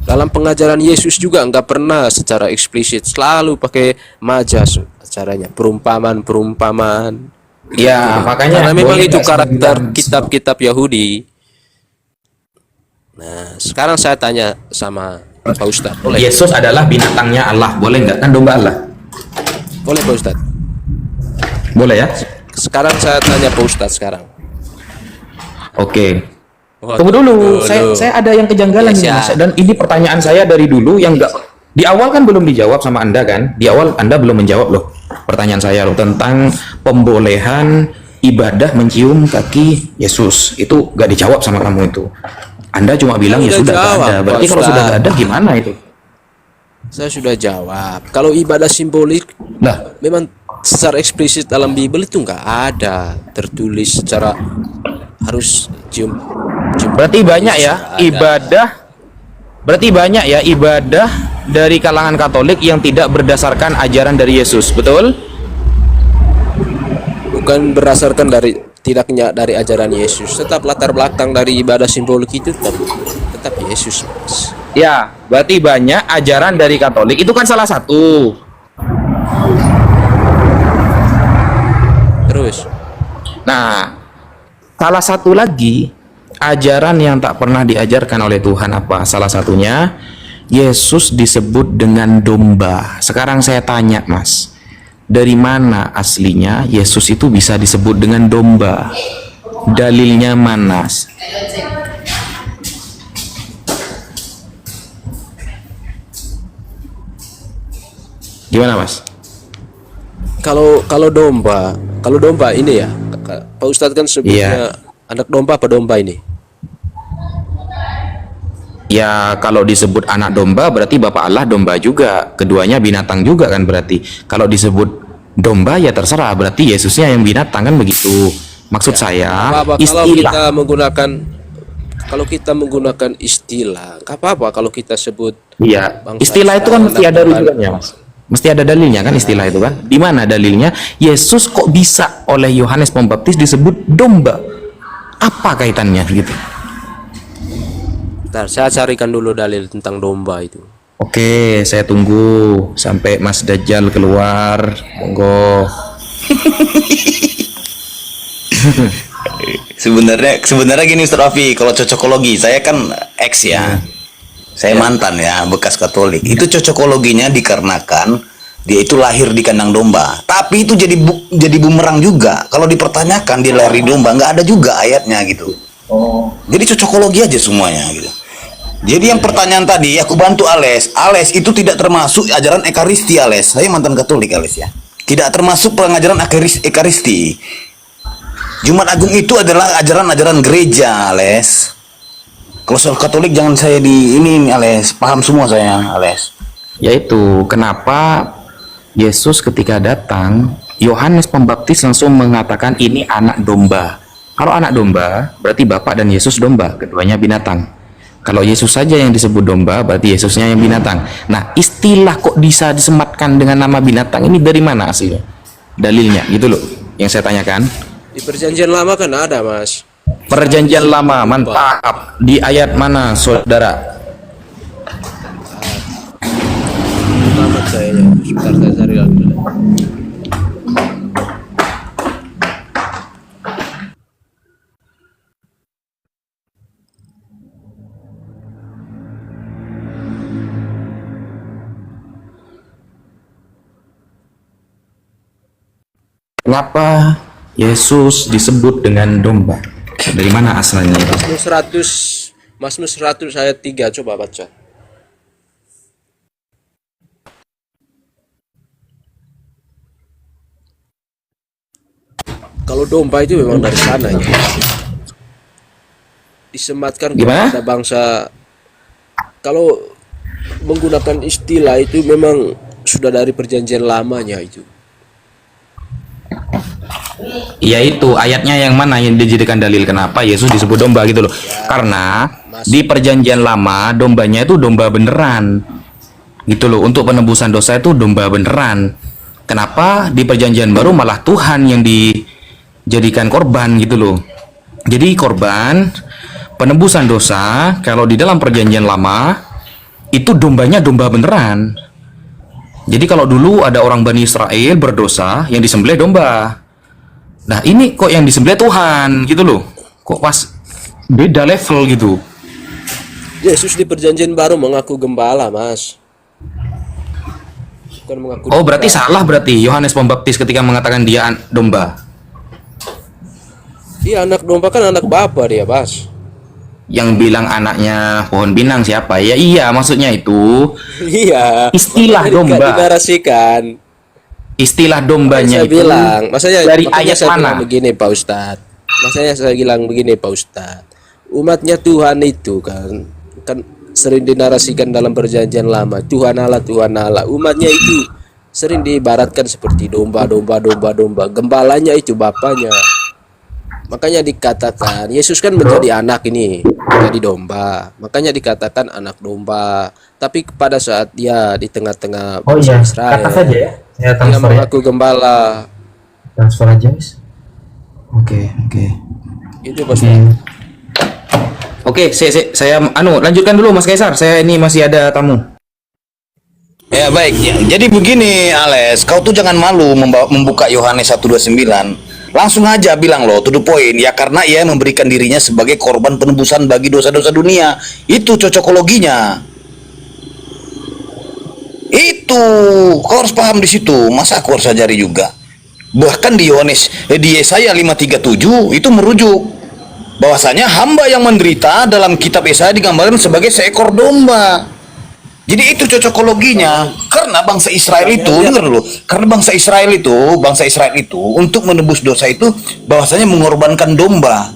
Dalam pengajaran Yesus juga nggak pernah secara eksplisit, selalu pakai majas caranya, perumpamaan. Ya, makanya karena memang boleh itu nggak karakter sebutan- kitab-kitab Yahudi. Nah, sekarang saya tanya sama Pak Ustadz, boleh? Yesus adalah binatangnya Allah. Boleh nggak? Kan domba Allah. Boleh Pak Ustadz? Boleh ya? Sekarang saya tanya Pak Ustadz sekarang. Oke. Waduh, Tunggu dulu. dulu. Saya ada yang kejanggalan Yes, nih, ya. Mas. Dan ini pertanyaan saya dari dulu yang enggak di awal kan belum dijawab sama Anda kan? Di awal Anda belum menjawab loh pertanyaan saya loh tentang pembolehan ibadah mencium kaki Yesus. Itu nggak dijawab sama kamu itu. Anda cuma bilang ya Sudah sudah nggak jawab, ada. Berarti Pak kalau sudah Ustadz. nggak ada gimana itu? Saya sudah jawab. Kalau ibadah simbolik, Nah, memang secara eksplisit dalam Bible itu nggak ada tertulis secara harus cium. berarti banyak ya ibadah. Berarti banyak ya ibadah dari kalangan Katolik yang tidak berdasarkan ajaran dari Yesus, betul? Bukan berdasarkan tidaknya dari ajaran Yesus, tetap latar belakang dari ibadah simbolik itu tetap Yesus Mas. Ya, berarti banyak ajaran dari Katolik. Itu kan salah satu. Terus Nah, salah satu lagi ajaran yang tak pernah diajarkan oleh Tuhan apa? Salah satunya Yesus disebut dengan domba. Sekarang saya tanya, Mas, dari mana aslinya Yesus itu bisa disebut dengan domba? Dalilnya mana? Gimana, Mas? kalau domba ini ya, Pak Ustadz kan sebutnya anak domba apa domba ini? Ya, kalau disebut anak domba berarti Bapak Allah domba juga. Keduanya binatang juga kan berarti. Kalau disebut domba ya terserah, berarti Yesusnya yang binatang kan begitu. Maksud saya Apa-apa kalau kita menggunakan istilah, nggak apa-apa kalau kita sebut. Iya, bangsa istilah itu kan Israel, mesti ada anak rujukannya, Mas. Mesti ada dalilnya kan istilah itu kan. Di mana dalilnya? Yesus kok bisa oleh Yohanes Pembaptis disebut domba? Apa kaitannya gitu? Bentar, saya carikan dulu dalil tentang domba itu. Oke, saya tunggu sampai Mas Dajjal keluar. Monggo. Sebenarnya gini Ustaz Rafi, kalau cocokologi saya kan ex ya. Saya mantan ya, bekas Katolik. Itu cocokologinya dikarenakan dia itu lahir di kandang domba. Tapi itu jadi bumerang juga. Kalau dipertanyakan dia lahir di domba, nggak ada juga ayatnya gitu. Jadi cocokologi aja semuanya gitu. Jadi yang pertanyaan tadi aku bantu Ales. Ales itu tidak termasuk ajaran Ekaristi Ales. Saya mantan Katolik Ales ya. Tidak termasuk pengajaran Ekaristi. Jumat Agung itu adalah ajaran-ajaran gereja Ales. Kalau soal Katolik jangan saya di ini Ales, paham semua saya Ales. Yaitu kenapa Yesus ketika datang Yohanes Pembaptis langsung mengatakan ini anak domba. Kalau anak domba berarti Bapak dan Yesus domba, keduanya binatang. Kalau Yesus saja yang disebut domba berarti Yesusnya yang binatang. Nah, istilah kok bisa disematkan dengan nama binatang ini dari mana aslinya? Dalilnya gitu loh yang saya tanyakan. Di Perjanjian Lama kan ada Mas. Perjanjian Lama, mantap. Di ayat mana, saudara? Selamat kayaknya. Sebentar saya cari lagi dulu. Mengapa Yesus disebut dengan domba? Dari mana asalnya itu? Mazmur 100 ayat 3, coba baca. Kalau domba itu memang dari sana ya. Disematkan kepada bangsa. Kalau menggunakan istilah itu memang sudah dari perjanjian lamanya itu. Ya itu ayatnya yang mana yang dijadikan dalil kenapa Yesus disebut domba gitu loh. Karena di perjanjian lama dombanya itu domba beneran. Gitu loh, untuk penebusan dosa itu domba beneran. Kenapa di perjanjian baru malah Tuhan yang dijadikan korban gitu loh. Jadi korban penebusan dosa kalau di dalam perjanjian lama itu dombanya domba beneran. Jadi kalau dulu ada orang Bani Israel berdosa yang disembelih domba. Nah ini kok yang disembelih Tuhan gitu loh. Kok pas beda level gitu. Yesus di perjanjian baru mengaku gembala, Mas. Bukan mengaku Oh berarti domba. salah berarti Yohanes Pembaptis ketika mengatakan dia domba. Iya, anak domba kan anak bapa dia, Mas. Yang bilang anaknya pohon pinang siapa? Ya iya maksudnya itu Iya. istilah domba. Dinarasikan. Istilah dombanya Saya itu bilang, dari makanya ayat saya mana? bilang begini Pak Ustadz. Masanya saya bilang begini Pak Ustadz. Umatnya Tuhan itu kan sering dinarasikan dalam perjanjian lama. Tuhan Allah, Tuhan Allah. Umatnya itu sering diibaratkan seperti domba. Gembalanya itu bapaknya. Makanya dikatakan Yesus kan menjadi anak ini, menjadi domba. Makanya dikatakan anak domba. Tapi pada saat dia di tengah-tengah bangsa Israel, kata saja ya. Saya dia transfer ya. mengaku gembala. Transfer aja guys. Oke. Itu Mas. Oke, saya lanjutkan dulu Mas Kaisar. Saya ini masih ada tamu. Ya baik, ya. Jadi begini Ales, kau tuh jangan malu membuka Yohanes 1:29. Langsung aja bilang loh, to the point. Ya karena ia memberikan dirinya sebagai korban penebusan bagi dosa-dosa dunia. Itu cocokologinya. Itu, kau harus paham di situ. Masa aku harus ajari juga? Bahkan di Yesaya 5:37 itu merujuk bahwasanya hamba yang menderita dalam kitab Yesaya digambarkan sebagai seekor domba. Jadi itu cocokologinya. Karena bangsa Israel itu, dengar dulu. Karena bangsa Israel itu untuk menebus dosa itu bahwasanya mengorbankan domba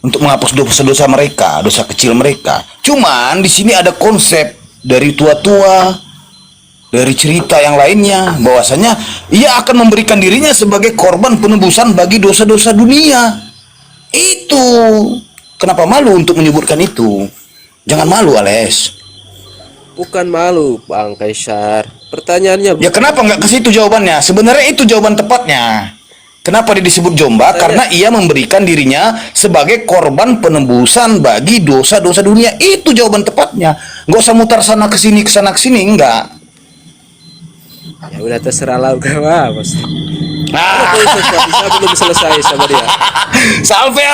untuk menghapus dosa-dosa mereka, dosa kecil mereka. Cuman di sini ada konsep dari tua-tua, dari cerita yang lainnya bahwasanya ia akan memberikan dirinya sebagai korban penebusan bagi dosa-dosa dunia. Itu kenapa malu untuk menyebutkan itu? Jangan malu, Ales. Bukan malu, Bang Kaisar. Pertanyaannya Ya kenapa nggak ke situ jawabannya? Sebenarnya itu jawaban tepatnya. Kenapa dia disebut domba? Karena ia memberikan dirinya sebagai korban penebusan bagi dosa-dosa dunia. Itu jawaban tepatnya. Nggak usah mutar sana ke sini, enggak. ya udah terserah lah gak Mas. Ah. Saya belum selesai sama dia. Salve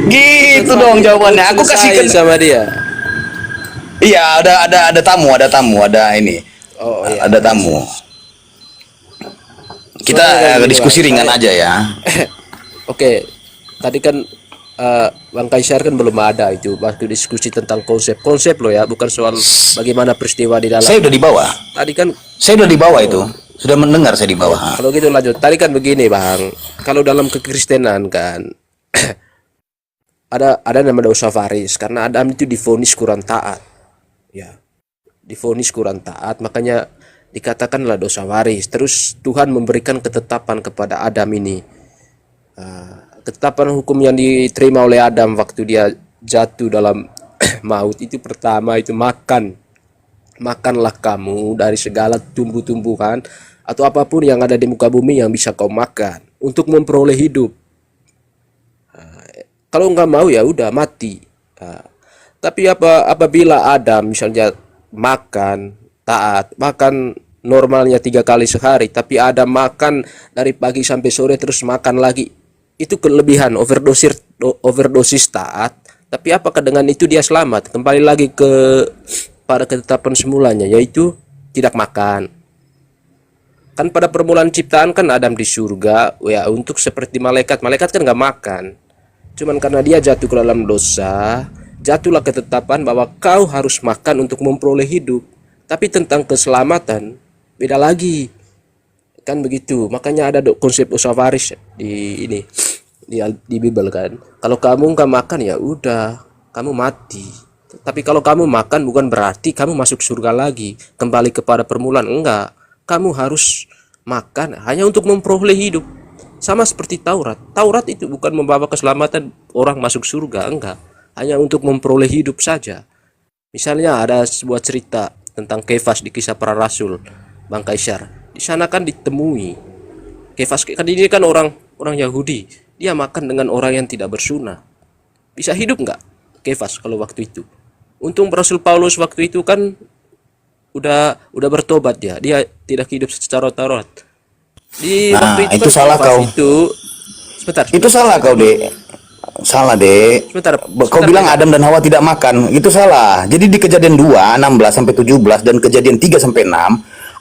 gitu dong jawabannya. Aku kasih sama dia. Iya, ada tamu, ada ini. Oh iya. Ada tamu. Kita diskusi ringan aja ya. Oke. Tadi kan Bang Kaisar kan belum ada itu waktu diskusi tentang konsep loh ya, bukan soal bagaimana peristiwa di dalam. Saya udah di bawah. Tadi kan saya udah di bawah itu. Sudah mendengar saya di bawah. Kalau gitu lanjut. Tadi kan begini, Bang. Kalau dalam kekristenan kan ada nama dosa varis karena Adam itu divonis kurang taat. Ya. Divonis kurang taat, makanya dikatakanlah dosa waris. Terus Tuhan memberikan ketetapan kepada Adam ini. Ketetapan hukum yang diterima oleh Adam waktu dia jatuh dalam maut itu pertama itu makanlah kamu dari segala tumbuh-tumbuhan atau apapun yang ada di muka bumi yang bisa kau makan untuk memperoleh hidup. Kalau nggak mau ya udah mati. Tapi apabila Adam misalnya makan taat, makan normalnya 3 kali sehari, tapi Adam makan dari pagi sampai sore terus makan lagi, itu kelebihan overdosis taat. Tapi apakah dengan itu dia selamat? Kembali lagi pada ketetapan semulanya, yaitu tidak makan. Kan pada permulaan ciptaan kan Adam di surga ya untuk seperti malaikat. Malaikat kan nggak makan. Cuman karena dia jatuh ke dalam dosa, jatuhlah ketetapan bahwa kau harus makan untuk memperoleh hidup. Tapi tentang keselamatan beda lagi. Kan begitu. Makanya ada konsep usaha waris di ini di Bible kan. Kalau kamu nggak makan ya udah, kamu mati. Tapi kalau kamu makan bukan berarti kamu masuk surga lagi, kembali kepada permulaan. Enggak. Kamu harus makan hanya untuk memperoleh hidup. Sama seperti Taurat. Taurat itu bukan membawa keselamatan orang masuk surga, enggak. Hanya untuk memperoleh hidup saja. Misalnya ada sebuah cerita tentang Kefas di Kisah Para Rasul, Bang Kaisar. Di sana kan ditemui Kefas kan ini kan orang Yahudi. Dia makan dengan orang yang tidak bersunah. Bisa hidup nggak Kefas kalau waktu itu? Untung Rasul Paulus waktu itu kan udah bertobat dia. Dia tidak hidup secara Taurat. Di waktu itu kan salah Kefas kau. Sebentar. Itu salah kau, Dek. Salah, Dek. Kau bilang Adam dan Hawa tidak makan. Itu salah. Jadi di Kejadian 2, 16 sampai 17 dan Kejadian 3 sampai 6,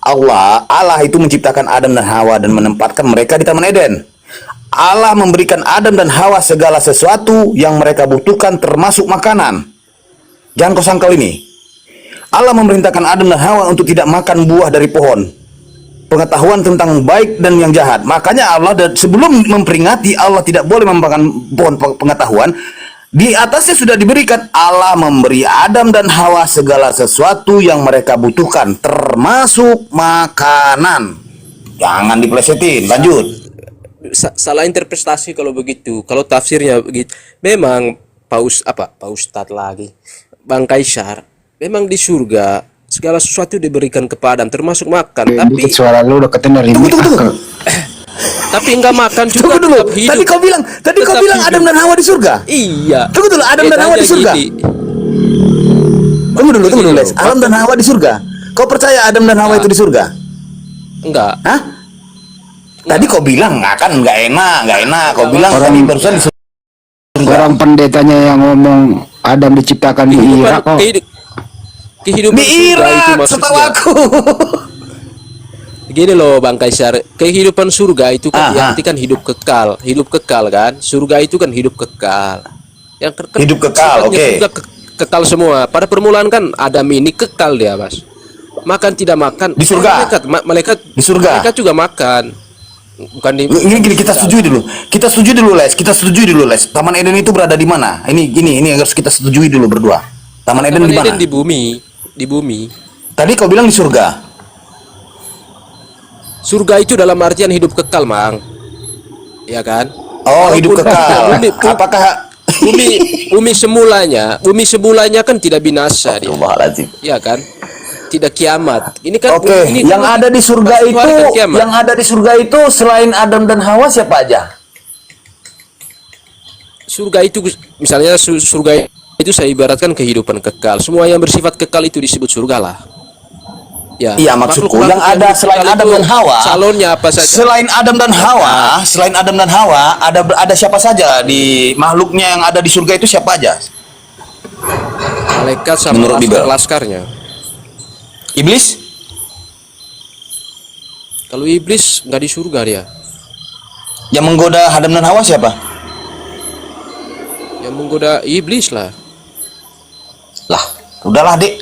Allah itu menciptakan Adam dan Hawa dan menempatkan mereka di Taman Eden. Allah memberikan Adam dan Hawa segala sesuatu yang mereka butuhkan termasuk makanan. Jangan kau sangkal ini. Allah memerintahkan Adam dan Hawa untuk tidak makan buah dari pohon pengetahuan tentang baik dan yang jahat. Makanya Allah sebelum memperingati Allah tidak boleh memakan pohon pengetahuan, di atasnya sudah diberikan Allah memberi Adam dan Hawa segala sesuatu yang mereka butuhkan termasuk makanan. Jangan diplesetin. Lanjut. Salah interpretasi kalau begitu. Kalau tafsirnya begitu, memang Pak Ustadz lagi, Bang Kaisar, memang di surga segala sesuatu diberikan kepada Adam termasuk makan. Tapi suara lu udah ketener ini. Tapi enggak makan juga. Tunggu dulu. Tetap hidup. Tadi kau bilang Adam dan Hawa di surga. Iya. Tunggu dulu, Adam dan Hawa di surga. Tunggu dulu, Les. Adam dan Hawa di surga. Kau percaya Adam dan Hawa itu di surga? Enggak. Hah? Tadi kau bilang nggak enak. Kau bilang tadi barusan di surga. Orang pendetanya yang ngomong Adam diciptakan di Irak kok. Kehidupan di Irak, setahu aku. Gini loh Bang Kaisar, kehidupan surga itu kan diartikan hidup kekal kan? Surga itu kan hidup kekal. Hidup kekal, oke. Kekal semua. Pada permulaan kan Adam ini kekal dia, Mas. Makan tidak makan di surga. Malaikat di surga. Malaikat juga makan. Bukan di Gini kita setujui dulu. Kita setujui dulu, Les. Taman Eden itu berada di mana? Ini harus kita setujui dulu berdua. Taman Eden di mana? Di bumi. Tadi kau bilang di surga. Surga itu dalam artian hidup kekal, Mang. Ya kan? Oh, hidup kekal. Apakah bumi semulanya kan tidak binasa dia. Ya kan? Tidak kiamat. Ini kan Oke, yang ada di surga itu selain Adam dan Hawa siapa aja? Surga itu misalnya surga itu saya ibaratkan kehidupan kekal. Semua yang bersifat kekal itu disebut surga lah. Ya, iya maksudku yang ada selain Adam dan Hawa. Calonnya apa saja? Selain Adam dan Hawa, ada siapa saja di makhluknya yang ada di surga itu siapa aja? Malaikat sama laskarnya. Iblis? Kalau iblis nggak di surga dia. Yang menggoda Adam dan Hawa siapa? Yang menggoda iblis lah. Lah, udahlah, Dek.